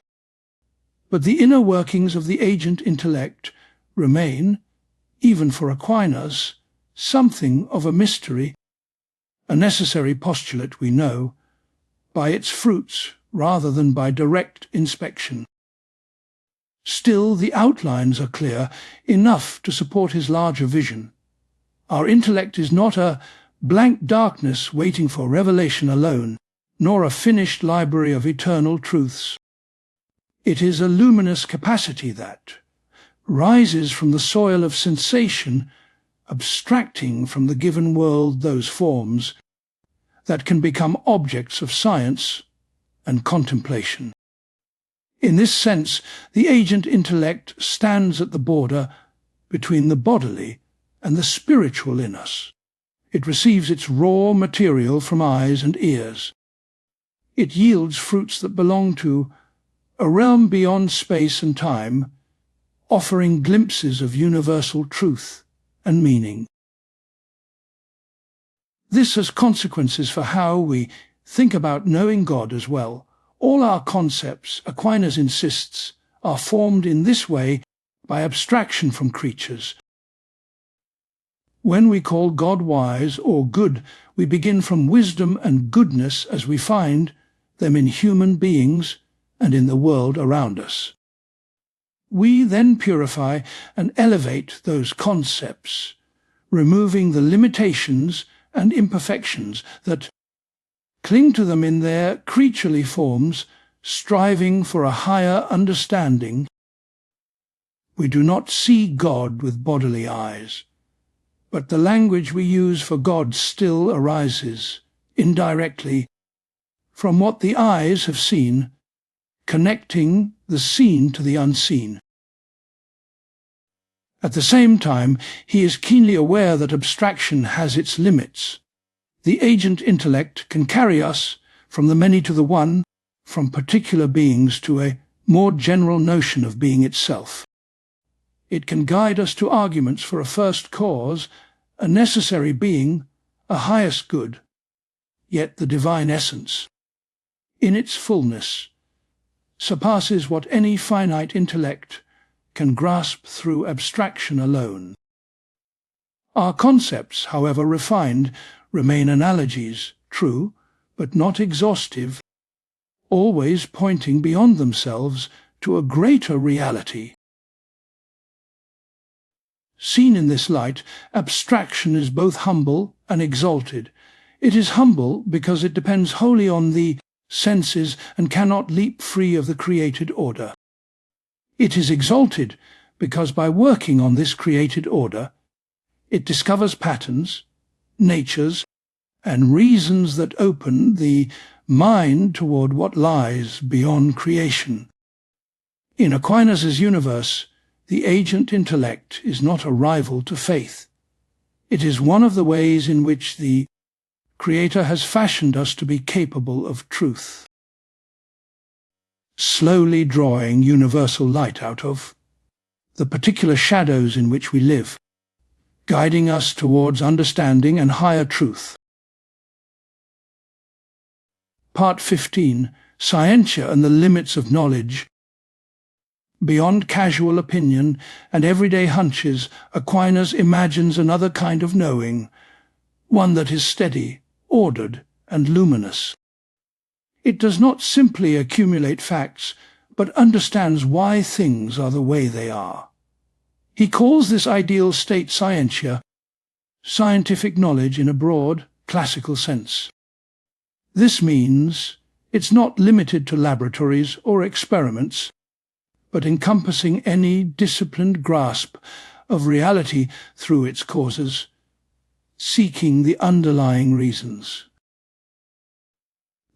Speaker 1: But the inner workings of the agent intellect remain, even for Aquinas, something of a mystery, a necessary postulate we know, by its fruits rather than by direct inspection. Still, the outlines are clear, enough to support his larger vision. Our intellect is not a blank darkness waiting for revelation alone, nor a finished library of eternal truths. It is a luminous capacity that rises from the soil of sensation, abstracting from the given world those forms that can become objects of science and contemplation. In this sense, the agent intellect stands at the border between the bodily and the spiritual in us. It receives its raw material from eyes and ears. It yields fruits that belong to a realm beyond space and time, offering glimpses of universal truth and meaning. This has consequences for how we think about knowing God as well. All our concepts, Aquinas insists, are formed in this way by abstraction from creatures. When we call God wise or good, we begin from wisdom and goodness as we find them in human beings and in the world around us. We then purify and elevate those concepts, removing the limitations and imperfections that cling to them in their creaturely forms, striving for a higher understanding. We do not see God with bodily eyes, but the language we use for God still arises, indirectly, from what the eyes have seen, connecting the seen to the unseen. At the same time, he is keenly aware that abstraction has its limits. The agent intellect can carry us from the many to the one, from particular beings to a more general notion of being itself. It can guide us to arguments for a first cause, a necessary being, a highest good, yet the divine essence, in its fullness, surpasses what any finite intellect can grasp through abstraction alone. Our concepts, however refined, remain analogies, true, but not exhaustive, always pointing beyond themselves to a greater reality. Seen in this light, abstraction is both humble and exalted. It is humble because it depends wholly on the senses and cannot leap free of the created order. It is exalted because by working on this created order, it discovers patterns, natures, and reasons that open the mind toward what lies beyond creation. In Aquinas' universe, the agent intellect is not a rival to faith. It is one of the ways in which the Creator has fashioned us to be capable of truth, slowly drawing universal light out of the particular shadows in which we live, guiding us towards understanding and higher truth. Part 15. Scientia and the Limits of Knowledge. Beyond casual opinion and everyday hunches, Aquinas imagines another kind of knowing, one that is steady, ordered, and luminous. It does not simply accumulate facts, but understands why things are the way they are. He calls this ideal state scientia, scientific knowledge in a broad, classical sense. This means it's not limited to laboratories or experiments, but encompassing any disciplined grasp of reality through its causes, seeking the underlying reasons.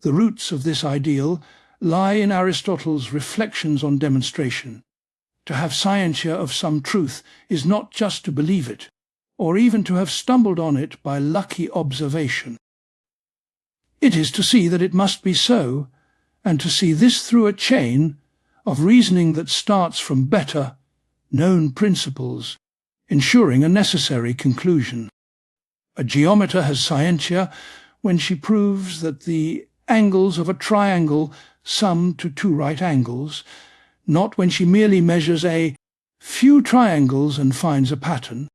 Speaker 1: The roots of this ideal lie in Aristotle's reflections on demonstration. To have scientia of some truth is not just to believe it, or even to have stumbled on it by lucky observation. It is to see that it must be so, and to see this through a chain of reasoning that starts from better, known principles, ensuring a necessary conclusion. A geometer has scientia when she proves that the angles of a triangle sum to two right angles, not when she merely measures a few triangles and finds a pattern.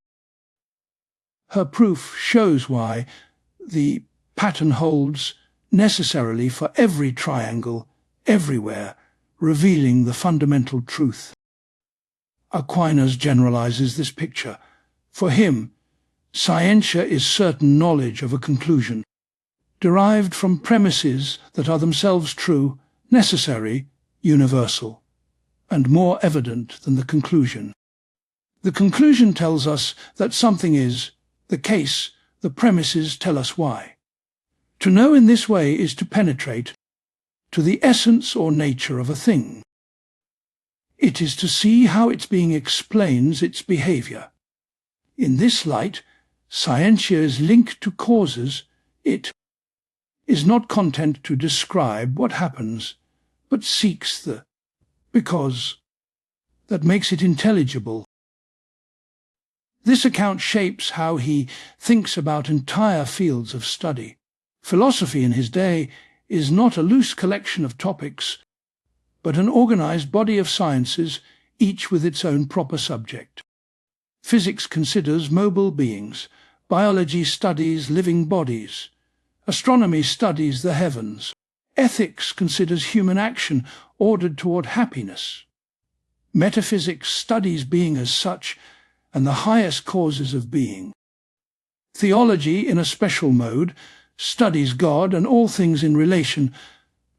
Speaker 1: Her proof shows why the pattern holds necessarily for every triangle, everywhere, revealing the fundamental truth. Aquinas generalizes this picture. For him, Scientia is certain knowledge of a conclusion, derived from premises that are themselves true, necessary, universal, and more evident than the conclusion. The conclusion tells us that something is the case, the premises tell us why. To know in this way is to penetrate to the essence or nature of a thing. It is to see how its being explains its behavior. In this light, Scientia is linked to causes. It is not content to describe what happens, but seeks the because that makes it intelligible. This account shapes how he thinks about entire fields of study. Philosophy in his day is not a loose collection of topics, but an organized body of sciences, each with its own proper subject. Physics considers mobile beings, biology studies living bodies, astronomy studies the heavens, ethics considers human action ordered toward happiness. Metaphysics studies being as such and the highest causes of being. Theology, in a special mode, studies God and all things in relation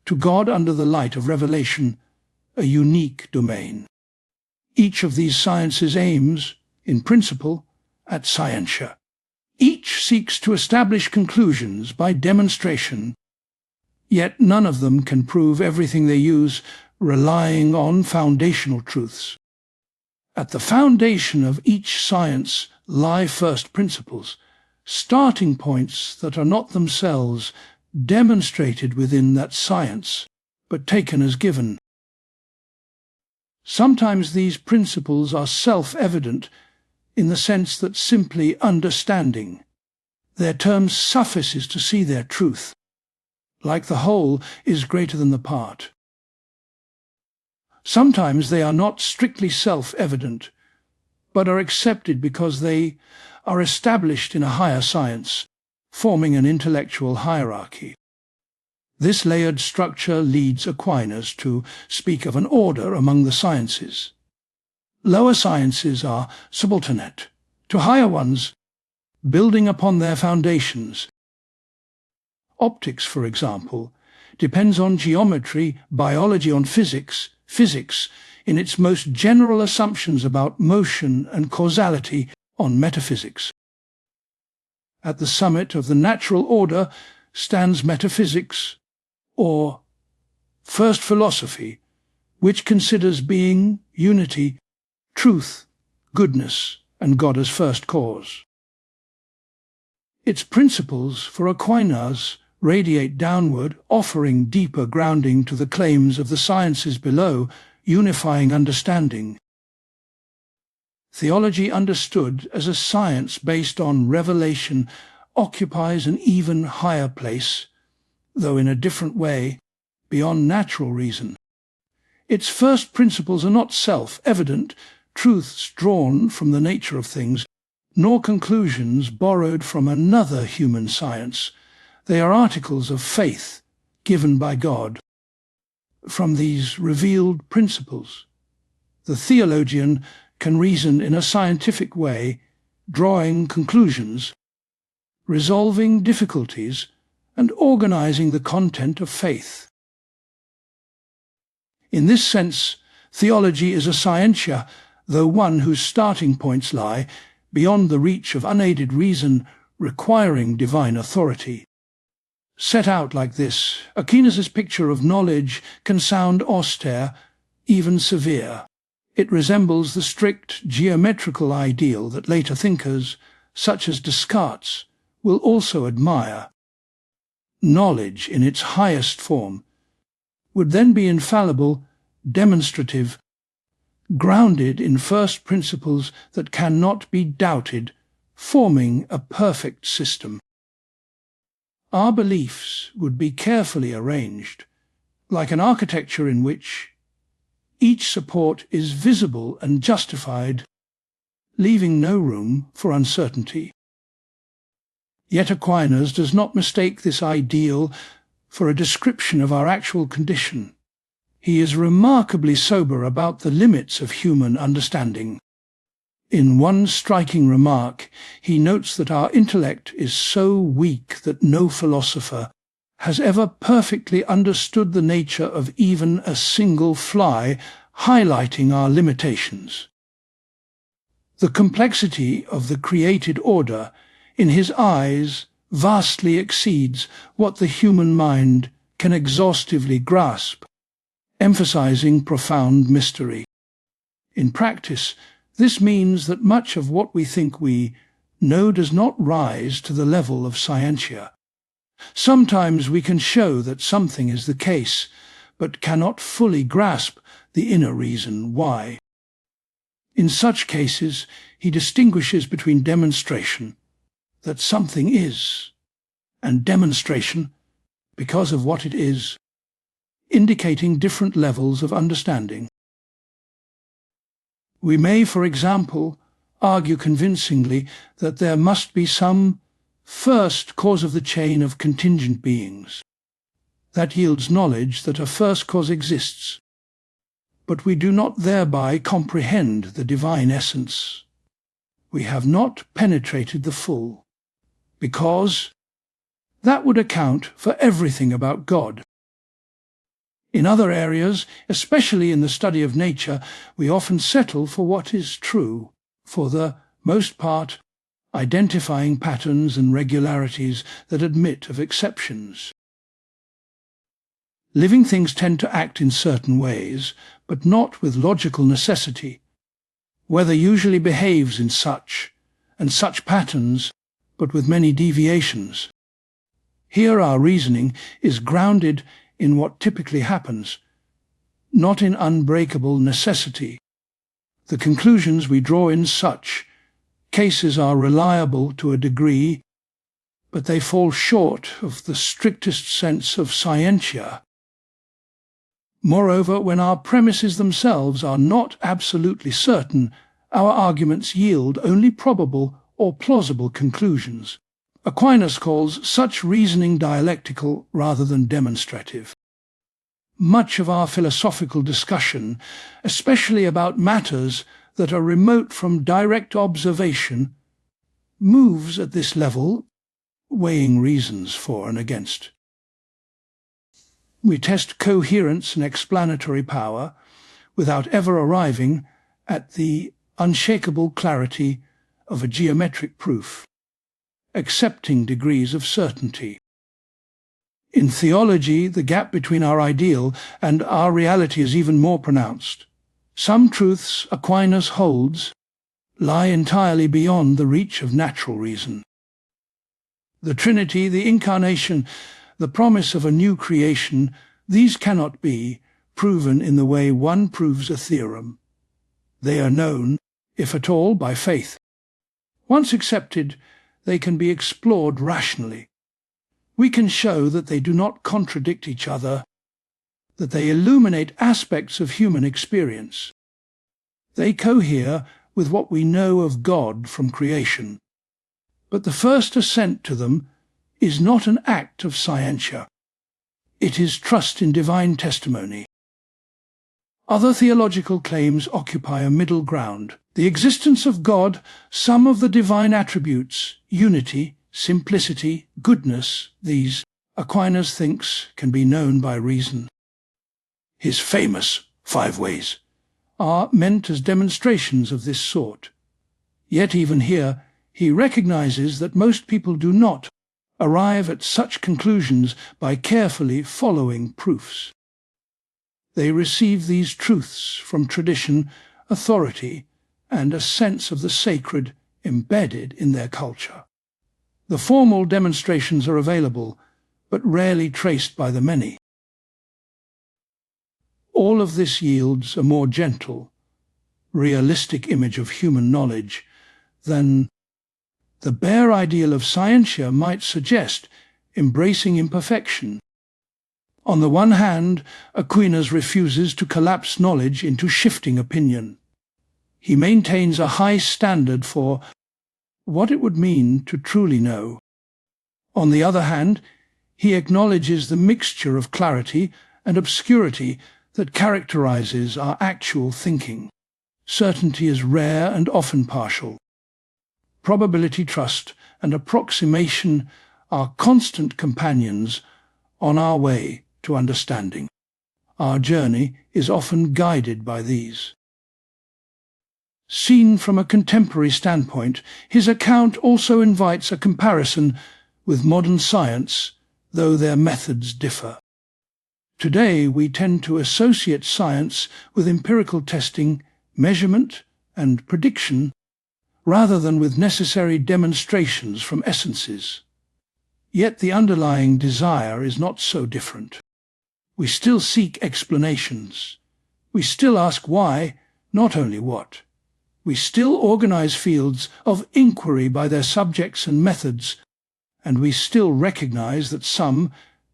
Speaker 1: to God under the light of revelation, a unique domain. Each of these sciences aims, in principle, at Scientia. Each seeks to establish conclusions by demonstration, yet none of them can prove everything they use, relying on foundational truths. At the foundation of each science lie first principles, starting points that are not themselves demonstrated within that science, but taken as given. Sometimes these principles are self-evident in the sense that simply understanding their terms suffices to see their truth, like the whole is greater than the part. Sometimes they are not strictly self-evident, but are accepted because they are established in a higher science, forming an intellectual hierarchy. This layered structure leads Aquinas to speak of an order among the sciences. Lower sciences are subordinate to higher ones, building upon their foundations. Optics, for example, depends on geometry, biology on physics, physics in its most general assumptions about motion and causality on metaphysics. At the summit of the natural order stands metaphysics, or first philosophy, which considers being, unity, truth, goodness, and God as first cause. Its principles for Aquinas radiate downward, offering deeper grounding to the claims of the sciences below, unifying understanding. Theology understood as a science based on revelation occupies an even higher place, though in a different way, beyond natural reason. Its first principles are not self-evident, truths drawn from the nature of things, nor conclusions borrowed from another human science. They are articles of faith given by God. From these revealed principles, the theologian can reason in a scientific way, drawing conclusions, resolving difficulties, and organizing the content of faith. In this sense, theology is a scientia, though one whose starting points lie beyond the reach of unaided reason, requiring divine authority. Set out like this, Aquinas' picture of knowledge can sound austere, even severe. It resembles the strict geometrical ideal that later thinkers, such as Descartes, will also admire. Knowledge, in its highest form, would then be infallible, demonstrative, grounded in first principles that cannot be doubted, forming a perfect system. Our beliefs would be carefully arranged, like an architecture in which each support is visible and justified, leaving no room for uncertainty. Yet Aquinas does not mistake this ideal for a description of our actual condition. He is remarkably sober about the limits of human understanding. In one striking remark, he notes that our intellect is so weak that no philosopher has ever perfectly understood the nature of even a single fly, highlighting our limitations. The complexity of the created order, in his eyes, vastly exceeds what the human mind can exhaustively grasp, emphasizing profound mystery. In practice, this means that much of what we think we know does not rise to the level of Scientia. Sometimes we can show that something is the case, but cannot fully grasp the inner reason why. In such cases, he distinguishes between demonstration, that something is, and demonstration, because of what it is, indicating different levels of understanding. We may, for example, argue convincingly that there must be some first cause of the chain of contingent beings. That yields knowledge that a first cause exists, but we do not thereby comprehend the divine essence. We have not penetrated the full, because that would account for everything about God. In other areas, especially in the study of nature, we often settle for what is true, for the most part, identifying patterns and regularities that admit of exceptions. Living things tend to act in certain ways, but not with logical necessity. Weather usually behaves in such, and such patterns, but with many deviations. Here our reasoning is grounded in what typically happens, not in unbreakable necessity. The conclusions we draw in such cases are reliable to a degree, but they fall short of the strictest sense of Scientia. Moreover, when our premises themselves are not absolutely certain, our arguments yield only probable or plausible conclusions. Aquinas calls such reasoning dialectical rather than demonstrative. Much of our philosophical discussion, especially about matters that are remote from direct observation, moves at this level, weighing reasons for and against. We test coherence and explanatory power without ever arriving at the unshakable clarity of a geometric proof, accepting degrees of certainty. In theology, the gap between our ideal and our reality is even more pronounced. Some truths Aquinas holds lie entirely beyond the reach of natural reason. The Trinity, the Incarnation, the promise of a new creation, these cannot be proven in the way one proves a theorem. They are known, if at all, by faith. Once accepted, they can be explored rationally. We can show that they do not contradict each other, that they illuminate aspects of human experience. They cohere with what we know of God from creation. But the first assent to them is not an act of Scientia. It is trust in divine testimony. Other theological claims occupy a middle ground. The existence of God, some of the divine attributes, unity, simplicity, goodness, these, Aquinas thinks, can be known by reason. His famous 5 ways are meant as demonstrations of this sort. Yet even here, he recognizes that most people do not arrive at such conclusions by carefully following proofs. They receive these truths from tradition, authority, and a sense of the sacred embedded in their culture. The formal demonstrations are available, but rarely traced by the many. All of this yields a more gentle, realistic image of human knowledge than the bare ideal of Scientia might suggest, embracing imperfection. On the one hand, Aquinas refuses to collapse knowledge into shifting opinion. He maintains a high standard for what it would mean to truly know. On the other hand, he acknowledges the mixture of clarity and obscurity that characterizes our actual thinking. Certainty is rare and often partial. Probability, trust, and approximation are constant companions on our way to understanding. Our journey is often guided by these. Seen from a contemporary standpoint, his account also invites a comparison with modern science, though their methods differ. Today we tend to associate science with empirical testing, measurement, and prediction, rather than with necessary demonstrations from essences. Yet the underlying desire is not so different. We still seek explanations. We still ask why, not only what. We still organize fields of inquiry by their subjects and methods, and we still recognize that some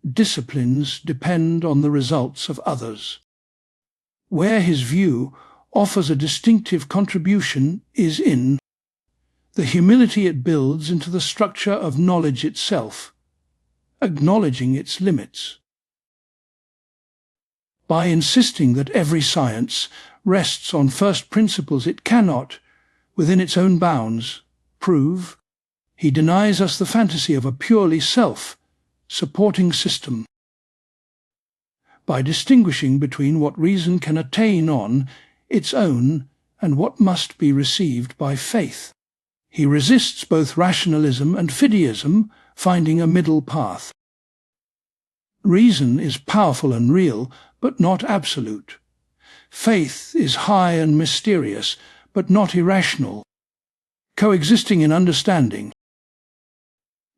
Speaker 1: disciplines depend on the results of others. Where his view offers a distinctive contribution is in the humility it builds into the structure of knowledge itself, acknowledging its limits. By insisting that every science rests on first principles it cannot, within its own bounds, prove, he denies us the fantasy of a purely self-supporting system. By distinguishing between what reason can attain on its own and what must be received by faith, he resists both rationalism and fideism, finding a middle path. Reason is powerful and real, but not absolute. Faith is high and mysterious, but not irrational, coexisting in understanding.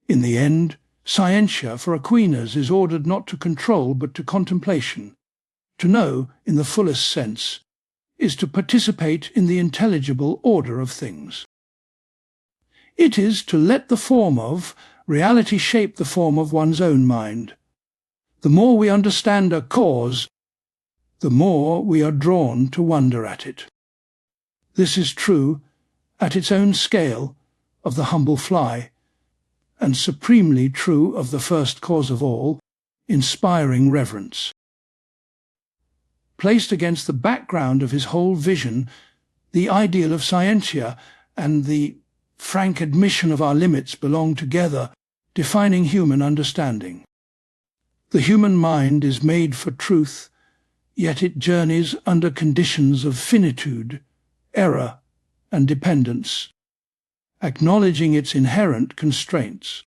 Speaker 1: In the end, Scientia for Aquinas is ordered not to control but to contemplation. To know, in the fullest sense, is to participate in the intelligible order of things. It is to let the form of reality shape the form of one's own mind. The more we understand a cause, the more we are drawn to wonder at it. This is true, at its own scale, of the humble fly, and supremely true of the first cause of all, inspiring reverence. Placed against the background of his whole vision, the ideal of Scientia and the frank admission of our limits belong together, defining human understanding. The human mind is made for truth, yet it journeys under conditions of finitude, error, and dependence, acknowledging its inherent constraints.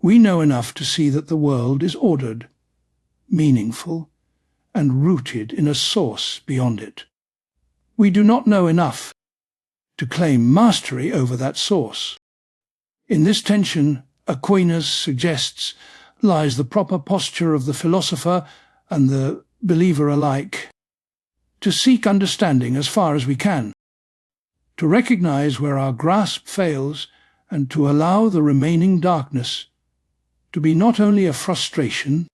Speaker 1: We know enough to see that the world is ordered, meaningful, and rooted in a source beyond it. We do not know enough to claim mastery over that source. In this tension, Aquinas suggests, lies the proper posture of the philosopher and the believer alike, to seek understanding as far as we can, to recognize where our grasp fails, and to allow the remaining darkness to be not only a frustration,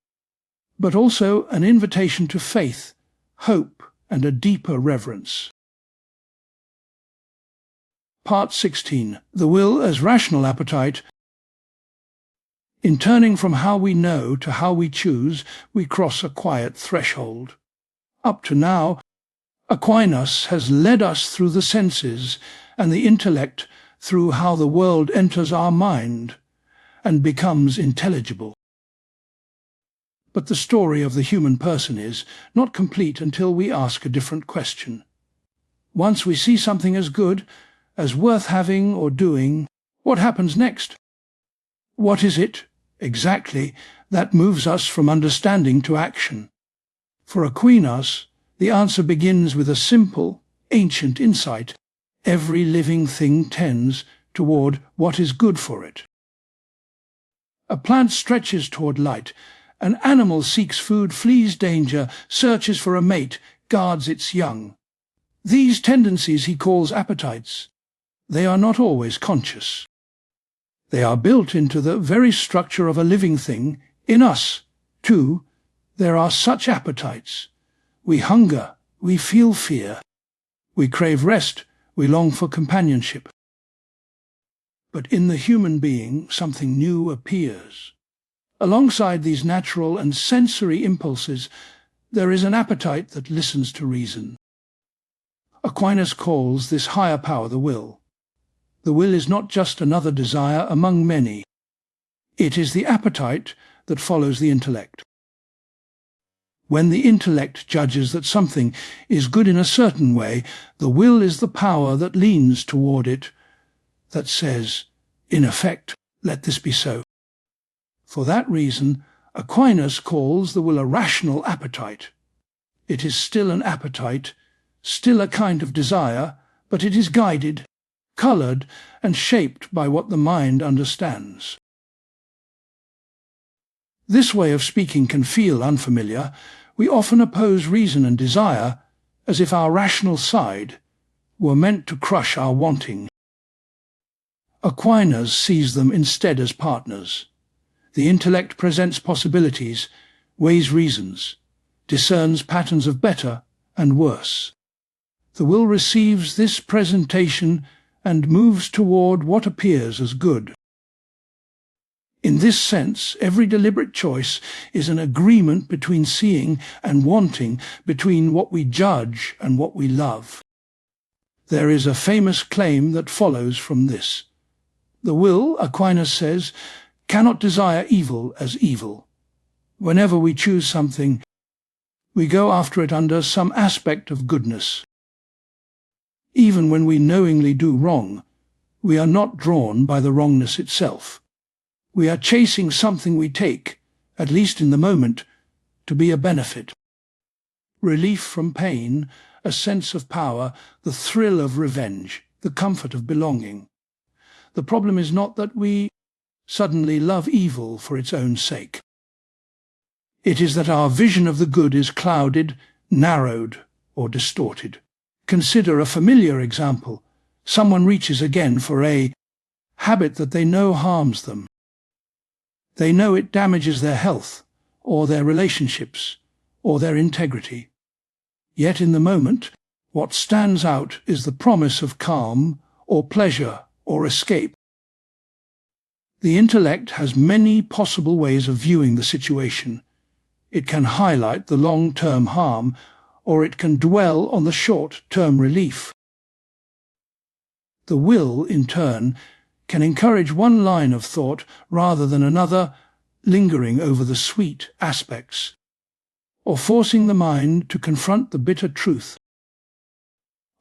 Speaker 1: but also an invitation to faith, hope, and a deeper reverence. Part 16. The will as rational appetite. In turning from how we know to how we choose, we cross a quiet threshold. Up to now, Aquinas has led us through the senses and the intellect through how the world enters our mind and becomes intelligible. But the story of the human person is not complete until we ask a different question. Once we see something as good, as worth having or doing, what happens next? What is it, exactly, that moves us from understanding to action? For Aquinas, the answer begins with a simple, ancient insight. Every living thing tends toward what is good for it. A plant stretches toward light. An animal seeks food, flees danger, searches for a mate, guards its young. These tendencies he calls appetites. They are not always conscious. They are built into the very structure of a living thing. In us, too, there are such appetites. We hunger, we feel fear. We crave rest, we long for companionship. but in the human being something new appears. Alongside these natural and sensory impulses, there is an appetite that listens to reason. Aquinas calls this higher power the will. The will is not just another desire among many. It is the appetite that follows the intellect. When the intellect judges that something is good in a certain way, the will is the power that leans toward it, that says, in effect, let this be so. For that reason, Aquinas calls the will a rational appetite. It is still an appetite, still a kind of desire, but it is guided, coloured, and shaped by what the mind understands. This way of speaking can feel unfamiliar. We often oppose reason and desire as if our rational side were meant to crush our wanting. Aquinas sees them instead as partners. The intellect presents possibilities, weighs reasons, discerns patterns of better and worse. The will receives this presentation and moves toward what appears as good. In this sense, every deliberate choice is an agreement between seeing and wanting, between what we judge and what we love. There is a famous claim that follows from this. The will, Aquinas says, cannot desire evil as evil. Whenever we choose something, we go after it under some aspect of goodness. Even when we knowingly do wrong, we are not drawn by the wrongness itself. We are chasing something we take, at least in the moment, to be a benefit. Relief from pain, a sense of power, the thrill of revenge, the comfort of belonging. The problem is not that we suddenly love evil for its own sake. It is that our vision of the good is clouded, narrowed, or distorted. Consider a familiar example. Someone reaches again for a habit that they know harms them. They know it damages their health, or their relationships, or their integrity. Yet in the moment, what stands out is the promise of calm, or pleasure, or escape. The intellect has many possible ways of viewing the situation. It can highlight the long-term harm, or it can dwell on the short-term relief. The will, in turn, can encourage one line of thought rather than another, lingering over the sweet aspects, or forcing the mind to confront the bitter truth.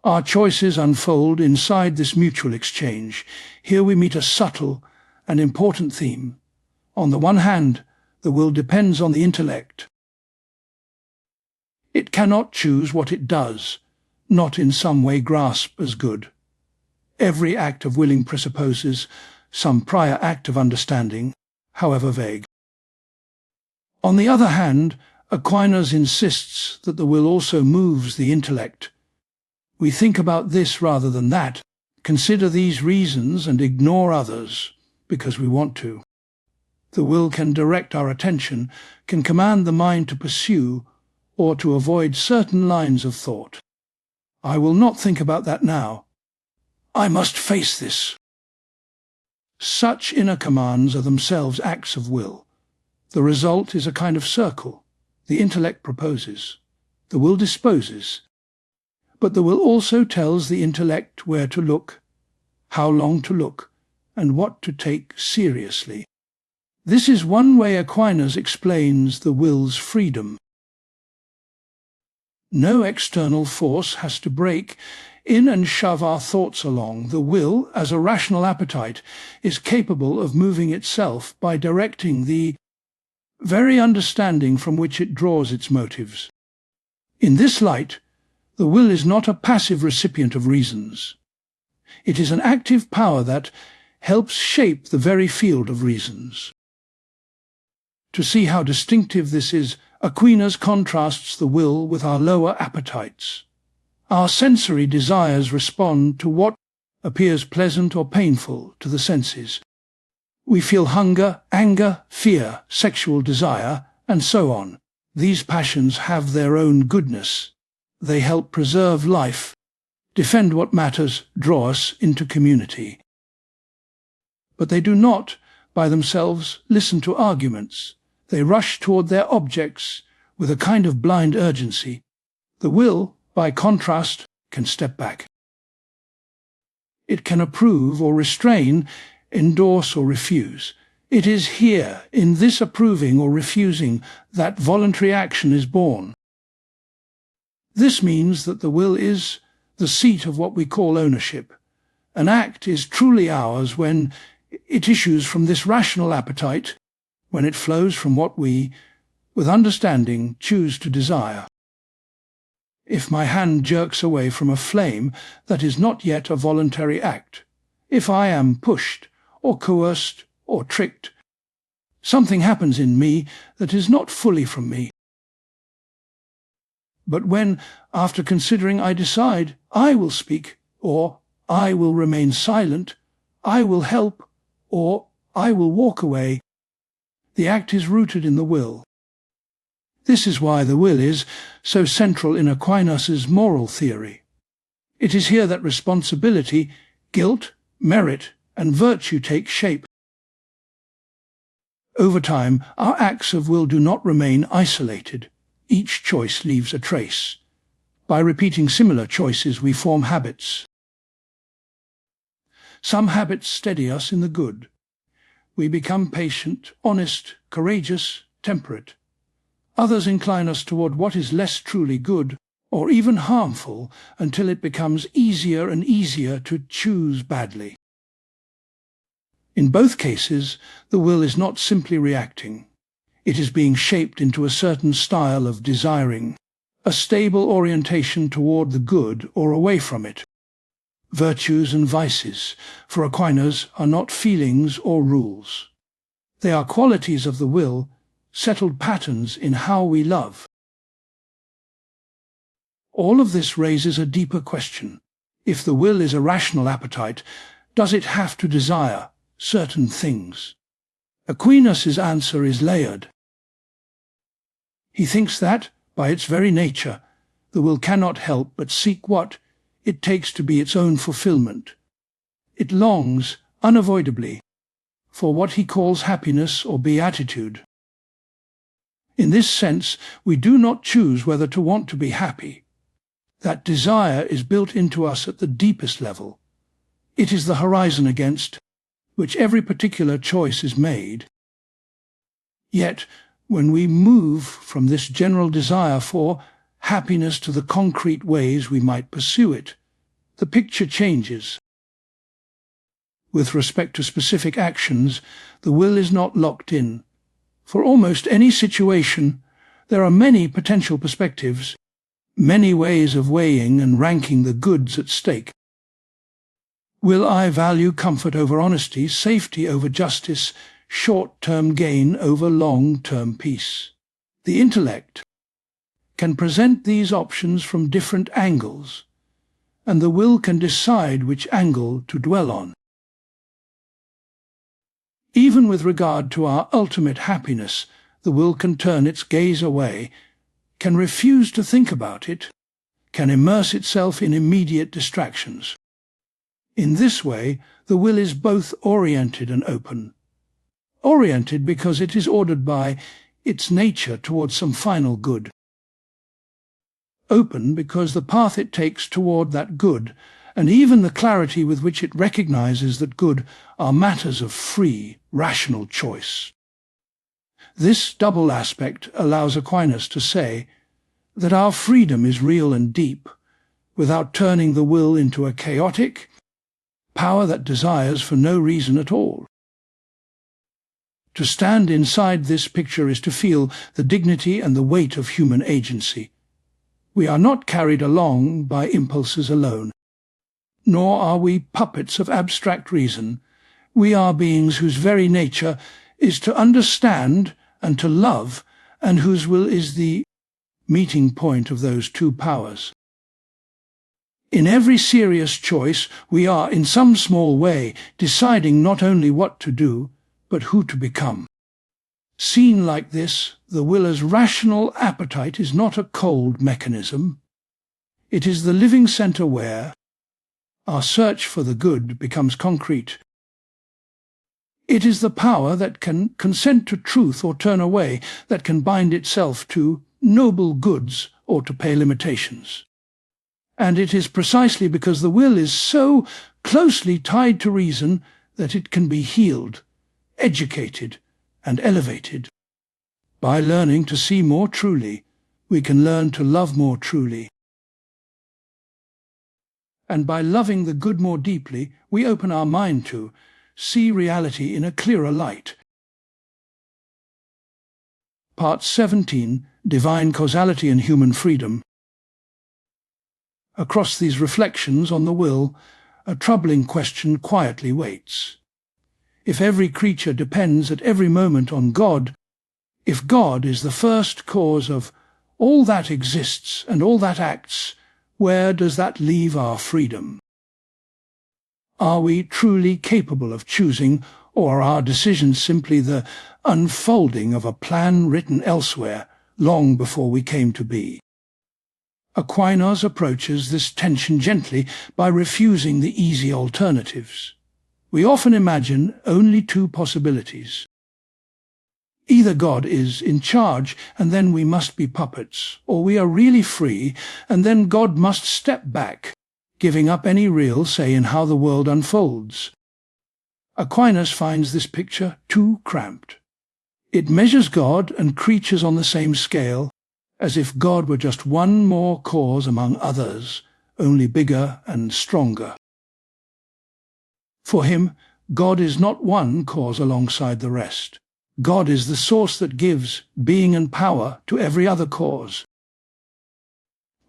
Speaker 1: Our choices unfold inside this mutual exchange. Here we meet a subtle and important theme. On the one hand, the will depends on the intellect. It cannot choose what it does, not in some way grasp as good. Every act of willing presupposes some prior act of understanding, however vague. On the other hand, Aquinas insists that the will also moves the intellect. We think about this rather than that, consider these reasons and ignore others, because we want to. The will can direct our attention, can command the mind to pursue or to avoid certain lines of thought. I will not think about that now. I must face this. Such inner commands are themselves acts of will. The result is a kind of circle. The intellect proposes. The will disposes. But the will also tells the intellect where to look, how long to look, and what to take seriously. This is one way Aquinas explains the will's freedom. No external force has to break in and shove our thoughts along. The will, as a rational appetite, is capable of moving itself by directing the very understanding from which it draws its motives. In this light, the will is not a passive recipient of reasons. It is an active power that helps shape the very field of reasons. To see how distinctive this is, Aquinas contrasts the will with our lower appetites. Our sensory desires respond to what appears pleasant or painful to the senses. We feel hunger, anger, fear, sexual desire, and so on. These passions have their own goodness. They help preserve life, defend what matters, draw us into community. But they do not, by themselves, listen to arguments. They rush toward their objects with a kind of blind urgency. The will, by contrast, can step back. It can approve or restrain, endorse or refuse. It is here, in this approving or refusing, that voluntary action is born. This means that the will is the seat of what we call ownership. An act is truly ours when it issues from this rational appetite, when it flows from what we, with understanding, choose to desire. If my hand jerks away from a flame, that is not yet a voluntary act. If I am pushed, or coerced, or tricked, something happens in me that is not fully from me. But when, after considering, I decide, I will speak, or I will remain silent, I will help, or I will walk away, the act is rooted in the will. This is why the will is so central in Aquinas' moral theory. It is here that responsibility, guilt, merit, and virtue take shape. Over time, our acts of will do not remain isolated. Each choice leaves a trace. By repeating similar choices, we form habits. Some habits steady us in the good. We become patient, honest, courageous, temperate. Others incline us toward what is less truly good, or even harmful, until it becomes easier and easier to choose badly. In both cases, the will is not simply reacting. It is being shaped into a certain style of desiring, a stable orientation toward the good or away from it. Virtues and vices, for Aquinas, are not feelings or rules. They are qualities of the will, settled patterns in how we love. All of this raises a deeper question. If the will is a rational appetite, does it have to desire certain things? Aquinas' answer is layered. He thinks that, by its very nature, the will cannot help but seek what it takes to be its own fulfillment. It longs, unavoidably, for what he calls happiness or beatitude. In this sense, we do not choose whether to want to be happy. That desire is built into us at the deepest level. It is the horizon against which every particular choice is made. Yet, when we move from this general desire for happiness to the concrete ways we might pursue it, the picture changes. With respect to specific actions, the will is not locked in. For almost any situation, there are many potential perspectives, many ways of weighing and ranking the goods at stake. Will I value comfort over honesty, safety over justice, short-term gain over long-term peace? The intellect can present these options from different angles, and the will can decide which angle to dwell on. Even with regard to our ultimate happiness, the will can turn its gaze away, can refuse to think about it, can immerse itself in immediate distractions. In this way, the will is both oriented and open. Oriented because it is ordered by its nature towards some final good. Open because the path it takes toward that good, and even the clarity with which it recognizes that good, are matters of free, rational choice. This double aspect allows Aquinas to say that our freedom is real and deep, without turning the will into a chaotic power that desires for no reason at all. To stand inside this picture is to feel the dignity and the weight of human agency. We are not carried along by impulses alone, nor are we puppets of abstract reason. We are beings whose very nature is to understand and to love, and whose will is the meeting point of those two powers. In every serious choice, we are, in some small way, deciding not only what to do, but who to become. Seen like this, the will as rational appetite is not a cold mechanism. It is the living centre where our search for the good becomes concrete. It is the power that can consent to truth or turn away, that can bind itself to noble goods or to pay limitations. And it is precisely because the will is so closely tied to reason that it can be healed, educated, and elevated. By learning to see more truly, we can learn to love more truly. And by loving the good more deeply, we open our mind to see reality in a clearer light. Part 17, Divine Causality and Human Freedom. Across these reflections on the will, a troubling question quietly waits. If every creature depends at every moment on God, if God is the first cause of all that exists and all that acts, where does that leave our freedom? Are we truly capable of choosing, or are our decisions simply the unfolding of a plan written elsewhere, long before we came to be? Aquinas approaches this tension gently by refusing the easy alternatives. We often imagine only two possibilities. Either God is in charge, and then we must be puppets, or we are really free, and then God must step back, giving up any real say in how the world unfolds. Aquinas finds this picture too cramped. It measures God and creatures on the same scale, as if God were just one more cause among others, only bigger and stronger. For him, God is not one cause alongside the rest. God is the source that gives being and power to every other cause.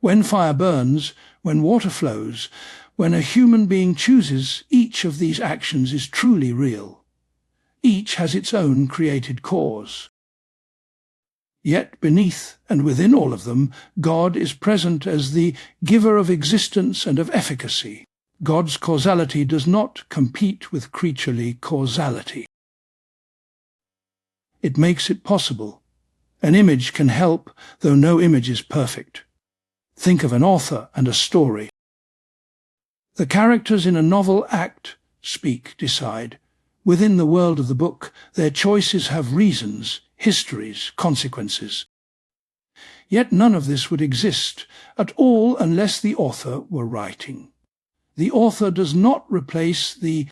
Speaker 1: When fire burns, when water flows, when a human being chooses, each of these actions is truly real. Each has its own created cause. Yet beneath and within all of them, God is present as the giver of existence and of efficacy. God's causality does not compete with creaturely causality. It makes it possible. An image can help, though no image is perfect. Think of an author and a story. The characters in a novel act, speak, decide. Within the world of the book, their choices have reasons, histories, consequences. Yet none of this would exist at all unless the author were writing. The author does not replace the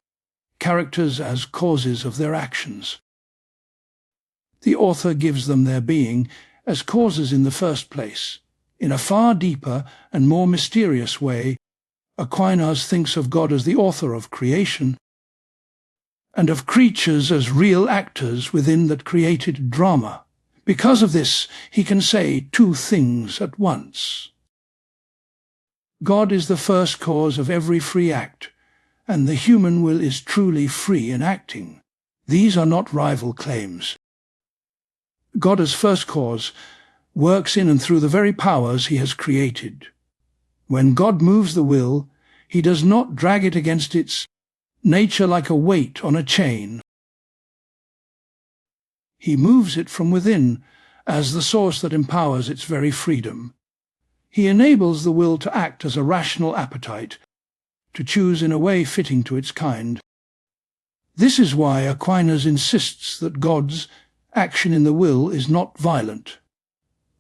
Speaker 1: characters as causes of their actions. The author gives them their being as causes in the first place. In a far deeper and more mysterious way, Aquinas thinks of God as the author of creation, and of creatures as real actors within that created drama. Because of this, he can say two things at once. God is the first cause of every free act, and the human will is truly free in acting. These are not rival claims. God as first cause works in and through the very powers he has created. When God moves the will, he does not drag it against its nature like a weight on a chain. He moves it from within as the source that empowers its very freedom. He enables the will to act as a rational appetite, to choose in a way fitting to its kind. This is why Aquinas insists that God's action in the will is not violent.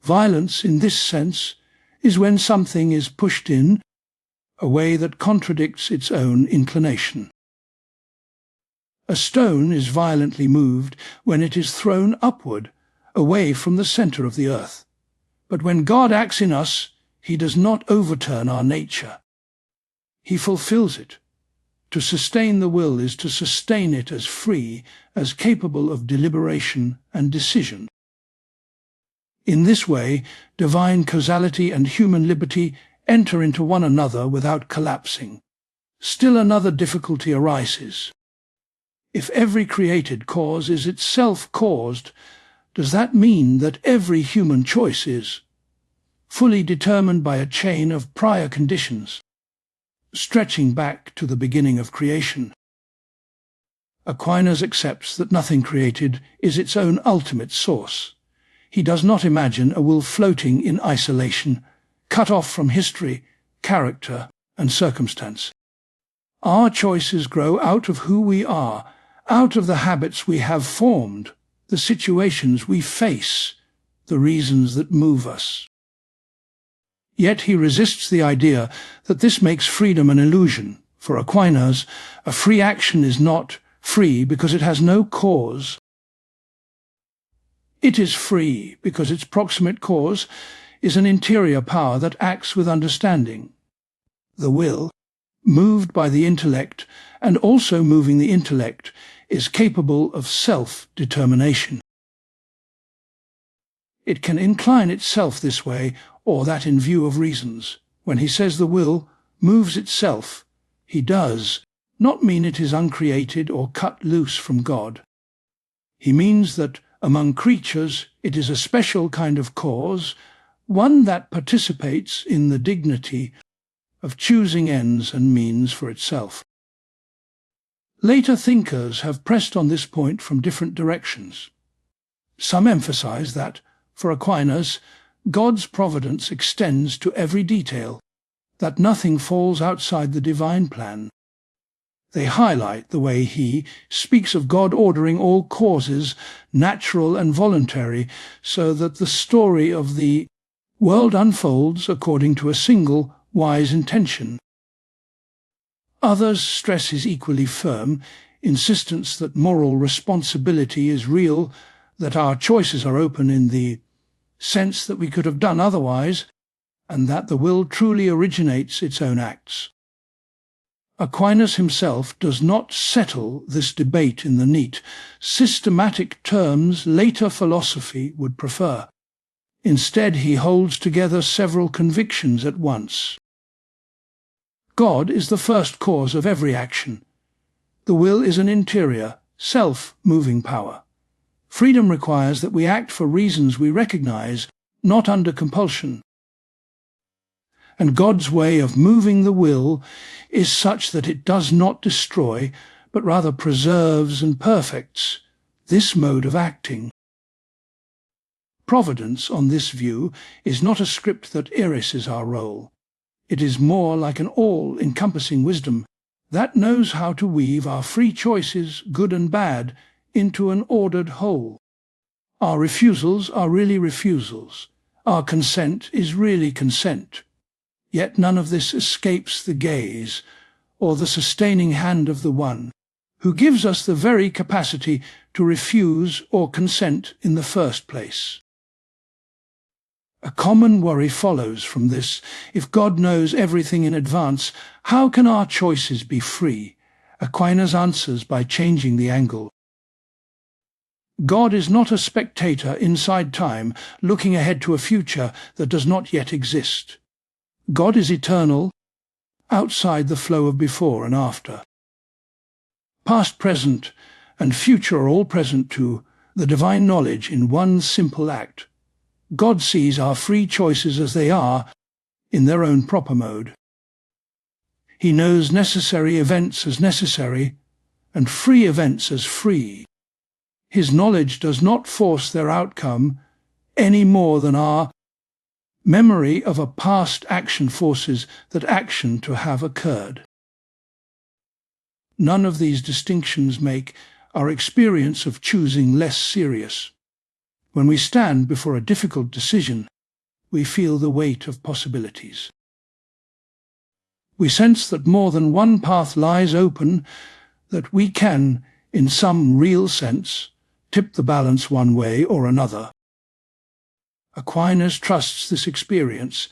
Speaker 1: Violence, in this sense, is when something is pushed in a way that contradicts its own inclination. A stone is violently moved when it is thrown upward, away from the center of the earth. But when God acts in us, he does not overturn our nature. He fulfills it. To sustain the will is to sustain it as free, as capable of deliberation and decision. In this way, divine causality and human liberty enter into one another without collapsing. Still another difficulty arises. If every created cause is itself caused, does that mean that every human choice is fully determined by a chain of prior conditions, stretching back to the beginning of creation? Aquinas accepts that nothing created is its own ultimate source. He does not imagine a will floating in isolation, cut off from history, character, and circumstance. Our choices grow out of who we are, out of the habits we have formed, the situations we face, the reasons that move us. Yet he resists the idea that this makes freedom an illusion. For Aquinas, a free action is not free because it has no cause. It is free because its proximate cause is an interior power that acts with understanding. The will, moved by the intellect and also moving the intellect, is capable of self-determination. It can incline itself this way or that in view of reasons. When he says the will moves itself, he does not mean it is uncreated or cut loose from God. He means that among creatures it is a special kind of cause, one that participates in the dignity of choosing ends and means for itself. Later thinkers have pressed on this point from different directions. Some emphasize that, for Aquinas, God's providence extends to every detail, that nothing falls outside the divine plan. They highlight the way he speaks of God ordering all causes, natural and voluntary, so that the story of the world unfolds according to a single wise intention. Others stress his equally firm insistence that moral responsibility is real, that our choices are open in the sense that we could have done otherwise, and that the will truly originates its own acts. Aquinas himself does not settle this debate in the neat, systematic terms later philosophy would prefer. Instead, he holds together several convictions at once. God is the first cause of every action. The will is an interior, self-moving power. Freedom requires that we act for reasons we recognize, not under compulsion. And God's way of moving the will is such that it does not destroy, but rather preserves and perfects this mode of acting. Providence, on this view, is not a script that erases our role. It is more like an all-encompassing wisdom that knows how to weave our free choices, good and bad, into an ordered whole. Our refusals are really refusals. Our consent is really consent. Yet none of this escapes the gaze or the sustaining hand of the One, who gives us the very capacity to refuse or consent in the first place. A common worry follows from this. If God knows everything in advance, how can our choices be free? Aquinas answers by changing the angle. God is not a spectator inside time, looking ahead to a future that does not yet exist. God is eternal, outside the flow of before and after. Past, present, and future are all present to the divine knowledge in one simple act. God sees our free choices as they are, in their own proper mode. He knows necessary events as necessary, and free events as free. His knowledge does not force their outcome any more than our memory of a past action forces that action to have occurred. None of these distinctions make our experience of choosing less serious. When we stand before a difficult decision, we feel the weight of possibilities. We sense that more than one path lies open, that we can, in some real sense, tip the balance one way or another. Aquinas trusts this experience.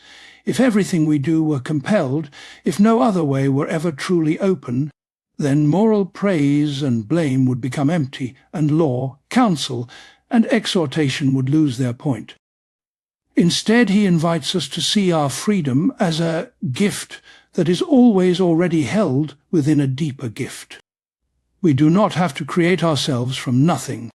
Speaker 1: If everything we do were compelled, if no other way were ever truly open, then moral praise and blame would become empty, and law, counsel, and exhortation would lose their point. Instead, he invites us to see our freedom as a gift that is always already held within a deeper gift. We do not have to create ourselves from nothing.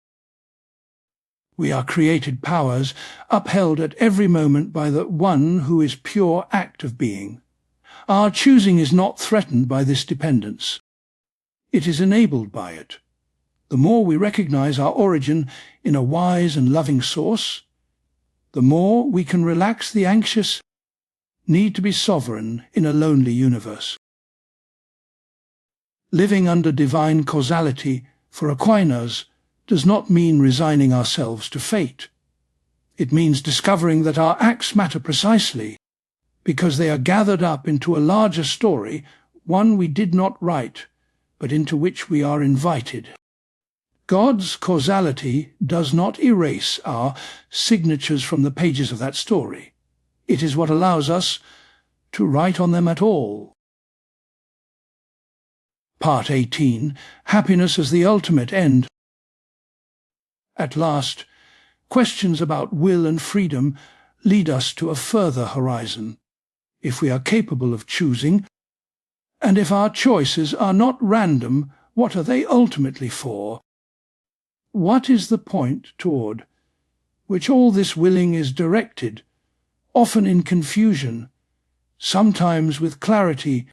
Speaker 1: We are created powers, upheld at every moment by the One who is pure act of being. Our choosing is not threatened by this dependence. It is enabled by it. The more we recognize our origin in a wise and loving source, the more we can relax the anxious need to be sovereign in a lonely universe. Living under divine causality for Aquinas, does not mean resigning ourselves to fate. It means discovering that our acts matter precisely because they are gathered up into a larger story, one we did not write, but into which we are invited. God's causality does not erase our signatures from the pages of that story. It is what allows us to write on them at all. Part 18. Happiness as the ultimate end. At last, questions about will and freedom lead us to a further horizon. If we are capable of choosing, and if our choices are not random, what are they ultimately for? What is the point toward which all this willing is directed, often in confusion, sometimes with clarity,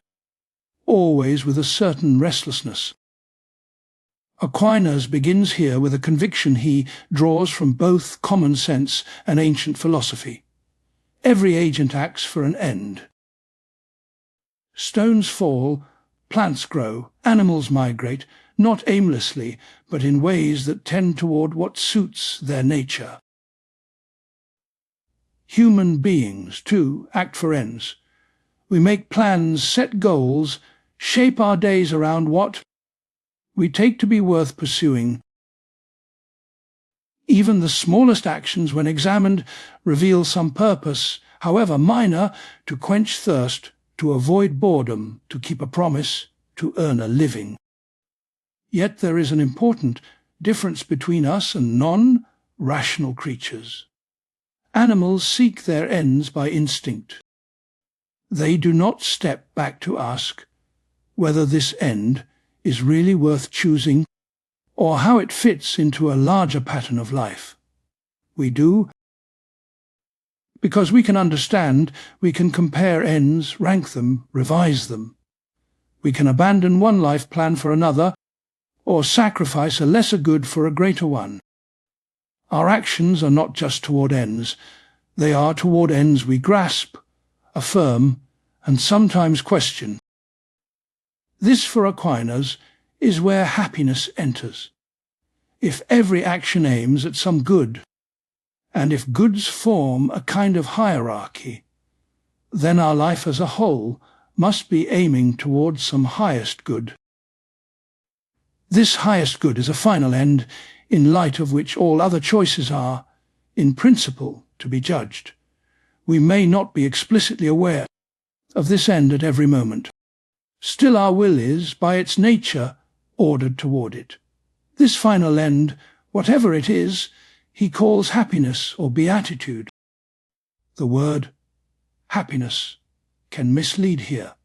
Speaker 1: always with a certain restlessness? Aquinas begins here with a conviction he draws from both common sense and ancient philosophy. Every agent acts for an end. Stones fall, plants grow, animals migrate, not aimlessly, but in ways that tend toward what suits their nature. Human beings, too, act for ends. We make plans, set goals, shape our days around what we take to be worth pursuing. Even the smallest actions, when examined, reveal some purpose, however minor, to quench thirst, to avoid boredom, to keep a promise, to earn a living. Yet there is an important difference between us and non-rational creatures. Animals seek their ends by instinct. They do not step back to ask whether this end is really worth choosing or how it fits into a larger pattern of life. We do because we can understand, we can compare ends, rank them, revise them. We can abandon one life plan for another, or sacrifice a lesser good for a greater one. Our actions are not just toward ends, they are toward ends we grasp, affirm, and sometimes question. This, for Aquinas, is where happiness enters. If every action aims at some good, and if goods form a kind of hierarchy, then our life as a whole must be aiming towards some highest good. This highest good is a final end, in light of which all other choices are, in principle, to be judged. We may not be explicitly aware of this end at every moment. Still our will is, by its nature, ordered toward it. This final end, whatever it is, he calls happiness or beatitude. The word happiness can mislead here.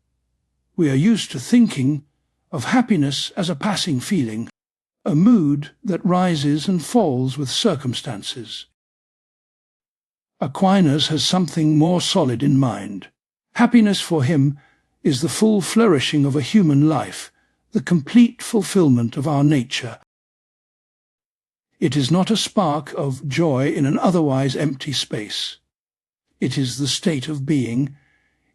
Speaker 1: We are used to thinking of happiness as a passing feeling, a mood that rises and falls with circumstances. Aquinas has something more solid in mind. Happiness for him is the full flourishing of a human life, the complete fulfillment of our nature. It is not a spark of joy in an otherwise empty space. It is the state of being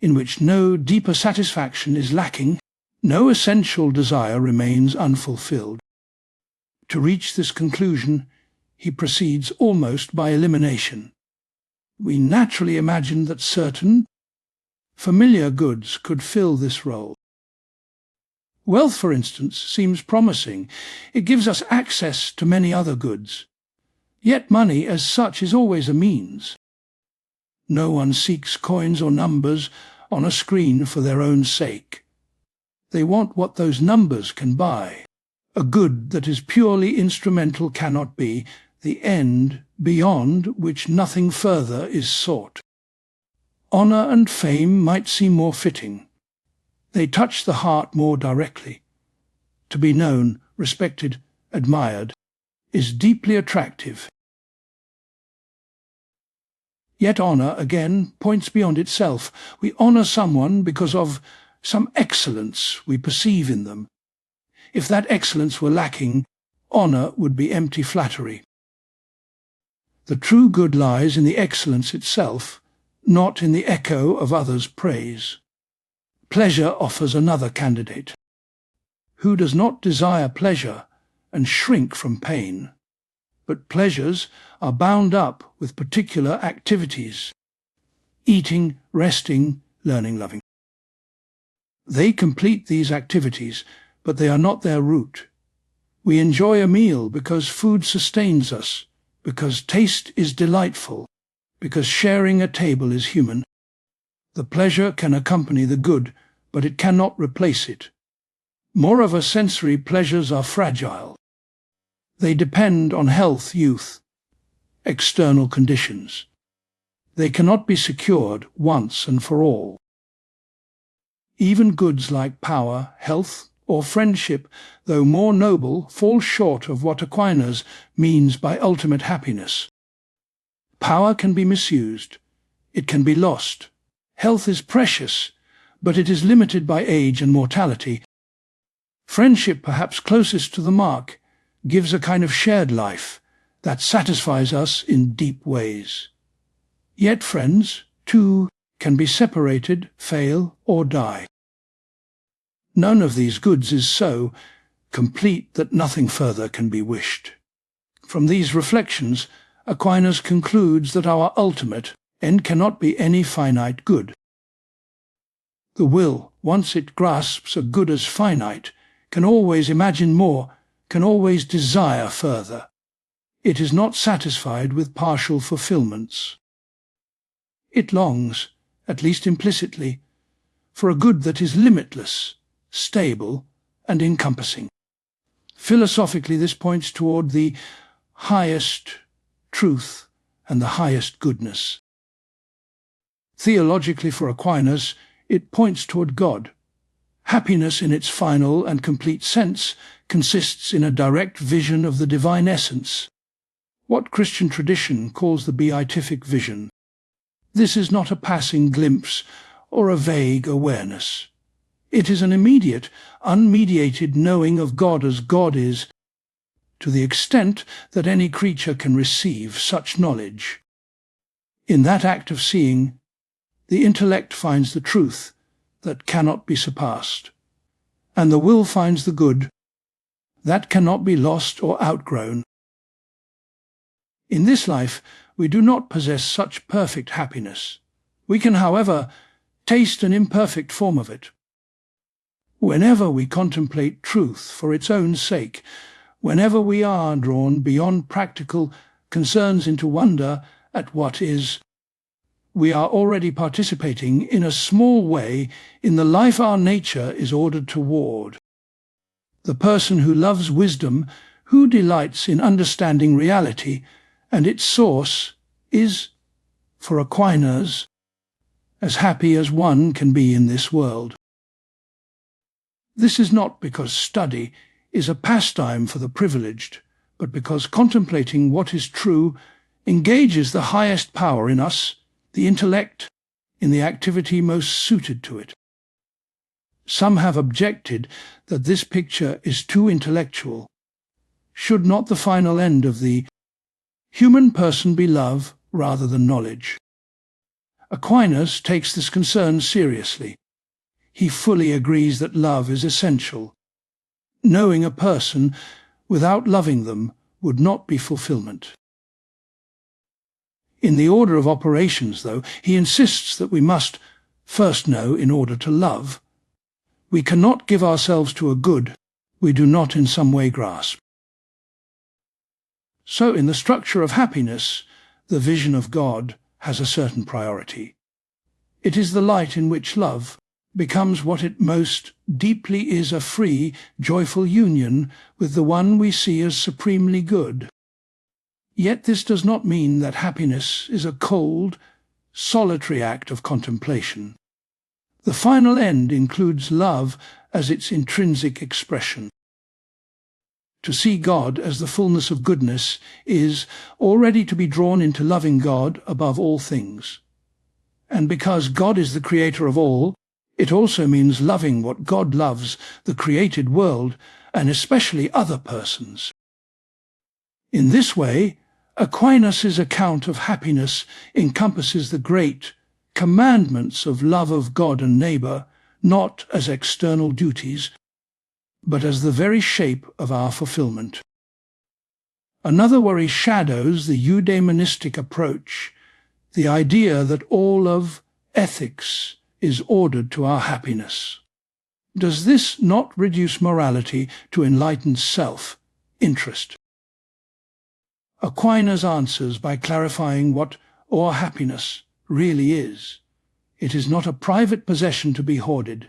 Speaker 1: in which no deeper satisfaction is lacking, no essential desire remains unfulfilled. To reach this conclusion, he proceeds almost by elimination. We naturally imagine that certain familiar goods could fill this role. Wealth, for instance, seems promising. It gives us access to many other goods. Yet money as such is always a means. No one seeks coins or numbers on a screen for their own sake. They want what those numbers can buy. A good that is purely instrumental cannot be the end beyond which nothing further is sought. Honor and fame might seem more fitting. They touch the heart more directly. To be known, respected, admired, is deeply attractive. Yet honor, again, points beyond itself. We honor someone because of some excellence we perceive in them. If that excellence were lacking, honor would be empty flattery. The true good lies in the excellence itself, not in the echo of others' praise. Pleasure offers another candidate. Who does not desire pleasure and shrink from pain, but pleasures are bound up with particular activities: eating, resting, learning, loving. They complete these activities, but they are not their root. We enjoy a meal because food sustains us, because taste is delightful, because sharing a table is human. The pleasure can accompany the good, but it cannot replace it. Moreover, sensory pleasures are fragile. They depend on health, youth, external conditions. They cannot be secured once and for all. Even goods like power, health, or friendship, though more noble, fall short of what Aquinas means by ultimate happiness. Power can be misused. It can be lost. Health is precious, but it is limited by age and mortality. Friendship, perhaps closest to the mark, gives a kind of shared life that satisfies us in deep ways. Yet friends, too, can be separated, fail, or die. None of these goods is so complete that nothing further can be wished. From these reflections, Aquinas concludes that our ultimate end cannot be any finite good. The will, once it grasps a good as finite, can always imagine more, can always desire further. It is not satisfied with partial fulfillments. It longs, at least implicitly, for a good that is limitless, stable, and encompassing. Philosophically, this points toward the highest truth and the highest goodness. Theologically, for Aquinas, it points toward God. Happiness in its final and complete sense consists in a direct vision of the divine essence, what Christian tradition calls the beatific vision. This is not a passing glimpse or a vague awareness. It is an immediate, unmediated knowing of God as God is, to the extent that any creature can receive such knowledge. In that act of seeing, the intellect finds the truth that cannot be surpassed, and the will finds the good that cannot be lost or outgrown. In this life, we do not possess such perfect happiness. We can, however, taste an imperfect form of it. Whenever we contemplate truth for its own sake, whenever we are drawn beyond practical concerns into wonder at what is, we are already participating in a small way in the life our nature is ordered toward. The person who loves wisdom, who delights in understanding reality and its source, is, for Aquinas, as happy as one can be in this world. This is not because study is a pastime for the privileged, but because contemplating what is true engages the highest power in us, the intellect, in the activity most suited to it. Some have objected that this picture is too intellectual. Should not the final end of the human person be love rather than knowledge? Aquinas takes this concern seriously. He fully agrees that love is essential. Knowing a person without loving them would not be fulfillment. In the order of operations, though, he insists that we must first know in order to love. We cannot give ourselves to a good we do not in some way grasp. So in the structure of happiness, the vision of God has a certain priority. It is the light in which love becomes what it most deeply is, a free, joyful union with the one we see as supremely good. Yet this does not mean that happiness is a cold, solitary act of contemplation. The final end includes love as its intrinsic expression. To see God as the fullness of goodness is already to be drawn into loving God above all things. And because God is the creator of all, it also means loving what God loves, the created world, and especially other persons. In this way, Aquinas' account of happiness encompasses the great commandments of love of God and neighbour, not as external duties, but as the very shape of our fulfillment. Another worry shadows the eudaimonistic approach, the idea that all of ethics is ordered to our happiness. Does this not reduce morality to enlightened self-interest? Aquinas answers by clarifying what our happiness really is. It is not a private possession to be hoarded.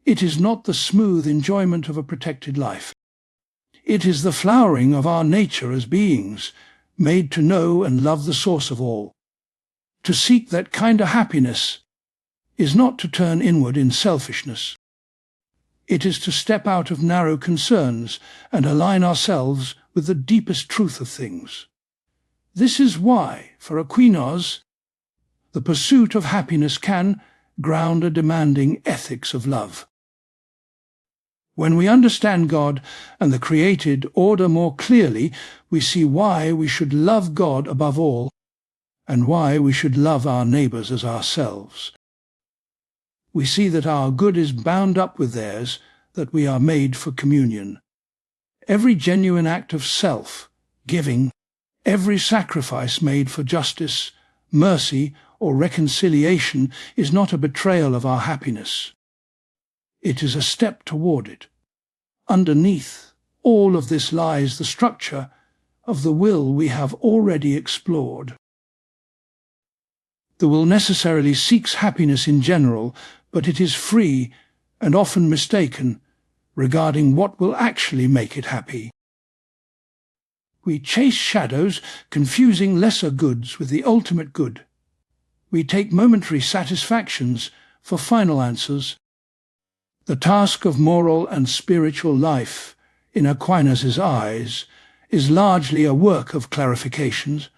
Speaker 1: It is not the smooth enjoyment of a protected life. It is the flowering of our nature as beings, made to know and love the source of all. To seek that kind of happiness is not to turn inward in selfishness. It is to step out of narrow concerns and align ourselves with the deepest truth of things. This is why, for Aquinas, the pursuit of happiness can ground a demanding ethics of love. When we understand God and the created order more clearly, we see why we should love God above all, and why we should love our neighbours as ourselves. We see that our good is bound up with theirs, that we are made for communion. Every genuine act of self-giving, every sacrifice made for justice, mercy, or reconciliation is not a betrayal of our happiness. It is a step toward it. Underneath all of this lies the structure of the will we have already explored. The will necessarily seeks happiness in general, but it is free and often mistaken regarding what will actually make it happy. We chase shadows, confusing lesser goods with the ultimate good. We take momentary satisfactions for final answers. The task of moral and spiritual life, in Aquinas' eyes, is largely a work of clarifications,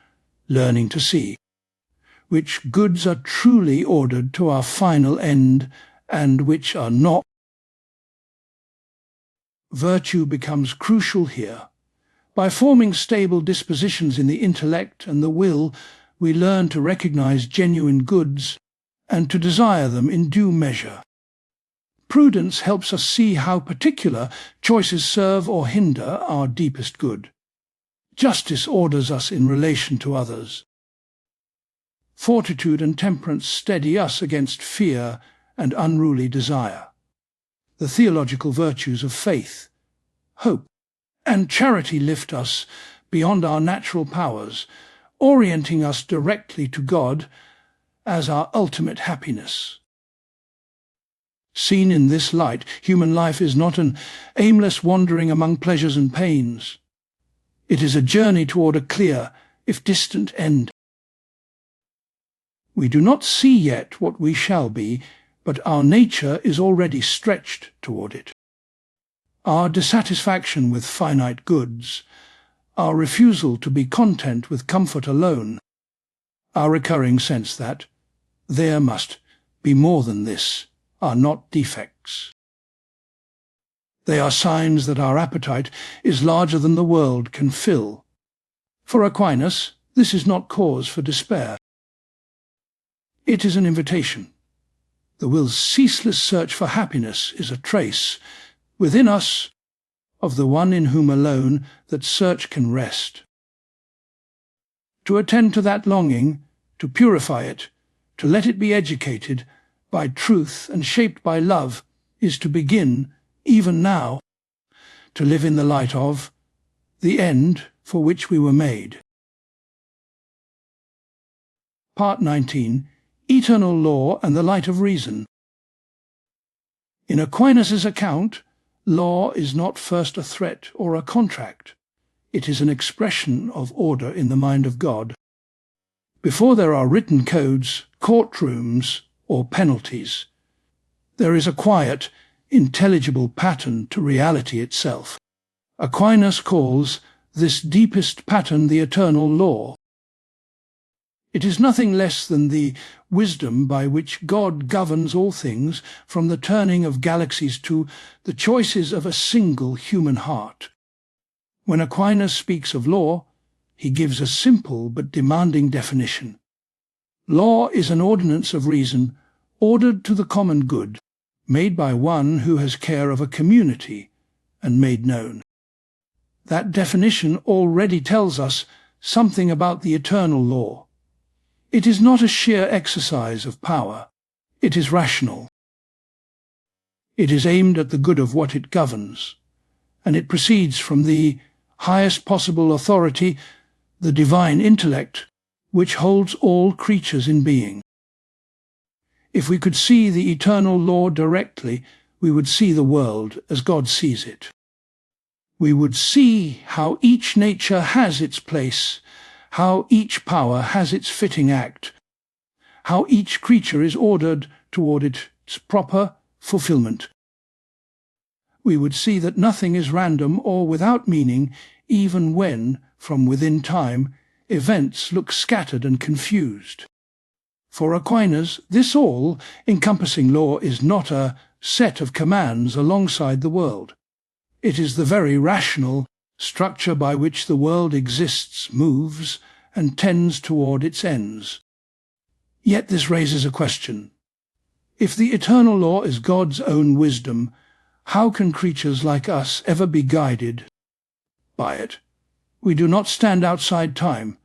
Speaker 1: learning to see, which goods are truly ordered to our final end and which are not. Virtue becomes crucial here. By forming stable dispositions in the intellect and the will, we learn to recognize genuine goods and to desire them in due measure. Prudence helps us see how particular choices serve or hinder our deepest good. Justice orders us in relation to others. Fortitude and temperance steady us against fear and unruly desire. The theological virtues of faith, hope, and charity lift us beyond our natural powers, orienting us directly to God as our ultimate happiness. Seen in this light, human life is not an aimless wandering among pleasures and pains. It is a journey toward a clear, if distant, end. We do not see yet what we shall be, but our nature is already stretched toward it. Our dissatisfaction with finite goods, our refusal to be content with comfort alone, our recurring sense that there must be more than this, are not defects. They are signs that our appetite is larger than the world can fill. For Aquinas, this is not cause for despair. It is an invitation. The will's ceaseless search for happiness is a trace, within us, of the one in whom alone that search can rest. To attend to that longing, to purify it, to let it be educated by truth and shaped by love, is to begin, even now, to live in the light of the end for which we were made. Part 19. Eternal Law and the Light of Reason. In Aquinas' account, law is not first a threat or a contract. It is an expression of order in the mind of God. Before there are written codes, courtrooms, or penalties, there is a quiet, intelligible pattern to reality itself. Aquinas calls this deepest pattern the eternal law. It is nothing less than the wisdom by which God governs all things, from the turning of galaxies to the choices of a single human heart. When Aquinas speaks of law, he gives a simple but demanding definition. Law is an ordinance of reason, ordered to the common good, made by one who has care of a community, and made known. That definition already tells us something about the eternal law. It is not a sheer exercise of power. It is rational. It is aimed at the good of what it governs, and it proceeds from the highest possible authority, the divine intellect, which holds all creatures in being. If we could see the eternal law directly, we would see the world as God sees it. We would see how each nature has its place, how each power has its fitting act, how each creature is ordered toward its proper fulfillment. We would see that nothing is random or without meaning, even when, from within time, events look scattered and confused. For Aquinas, this all-encompassing law is not a set of commands alongside the world. It is the very rational structure by which the world exists, moves, and tends toward its ends. Yet this raises a question. If the eternal law is God's own wisdom, how can creatures like us ever be guided by it? We do not stand outside time.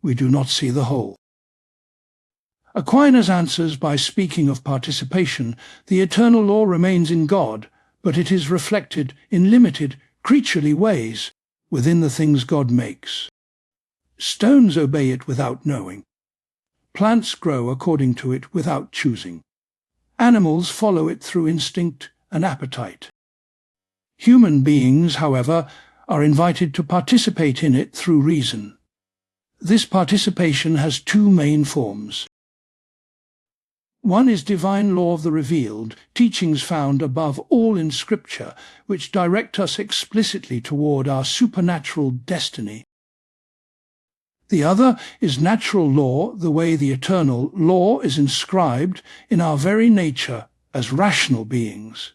Speaker 1: We do not see the whole. Aquinas answers by speaking of participation. The eternal law remains in God, but it is reflected in limited, creaturely ways within the things God makes. Stones obey it without knowing. Plants grow according to it without choosing. Animals follow it through instinct and appetite. Human beings, however, are invited to participate in it through reason. This participation has two main forms. One is divine law of the revealed, teachings found above all in Scripture, which direct us explicitly toward our supernatural destiny. The other is natural law, the way the eternal law is inscribed in our very nature as rational beings.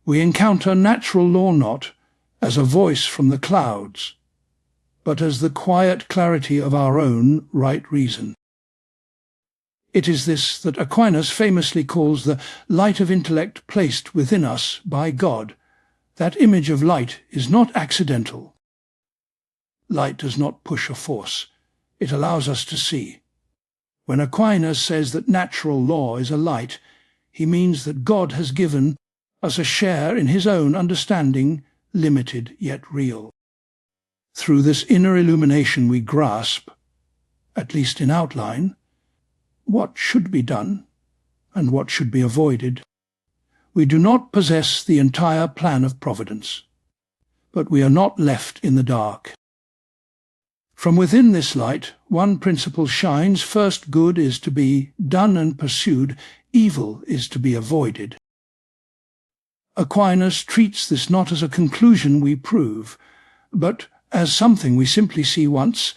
Speaker 1: We encounter natural law not as a voice from the clouds, but as the quiet clarity of our own right reason. It is this that Aquinas famously calls the light of intellect placed within us by God. That image of light is not accidental. Light does not push a force. It allows us to see. When Aquinas says that natural law is a light, he means that God has given us a share in his own understanding, limited yet real. Through this inner illumination we grasp, at least in outline, what should be done and what should be avoided. We do not possess the entire plan of providence, but we are not left in the dark. From within this light, one principle shines. First, good is to be done and pursued, evil is to be avoided. Aquinas treats this not as a conclusion we prove, but as something we simply see once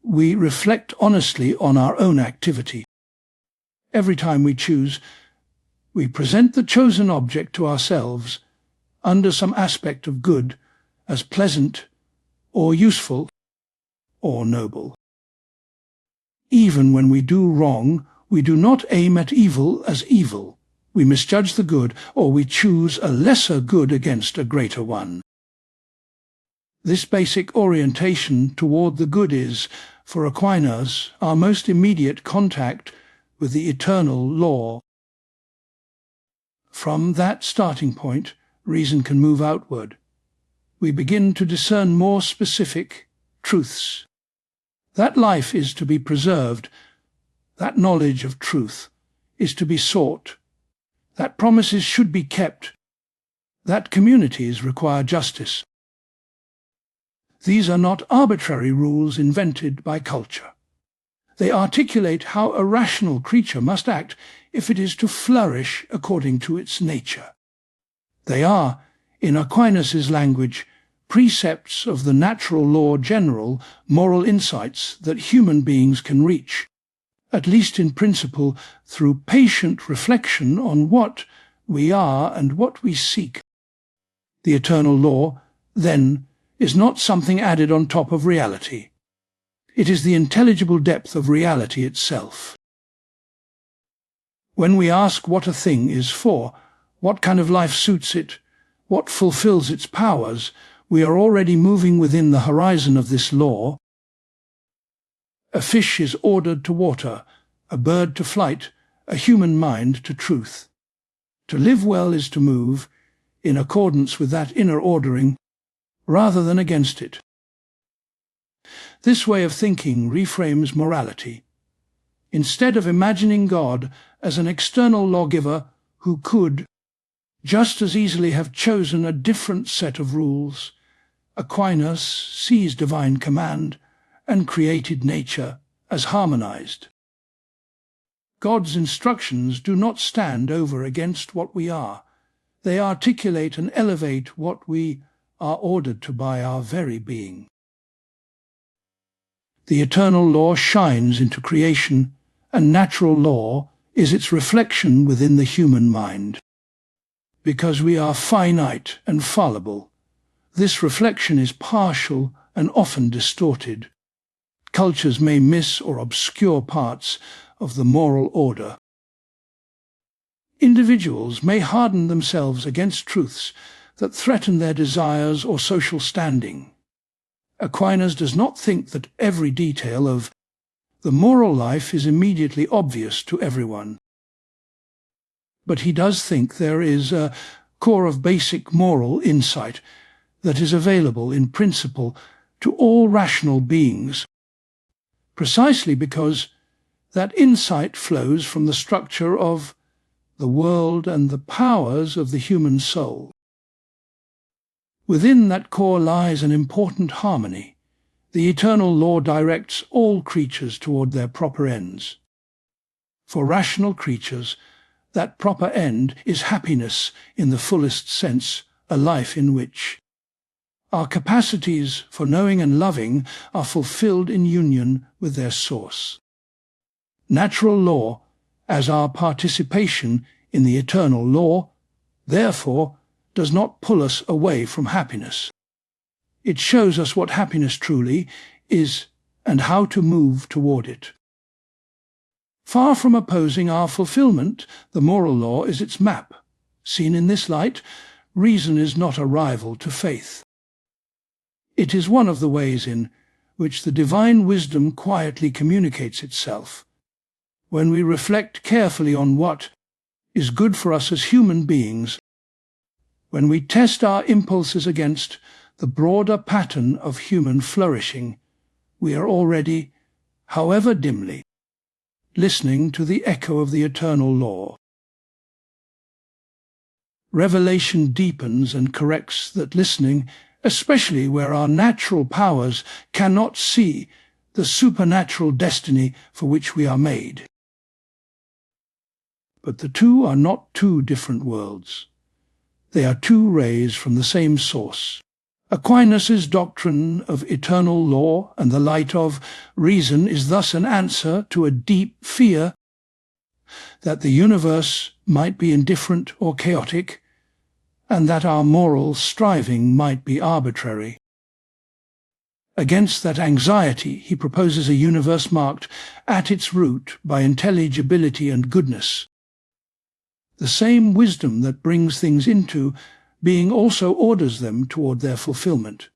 Speaker 1: we reflect honestly on our own activity. Every time we choose, we present the chosen object to ourselves under some aspect of good as pleasant or useful or noble. Even when we do wrong, we do not aim at evil as evil. We misjudge the good, or we choose a lesser good against a greater one. This basic orientation toward the good is, for Aquinas, our most immediate contact with the eternal law. From that starting point, reason can move outward. We begin to discern more specific truths. That life is to be preserved, that knowledge of truth is to be sought, that promises should be kept, that communities require justice. These are not arbitrary rules invented by culture. They articulate how a rational creature must act if it is to flourish according to its nature. They are, in Aquinas' language, precepts of the natural law general, moral insights that human beings can reach, at least in principle, through patient reflection on what we are and what we seek. The eternal law, then, is not something added on top of reality. It is the intelligible depth of reality itself. When we ask what a thing is for, what kind of life suits it, what fulfills its powers, we are already moving within the horizon of this law. A fish is ordered to water, a bird to flight, a human mind to truth. To live well is to move in accordance with that inner ordering, rather than against it. This way of thinking reframes morality. Instead of imagining God as an external lawgiver who could just as easily have chosen a different set of rules, Aquinas sees divine command and created nature as harmonized. God's instructions do not stand over against what we are. They articulate and elevate what we are ordered to by our very being. The eternal law shines into creation, and natural law is its reflection within the human mind. Because we are finite and fallible, this reflection is partial and often distorted. Cultures may miss or obscure parts of the moral order. Individuals may harden themselves against truths that threaten their desires or social standing. Aquinas does not think that every detail of the moral life is immediately obvious to everyone. But he does think there is a core of basic moral insight that is available in principle to all rational beings, precisely because that insight flows from the structure of the world and the powers of the human soul. Within that core lies an important harmony. The eternal law directs all creatures toward their proper ends. For rational creatures, that proper end is happiness in the fullest sense, a life in which our capacities for knowing and loving are fulfilled in union with their source. Natural law, as our participation in the eternal law, therefore, does not pull us away from happiness. It shows us what happiness truly is and how to move toward it. Far from opposing our fulfillment, the moral law is its map. Seen in this light, reason is not a rival to faith. It is one of the ways in which the divine wisdom quietly communicates itself. When we reflect carefully on what is good for us as human beings, when we test our impulses against the broader pattern of human flourishing, we are already, however dimly, listening to the echo of the eternal law. Revelation deepens and corrects that listening, especially where our natural powers cannot see the supernatural destiny for which we are made. But the two are not two different worlds. They are two rays from the same source. Aquinas' doctrine of eternal law and the light of reason is thus an answer to a deep fear that the universe might be indifferent or chaotic, and that our moral striving might be arbitrary. Against that anxiety, he proposes a universe marked at its root by intelligibility and goodness. The same wisdom that brings things into being also orders them toward their fulfillment.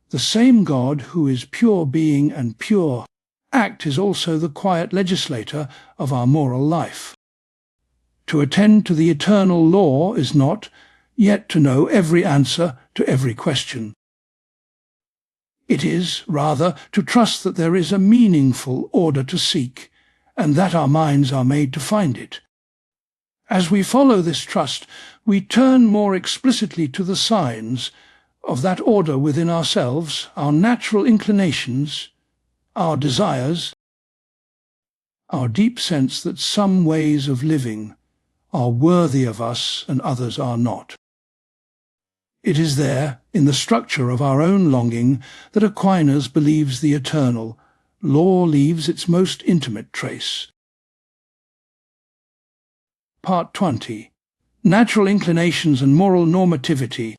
Speaker 1: The same God who is pure being and pure act is also the quiet legislator of our moral life. To attend to the eternal law is not yet to know every answer to every question. It is, rather, to trust that there is a meaningful order to seek, and that our minds are made to find it. As we follow this trust, we turn more explicitly to the signs of that order within ourselves, our natural inclinations, our desires, our deep sense that some ways of living are worthy of us and others are not. It is there, in the structure of our own longing, that Aquinas believes the eternal law leaves its most intimate trace. Part 20. Natural Inclinations and Moral Normativity.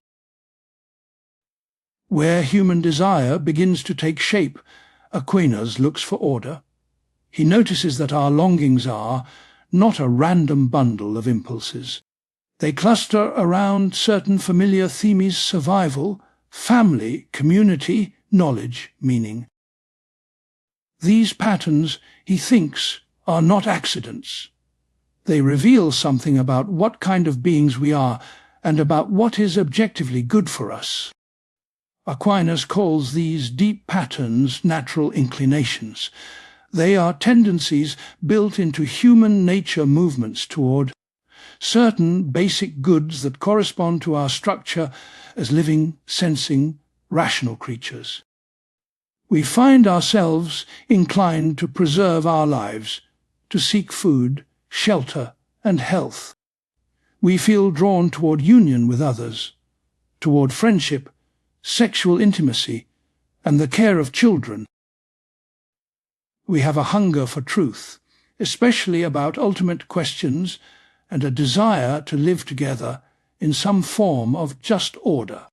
Speaker 1: Where human desire begins to take shape, Aquinas looks for order. He notices that our longings are not a random bundle of impulses. They cluster around certain familiar themes: survival, family, community, knowledge, meaning. These patterns, he thinks, are not accidents. They reveal something about what kind of beings we are and about what is objectively good for us. Aquinas calls these deep patterns natural inclinations. They are tendencies built into human nature movements toward certain basic goods that correspond to our structure as living, sensing, rational creatures. We find ourselves inclined to preserve our lives, to seek food, shelter, and health. We feel drawn toward union with others, toward friendship, sexual intimacy, and the care of children. We have a hunger for truth, especially about ultimate questions, and a desire to live together in some form of just order.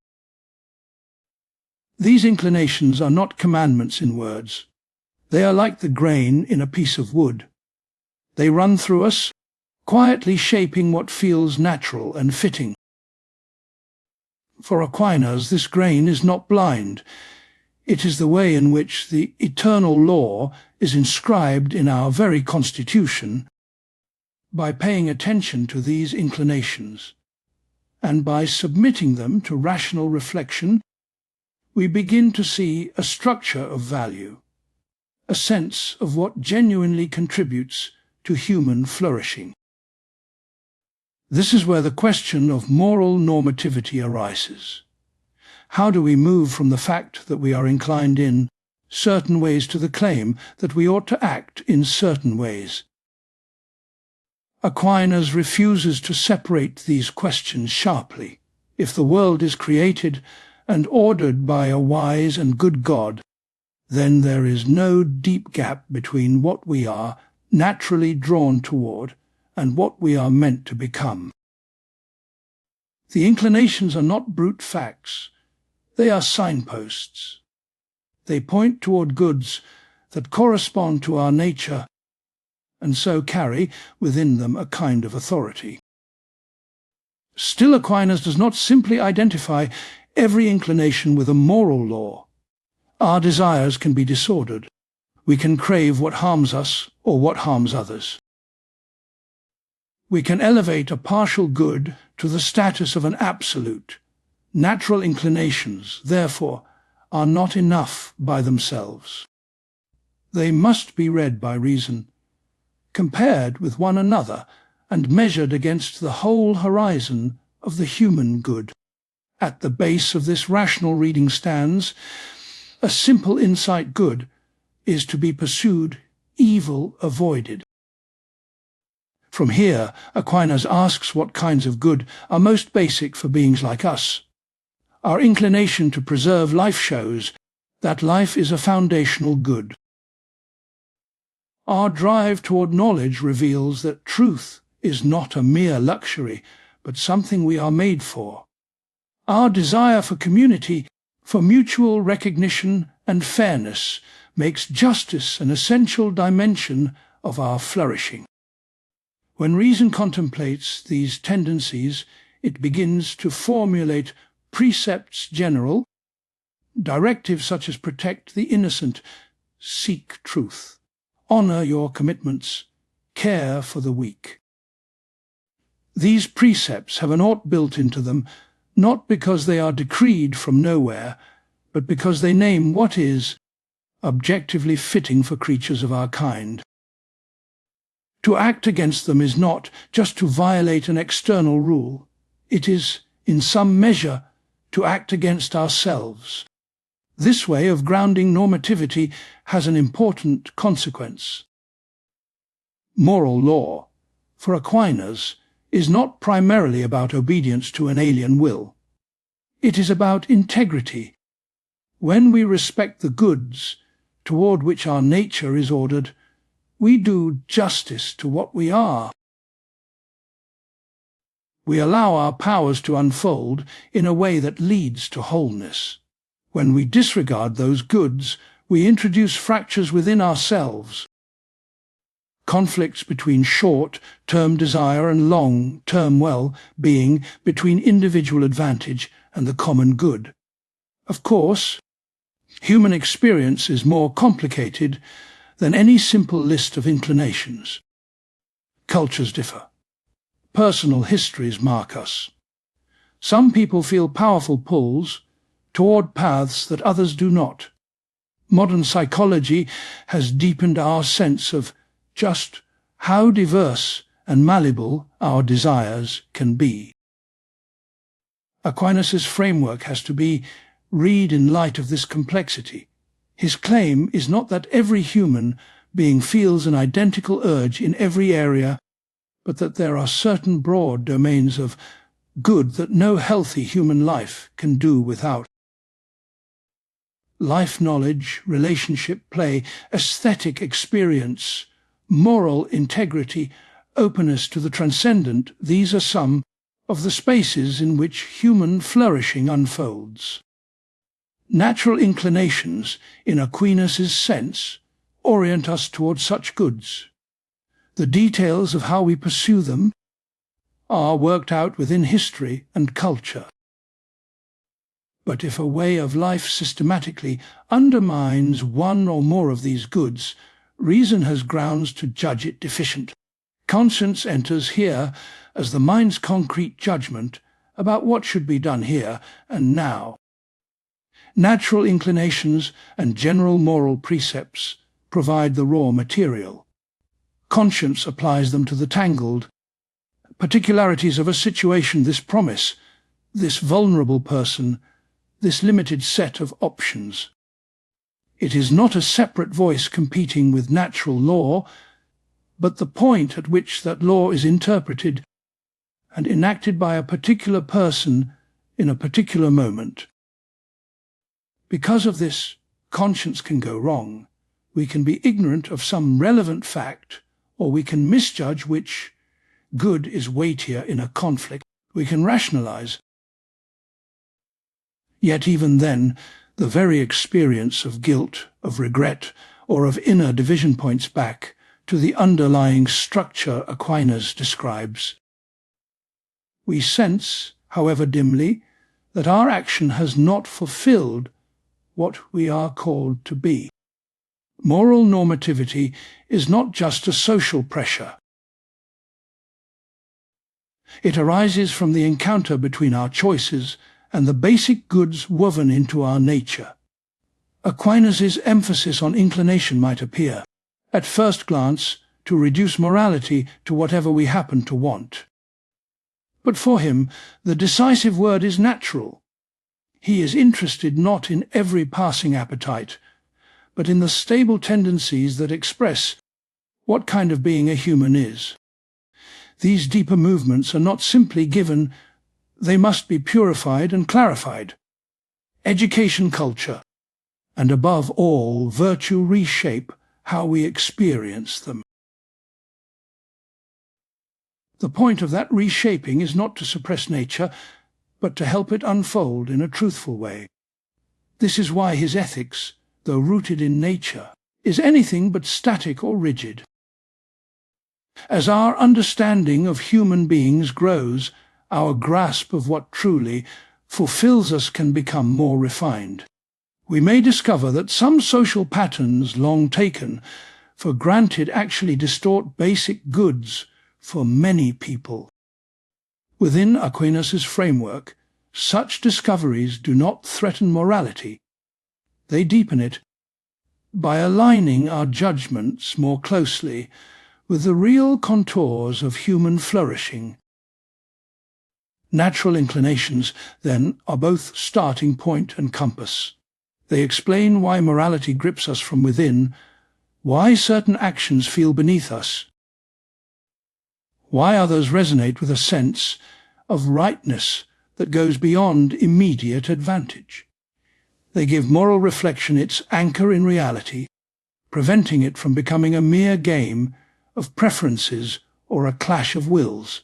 Speaker 1: These inclinations are not commandments in words. They are like the grain in a piece of wood. They run through us, quietly shaping what feels natural and fitting. For Aquinas, this grain is not blind. It is the way in which the eternal law is inscribed in our very constitution. By paying attention to these inclinations, and by submitting them to rational reflection, we begin to see a structure of value, a sense of what genuinely contributes to human flourishing. This is where the question of moral normativity arises. How do we move from the fact that we are inclined in certain ways to the claim that we ought to act in certain ways? Aquinas refuses to separate these questions sharply. If the world is created and ordered by a wise and good God, then there is no deep gap between what we are naturally drawn toward and what we are meant to become. The inclinations are not brute facts. They are signposts. They point toward goods that correspond to our nature and so carry within them a kind of authority. Still, Aquinas does not simply identify every inclination with a moral law. Our desires can be disordered. We can crave what harms us or what harms others. We can elevate a partial good to the status of an absolute. Natural inclinations, therefore, are not enough by themselves. They must be read by reason, compared with one another, and measured against the whole horizon of the human good. At the base of this rational reading stands a simple insight: good is to be pursued, evil avoided. From here, Aquinas asks what kinds of good are most basic for beings like us. Our inclination to preserve life shows that life is a foundational good. Our drive toward knowledge reveals that truth is not a mere luxury, but something we are made for. Our desire for community, for mutual recognition and fairness, makes justice an essential dimension of our flourishing. When reason contemplates these tendencies, it begins to formulate precepts general, directives such as protect the innocent, seek truth, honor your commitments, care for the weak. These precepts have an ought built into them, not because they are decreed from nowhere, but because they name what is objectively fitting for creatures of our kind. To act against them is not just to violate an external rule. It is, in some measure, to act against ourselves. This way of grounding normativity has an important consequence. Moral law, for Aquinas, is not primarily about obedience to an alien will. It is about integrity. When we respect the goods toward which our nature is ordered, we do justice to what we are. We allow our powers to unfold in a way that leads to wholeness. When we disregard those goods, we introduce fractures within ourselves. conflicts between short-term desire and long-term well-being, between individual advantage and the common good. Of course, human experience is more complicated than any simple list of inclinations. Cultures differ. Personal histories mark us. Some people feel powerful pulls toward paths that others do not. Modern psychology has deepened our sense of just how diverse and malleable our desires can be. Aquinas' framework has to be read in light of this complexity. His claim is not that every human being feels an identical urge in every area, but that there are certain broad domains of good that no healthy human life can do without. Life knowledge, relationship, play, aesthetic experience, moral integrity, openness to the transcendent, these are some of the spaces in which human flourishing unfolds. Natural inclinations, in Aquinas' sense, orient us towards such goods. The details of how we pursue them are worked out within history and culture. But if a way of life systematically undermines one or more of these goods, reason has grounds to judge it deficient. Conscience enters here as the mind's concrete judgment about what should be done here and now. Natural inclinations and general moral precepts provide the raw material. Conscience applies them to the tangled particularities of a situation, this promise, this vulnerable person, this limited set of options. It is not a separate voice competing with natural law, but the point at which that law is interpreted and enacted by a particular person in a particular moment. Because of this, conscience can go wrong. We can be ignorant of some relevant fact, or we can misjudge which good is weightier in a conflict. We can rationalize. Yet even then, the very experience of guilt, of regret, or of inner division points back to the underlying structure Aquinas describes. We sense, however dimly, that our action has not fulfilled what we are called to be. Moral normativity is not just a social pressure. It arises from the encounter between our choices and the basic goods woven into our nature. Aquinas' emphasis on inclination might appear, at first glance, to reduce morality to whatever we happen to want. But for him, the decisive word is natural. He is interested not in every passing appetite, but in the stable tendencies that express what kind of being a human is. These deeper movements are not simply given, they must be purified and clarified. Education, culture, and above all, virtue reshape how we experience them. The point of that reshaping is not to suppress nature, but to help it unfold in a truthful way. This is why his ethics, though rooted in nature, is anything but static or rigid. As our understanding of human beings grows, our grasp of what truly fulfills us can become more refined. We may discover that some social patterns long taken for granted actually distort basic goods for many people. Within Aquinas' framework, such discoveries do not threaten morality. They deepen it by aligning our judgments more closely with the real contours of human flourishing. Natural inclinations, then, are both starting point and compass. They explain why morality grips us from within, why certain actions feel beneath us, why others resonate with a sense of rightness that goes beyond immediate advantage. They give moral reflection its anchor in reality, preventing it from becoming a mere game of preferences or a clash of wills.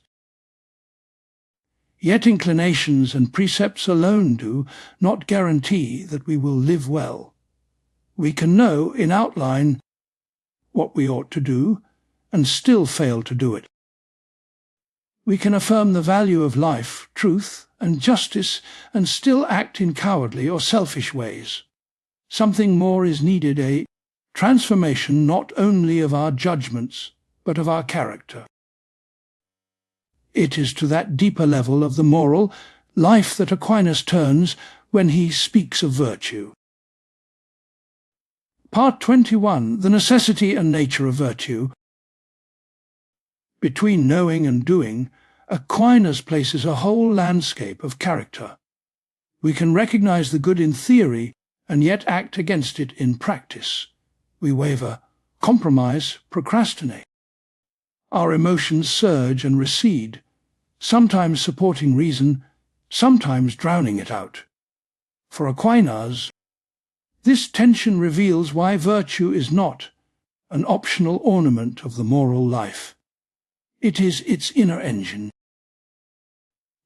Speaker 1: Yet inclinations and precepts alone do not guarantee that we will live well. We can know in outline what we ought to do, and still fail to do it. We can affirm the value of life, truth, and justice and still act in cowardly or selfish ways. Something more is needed, a transformation not only of our judgments, but of our character. It is to that deeper level of the moral life that Aquinas turns when he speaks of virtue. Part 21. The necessity and nature of virtue. Between knowing and doing, Aquinas places a whole landscape of character. We can recognize the good in theory and yet act against it in practice. We waver, compromise, procrastinate. Our emotions surge and recede, sometimes supporting reason, sometimes drowning it out. For Aquinas, this tension reveals why virtue is not an optional ornament of the moral life. It is its inner engine.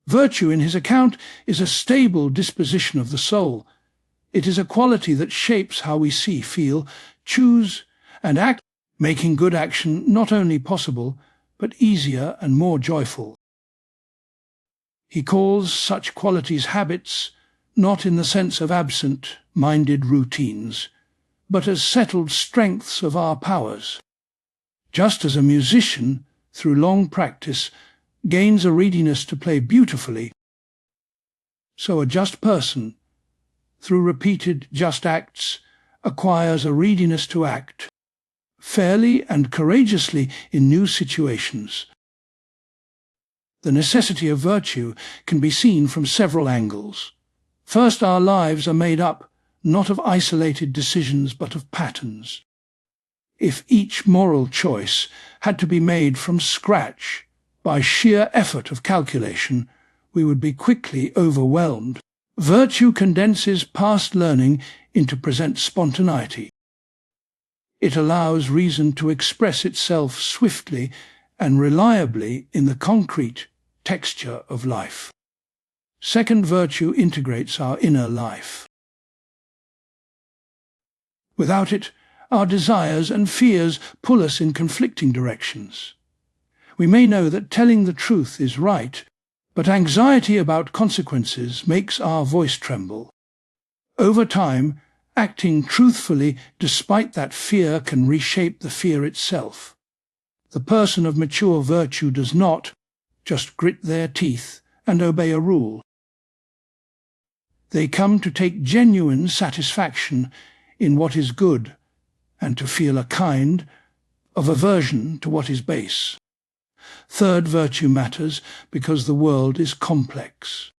Speaker 1: Virtue, in his account, is a stable disposition of the soul. It is a quality that shapes how we see, feel, choose, and act, making good action not only possible, but easier and more joyful. He calls such qualities habits, not in the sense of absent-minded routines, but as settled strengths of our powers. Just as a musician, through long practice, gains a readiness to play beautifully, so a just person, through repeated just acts, acquires a readiness to act fairly and courageously in new situations. The necessity of virtue can be seen from several angles. First, our lives are made up not of isolated decisions but of patterns. If each moral choice had to be made from scratch by sheer effort of calculation, we would be quickly overwhelmed. Virtue condenses past learning into present spontaneity. It allows reason to express itself swiftly and reliably in the concrete texture of life. Second, virtue integrates our inner life. Without it, our desires and fears pull us in conflicting directions. We may know that telling the truth is right, but anxiety about consequences makes our voice tremble. Over time, acting truthfully despite that fear can reshape the fear itself. The person of mature virtue does not just grit their teeth and obey a rule. They come to take genuine satisfaction in what is good and to feel a kind of aversion to what is base. Third, virtue matters because the world is complex.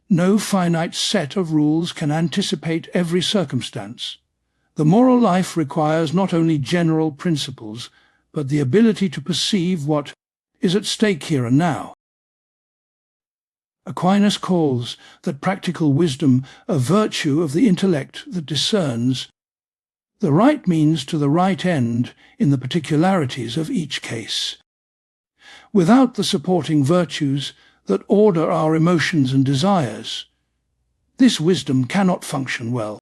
Speaker 1: No finite set of rules can anticipate every circumstance. The moral life requires not only general principles, but the ability to perceive what is at stake here and now. Aquinas calls that practical wisdom a virtue of the intellect that discerns the right means to the right end in the particularities of each case. Without the supporting virtues that order our emotions and desires, this wisdom cannot function well.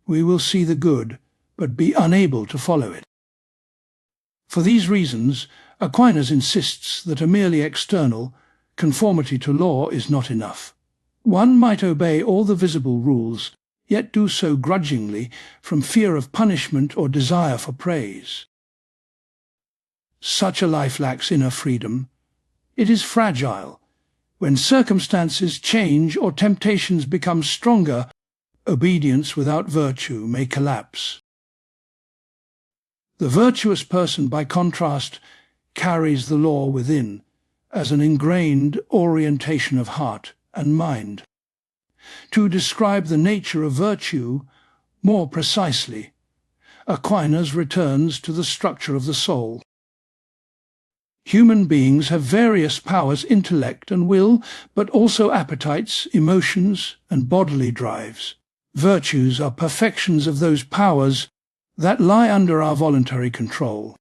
Speaker 1: We will see the good, but be unable to follow it. For these reasons, Aquinas insists that a merely external conformity to law is not enough. One might obey all the visible rules, yet do so grudgingly from fear of punishment or desire for praise. Such a life lacks inner freedom. It is fragile. When circumstances change or temptations become stronger, obedience without virtue may collapse. The virtuous person, by contrast, carries the law within as an ingrained orientation of heart and mind. To describe the nature of virtue more precisely, Aquinas returns to the structure of the soul. Human beings have various powers, intellect and will, but also appetites, emotions, and bodily drives. Virtues are perfections of those powers that lie under our voluntary control.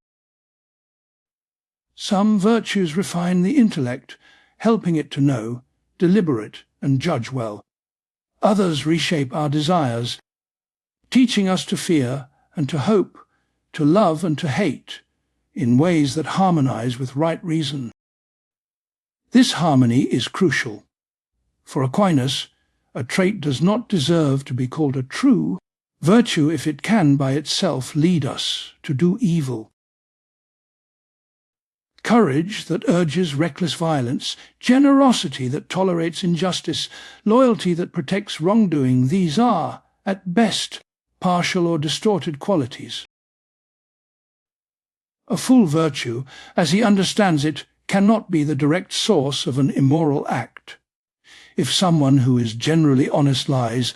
Speaker 1: Some virtues refine the intellect, helping it to know, deliberate, and judge well. Others reshape our desires, teaching us to fear and to hope, to love and to hate, in ways that harmonize with right reason. This harmony is crucial. For Aquinas, a trait does not deserve to be called a true virtue if it can by itself lead us to do evil. Courage that urges reckless violence, generosity that tolerates injustice, loyalty that protects wrongdoing, these are, at best, partial or distorted qualities. A full virtue, as he understands it, cannot be the direct source of an immoral act. If someone who is generally honest lies,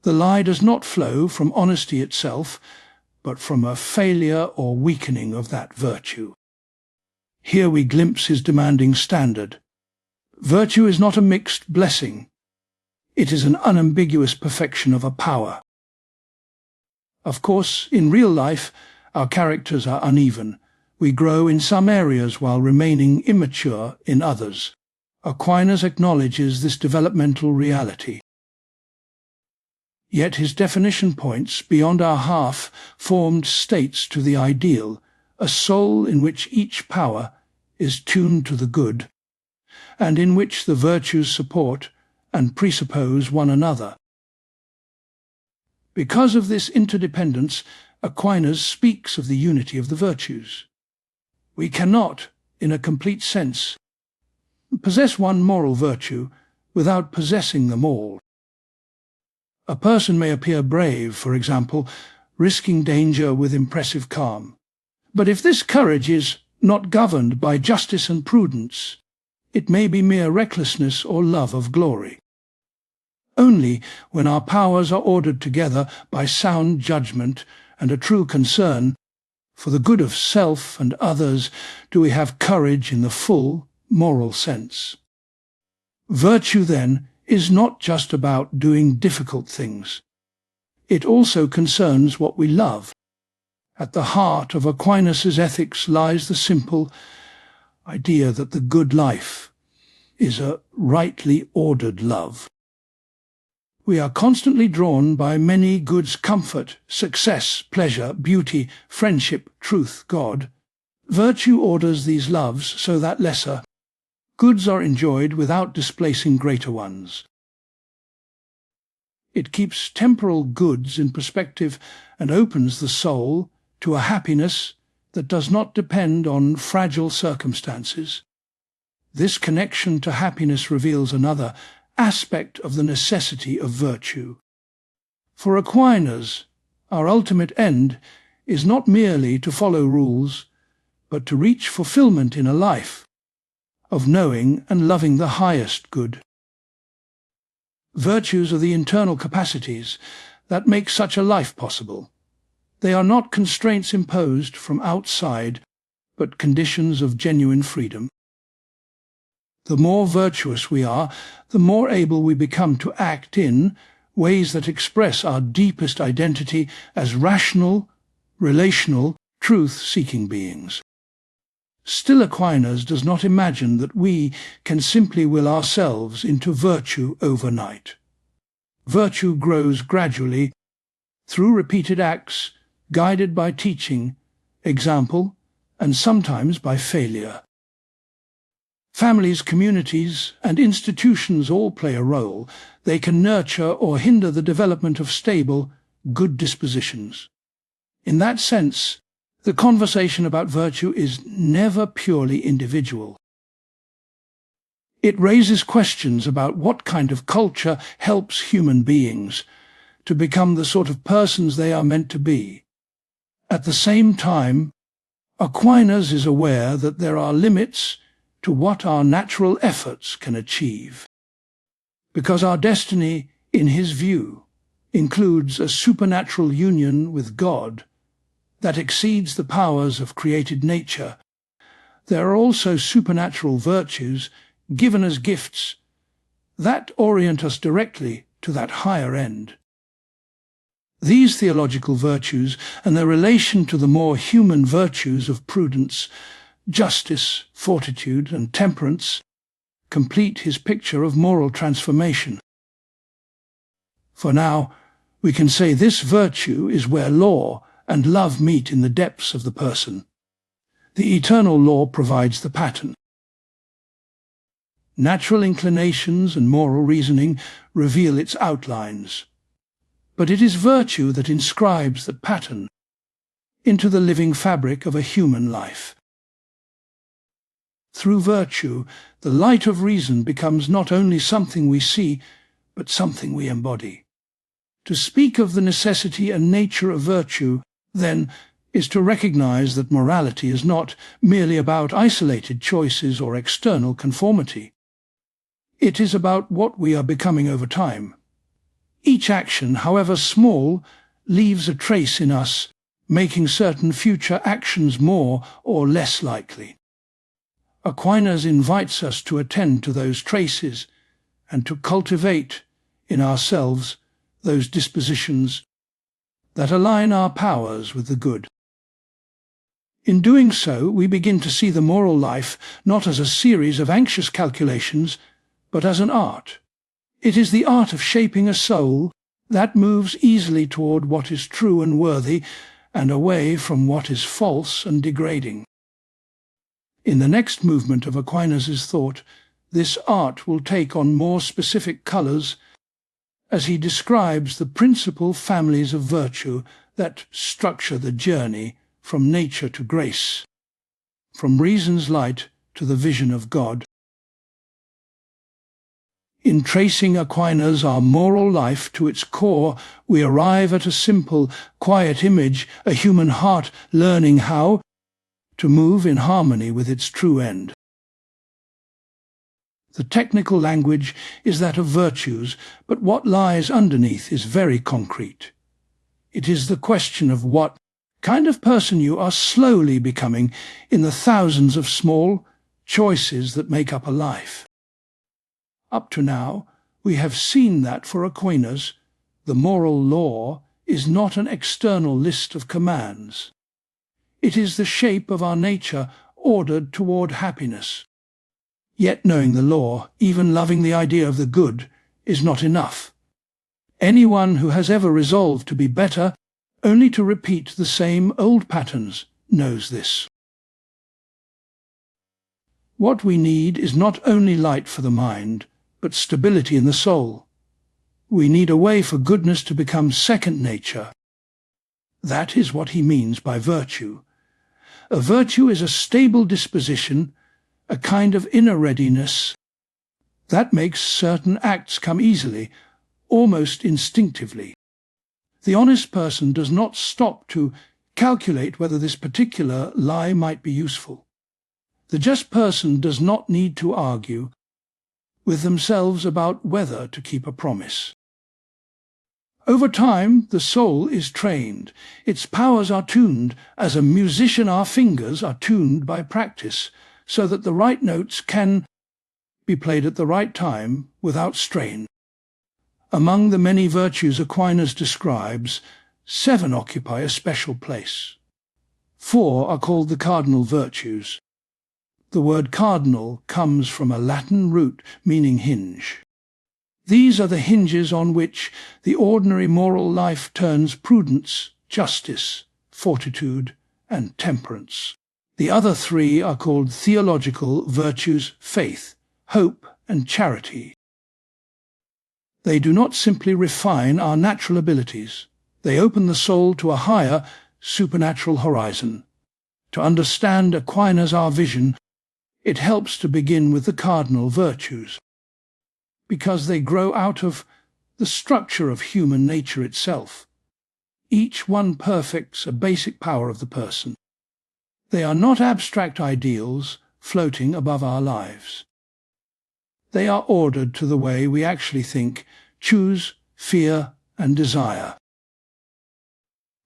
Speaker 1: the lie does not flow from honesty itself, but from a failure or weakening of that virtue. Here we glimpse his demanding standard. Virtue is not a mixed blessing. It is an unambiguous perfection of a power. Of course, in real life, our characters are uneven. We grow in some areas while remaining immature in others. Aquinas acknowledges this developmental reality. Yet his definition points beyond our half-formed states to the ideal, a soul in which each power is tuned to the good, and in which the virtues support and presuppose one another. Because of this interdependence, Aquinas speaks of the unity of the virtues. We cannot, in a complete sense, possess one moral virtue without possessing them all. A person may appear brave, for example, risking danger with impressive calm. But if this courage is not governed by justice and prudence, it may be mere recklessness or love of glory. Only when our powers are ordered together by sound judgment and a true concern for the good of self and others do we have courage in the full moral sense. Virtue, then, is not just about doing difficult things. It also concerns what we love. At the heart of Aquinas' ethics lies the simple idea that the good life is a rightly ordered love. We are constantly drawn by many goods: comfort, success, pleasure, beauty, friendship, truth, God. Virtue orders these loves so that lesser goods are enjoyed without displacing greater ones. It keeps temporal goods in perspective and opens the soul to a happiness that does not depend on fragile circumstances. This connection to happiness reveals another aspect of the necessity of virtue. For Aquinas, our ultimate end is not merely to follow rules, but to reach fulfillment in a life of knowing and loving the highest good. Virtues are the internal capacities that make such a life possible. They are not constraints imposed from outside, but conditions of genuine freedom. The more virtuous we are, the more able we become to act in ways that express our deepest identity as rational, relational, truth-seeking beings. Still, Aquinas does not imagine that we can simply will ourselves into virtue overnight. Virtue grows gradually through repeated acts, guided by teaching, example, and sometimes by failure. Families, communities, and institutions all play a role. They can nurture or hinder the development of stable, good dispositions. In that sense, the conversation about virtue is never purely individual. It raises questions about what kind of culture helps human beings to become the sort of persons they are meant to be. At the same time, Aquinas is aware that there are limits to what our natural efforts can achieve, because our destiny, in his view, includes a supernatural union with God that exceeds the powers of created nature. There are also supernatural virtues given as gifts that orient us directly to that higher end. These theological virtues and their relation to the more human virtues of prudence, justice, fortitude, and temperance complete his picture of moral transformation. For now, we can say this virtue is where law and love meet in the depths of the person. The eternal law provides the pattern. Natural inclinations and moral reasoning reveal its outlines. But it is virtue that inscribes the pattern into the living fabric of a human life. Through virtue, the light of reason becomes not only something we see, but something we embody. To speak of the necessity and nature of virtue, then, is to recognize that morality is not merely about isolated choices or external conformity. It is about what we are becoming over time. Each action, however small, leaves a trace in us, making certain future actions more or less likely. Aquinas invites us to attend to those traces and to cultivate in ourselves those dispositions that align our powers with the good. In doing so, we begin to see the moral life not as a series of anxious calculations, but as an art. It is the art of shaping a soul that moves easily toward what is true and worthy, and away from what is false and degrading. In the next movement of Aquinas' thought, this art will take on more specific colours as he describes the principal families of virtue that structure the journey from nature to grace, from reason's light to the vision of God. In tracing Aquinas' our moral life to its core, we arrive at a simple, quiet image, a human heart learning how to move in harmony with its true end. The technical language is that of virtues, but what lies underneath is very concrete. It is the question of what kind of person you are slowly becoming in the thousands of small choices that make up a life. Up to now, we have seen that for Aquinas, the moral law is not an external list of commands. It is the shape of our nature ordered toward happiness. Yet knowing the law, even loving the idea of the good, is not enough. Anyone who has ever resolved to be better, only to repeat the same old patterns, knows this. What we need is not only light for the mind, but stability in the soul. We need a way for goodness to become second nature. That is what he means by virtue. A virtue is a stable disposition, a kind of inner readiness that makes certain acts come easily, almost instinctively. The honest person does not stop to calculate whether this particular lie might be useful. The just person does not need to argue with themselves about whether to keep a promise. Over time, the soul is trained. Its powers are tuned, as a musician our fingers are tuned by practice, so that the right notes can be played at the right time without strain. Among the many virtues Aquinas describes, 7 occupy a special place. 4 are called the cardinal virtues. The word cardinal comes from a Latin root meaning hinge. These are the hinges on which the ordinary moral life turns: prudence, justice, fortitude, and temperance. The other 3 are called theological virtues: faith, hope, and charity. They do not simply refine our natural abilities. They open the soul to a higher, supernatural horizon. To understand Aquinas' our vision, it helps to begin with the cardinal virtues, because they grow out of the structure of human nature itself. Each one perfects a basic power of the person. They are not abstract ideals floating above our lives. They are ordered to the way we actually think, choose, fear, and desire.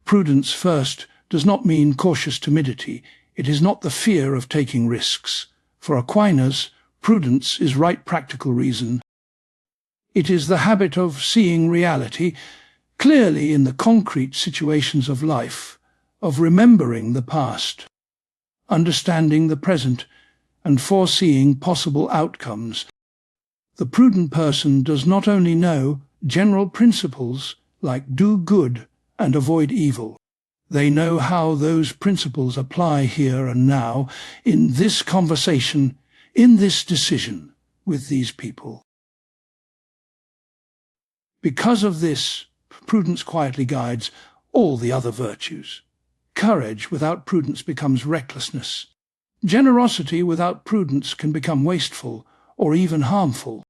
Speaker 1: Prudence first does not mean cautious timidity. It is not the fear of taking risks. For Aquinas, prudence is right practical reason. It is the habit of seeing reality clearly in the concrete situations of life, of remembering the past, understanding the present, and foreseeing possible outcomes. The prudent person does not only know general principles like do good and avoid evil. They know how those principles apply here and now, in this conversation, in this decision with these people. Because of this, prudence quietly guides all the other virtues. Courage without prudence becomes recklessness. Generosity without prudence can become wasteful or even harmful.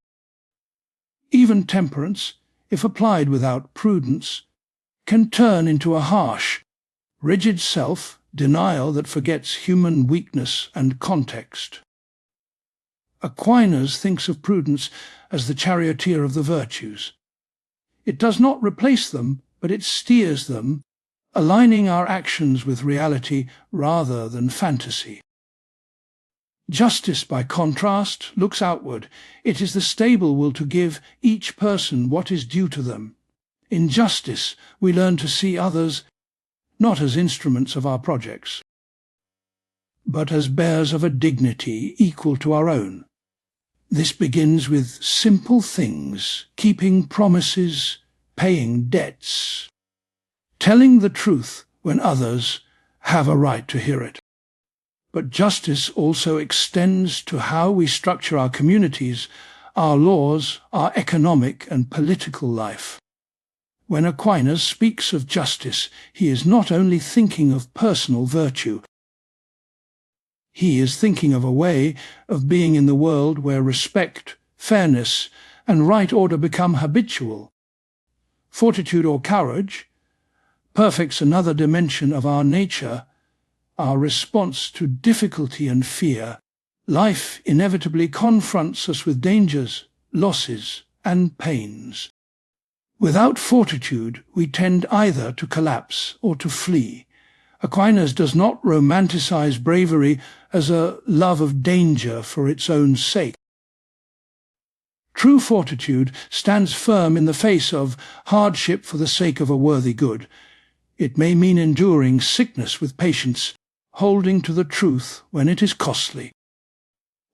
Speaker 1: Even temperance, if applied without prudence, can turn into a harsh, rigid self-denial that forgets human weakness and context. Aquinas thinks of prudence as the charioteer of the virtues. It does not replace them, but it steers them, aligning our actions with reality rather than fantasy. Justice, by contrast, looks outward. It is the stable will to give each person what is due to them. In justice, we learn to see others not as instruments of our projects, but as bearers of a dignity equal to our own. This begins with simple things, keeping promises, paying debts, telling the truth when others have a right to hear it. But justice also extends to how we structure our communities, our laws, our economic and political life. When Aquinas speaks of justice, he is not only thinking of personal virtue. He is thinking of a way of being in the world where respect, fairness, and right order become habitual. Fortitude or courage perfects another dimension of our nature, our response to difficulty and fear. Life inevitably confronts us with dangers, losses, and pains. Without fortitude, we tend either to collapse or to flee. Aquinas does not romanticize bravery as a love of danger for its own sake. True fortitude stands firm in the face of hardship for the sake of a worthy good. It may mean enduring sickness with patience, holding to the truth when it is costly,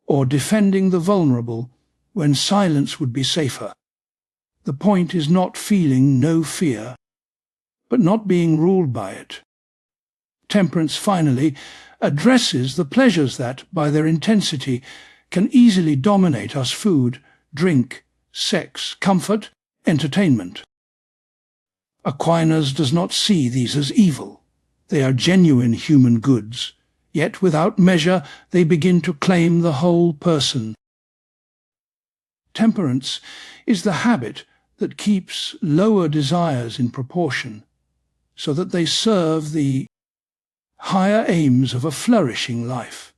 Speaker 1: or defending the vulnerable when silence would be safer. The point is not feeling no fear, but not being ruled by it. Temperance, finally, addresses the pleasures that, by their intensity, can easily dominate us: food, drink, sex, comfort, entertainment. Aquinas does not see these as evil. They are genuine human goods, yet without measure they begin to claim the whole person. Temperance is the habit that keeps lower desires in proportion, so that they serve the higher aims of a flourishing life.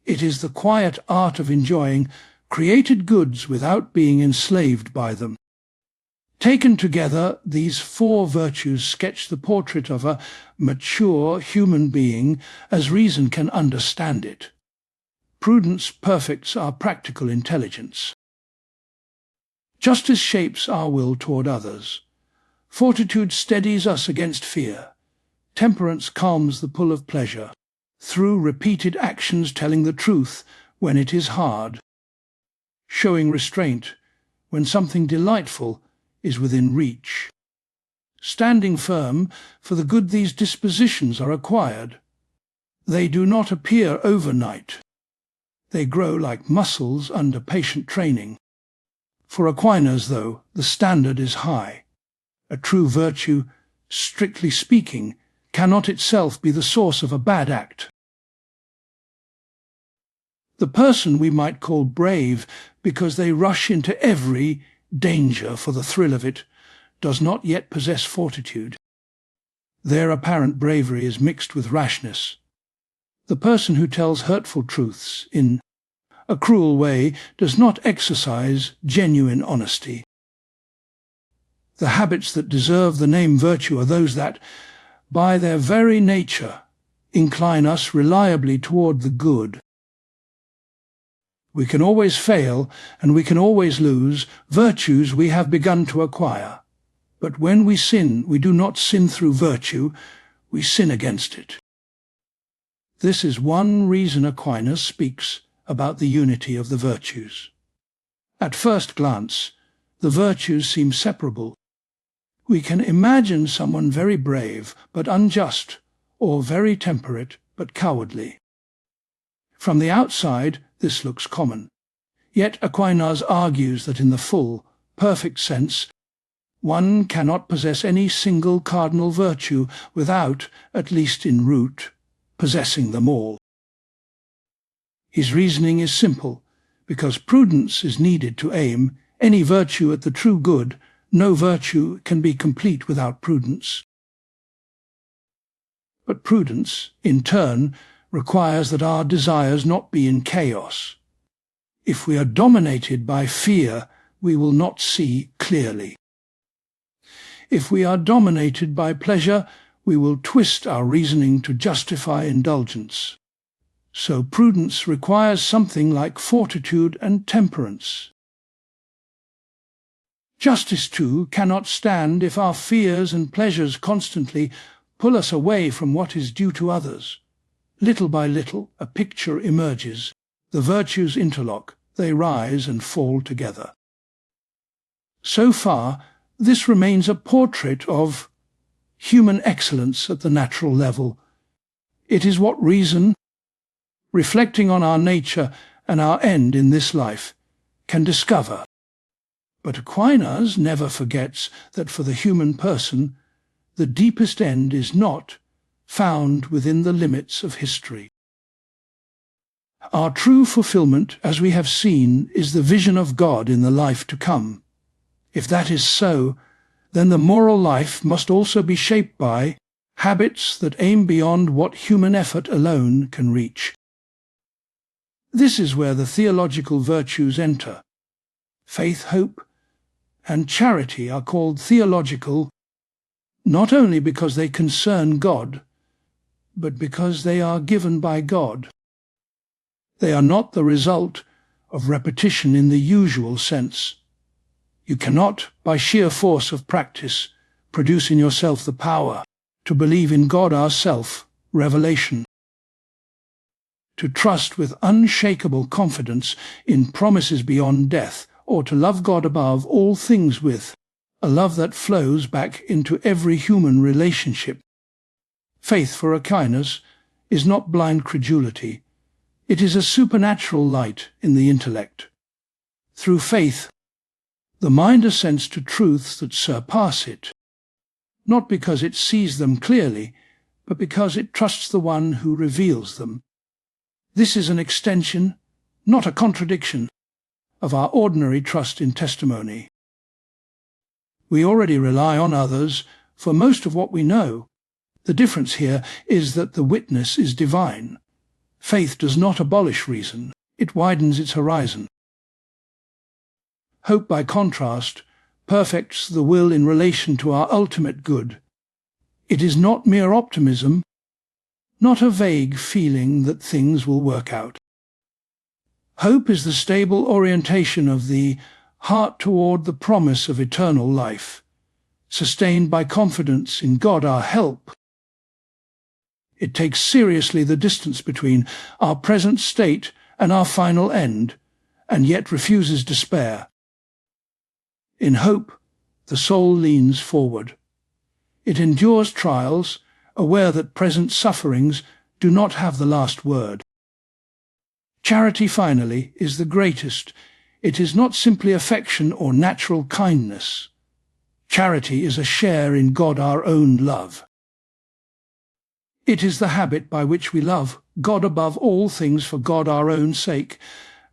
Speaker 1: It is the quiet art of enjoying created goods without being enslaved by them. Taken together, these four virtues sketch the portrait of a mature human being as reason can understand it. Prudence perfects our practical intelligence. Justice shapes our will toward others. Fortitude steadies us against fear. Temperance calms the pull of pleasure, through repeated actions telling the truth when it is hard, showing restraint when something delightful is within reach. Standing firm for the good these dispositions are acquired. They do not appear overnight. They grow like muscles under patient training. For Aquinas, though, the standard is high. A true virtue, strictly speaking, cannot itself be the source of a bad act. The person we might call brave because they rush into every danger for the thrill of it does not yet possess fortitude. Their apparent bravery is mixed with rashness. The person who tells hurtful truths in a cruel way does not exercise genuine honesty. The habits that deserve the name virtue are those that, by their very nature, incline us reliably toward the good. We can always fail, and we can always lose virtues we have begun to acquire. But when we sin, we do not sin through virtue, we sin against it. This is one reason Aquinas speaks about the unity of the virtues. At first glance, the virtues seem separable. We can imagine someone very brave but unjust, or very temperate but cowardly. From the outside, this looks common. Yet Aquinas argues that in the full, perfect sense, one cannot possess any single cardinal virtue without, at least in root, possessing them all. His reasoning is simple. Because prudence is needed to aim any virtue at the true good, no virtue can be complete without prudence. But prudence, in turn, requires that our desires not be in chaos. If we are dominated by fear, we will not see clearly. If we are dominated by pleasure, we will twist our reasoning to justify indulgence. So prudence requires something like fortitude and temperance. Justice, too, cannot stand if our fears and pleasures constantly pull us away from what is due to others. Little by little, a picture emerges. The virtues interlock, they rise and fall together. So far, this remains a portrait of human excellence at the natural level. It is what reason, reflecting on our nature and our end in this life, can discover. But Aquinas never forgets that for the human person, the deepest end is not found within the limits of history. Our true fulfillment, as we have seen, is the vision of God in the life to come. If that is so, then the moral life must also be shaped by habits that aim beyond what human effort alone can reach. This is where the theological virtues enter. Faith, hope, and charity are called theological, not only because they concern God, but because they are given by God. They are not the result of repetition in the usual sense. You cannot, by sheer force of practice, produce in yourself the power to believe in God ourself, revelation, to trust with unshakable confidence in promises beyond death, or to love God above all things with a love that flows back into every human relationship. Faith, for Aquinas, is not blind credulity. It is a supernatural light in the intellect. Through faith, the mind assents to truths that surpass it, not because it sees them clearly, but because it trusts the one who reveals them. This is an extension, not a contradiction, of our ordinary trust in testimony. We already rely on others for most of what we know. The difference here is that the witness is divine. Faith does not abolish reason, it widens its horizon. Hope, by contrast, perfects the will in relation to our ultimate good. It is not mere optimism, not a vague feeling that things will work out. Hope is the stable orientation of the heart toward the promise of eternal life, sustained by confidence in God our help. It takes seriously the distance between our present state and our final end, and yet refuses despair. In hope, the soul leans forward. It endures trials, aware that present sufferings do not have the last word. Charity, finally, is the greatest. It is not simply affection or natural kindness. Charity is a share in God our own love. It is the habit by which we love God above all things for God our own sake,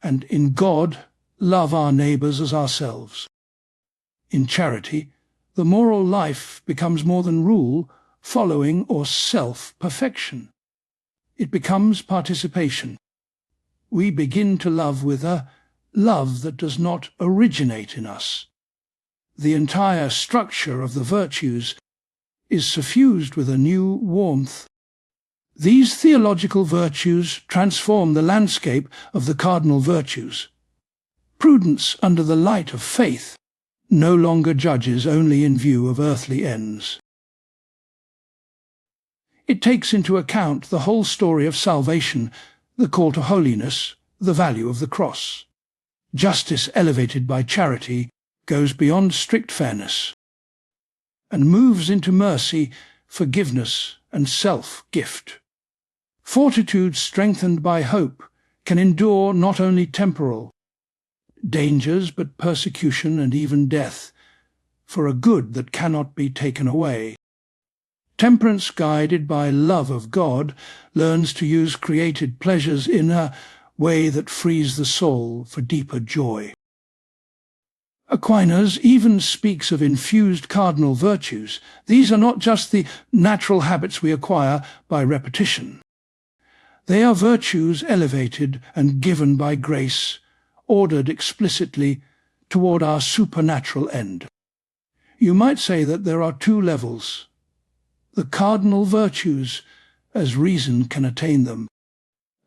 Speaker 1: and in God love our neighbours as ourselves. In charity, the moral life becomes more than rule, following, or self-perfection. It becomes participation. We begin to love with a love that does not originate in us. The entire structure of the virtues is suffused with a new warmth. These theological virtues transform the landscape of the cardinal virtues. Prudence, under the light of faith, no longer judges only in view of earthly ends. It takes into account the whole story of salvation, the call to holiness, the value of the cross. Justice elevated by charity goes beyond strict fairness. and moves into mercy, forgiveness, and self-gift. Fortitude strengthened by hope can endure not only temporal dangers but persecution and even death, for a good that cannot be taken away. Temperance, guided by love of God, learns to use created pleasures in a way that frees the soul for deeper joy. Aquinas even speaks of infused cardinal virtues. These are not just the natural habits we acquire by repetition. They are virtues elevated and given by grace, ordered explicitly toward our supernatural end. You might say that there are two levels: the cardinal virtues, as reason can attain them,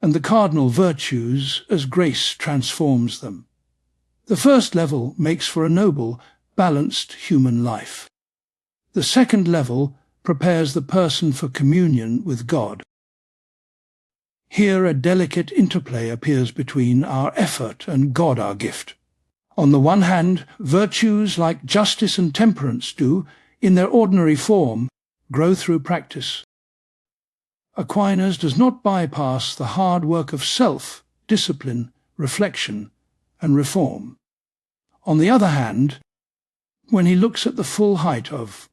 Speaker 1: and the cardinal virtues as grace transforms them. The first level makes for a noble, balanced human life. The second level prepares the person for communion with God. Here a delicate interplay appears between our effort and God our gift. On the one hand, virtues like justice and temperance do, in their ordinary form, grow through practice. Aquinas does not bypass the hard work of self, discipline, reflection, and reform. On the other hand, when he looks at the full height of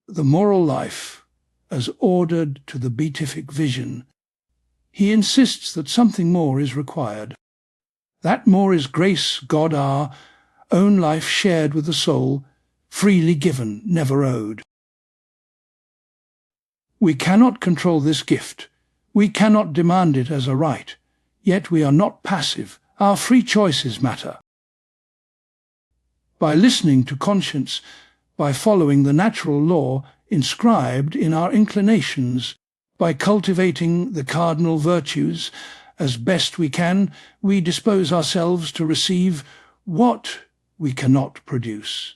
Speaker 1: the moral life as ordered to the beatific vision, he insists that something more is required. That more is grace, God our own life shared with the soul, freely given, never owed. We cannot control this gift. We cannot demand it as a right. Yet we are not passive. Our free choices matter. By listening to conscience, by following the natural law inscribed in our inclinations, by cultivating the cardinal virtues as best we can, we dispose ourselves to receive what we cannot produce.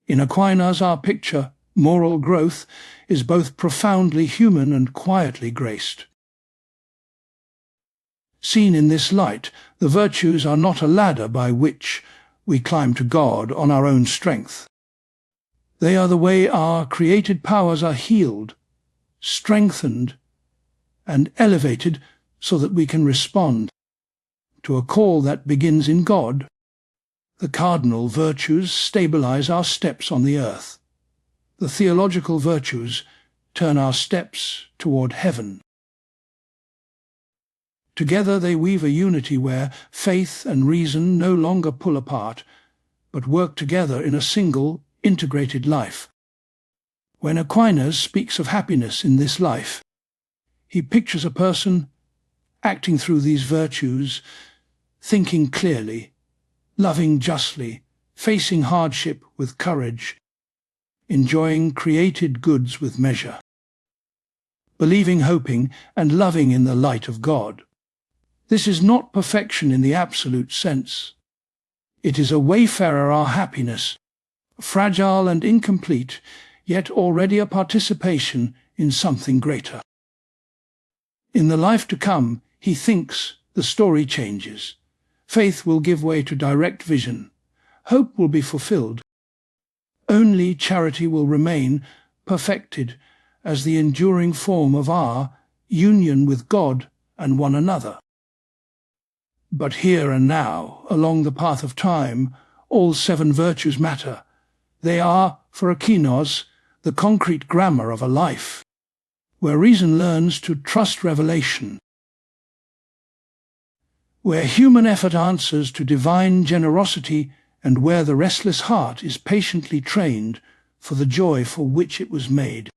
Speaker 1: In Aquinas, our picture, moral growth, is both profoundly human and quietly graced. Seen in this light, the virtues are not a ladder by which we climb to God on our own strength. They are the way our created powers are healed, strengthened, and elevated so that we can respond to a call that begins in God. The cardinal virtues stabilize our steps on the earth. The theological virtues turn our steps toward heaven. Together they weave a unity where faith and reason no longer pull apart, but work together in a single, integrated life. When Aquinas speaks of happiness in this life, he pictures a person acting through these virtues, thinking clearly, loving justly, facing hardship with courage, enjoying created goods with measure, believing, hoping, and loving in the light of God. This is not perfection in the absolute sense. It is a wayfarer our happiness, fragile and incomplete, yet already a participation in something greater. In the life to come, he thinks the story changes. Faith will give way to direct vision. Hope will be fulfilled. Only charity will remain perfected as the enduring form of our union with God and one another. But here and now, along the path of time, all seven virtues matter. They are, for Aquinas, the concrete grammar of a life, where reason learns to trust revelation, where human effort answers to divine generosity, and where the restless heart is patiently trained for the joy for which it was made.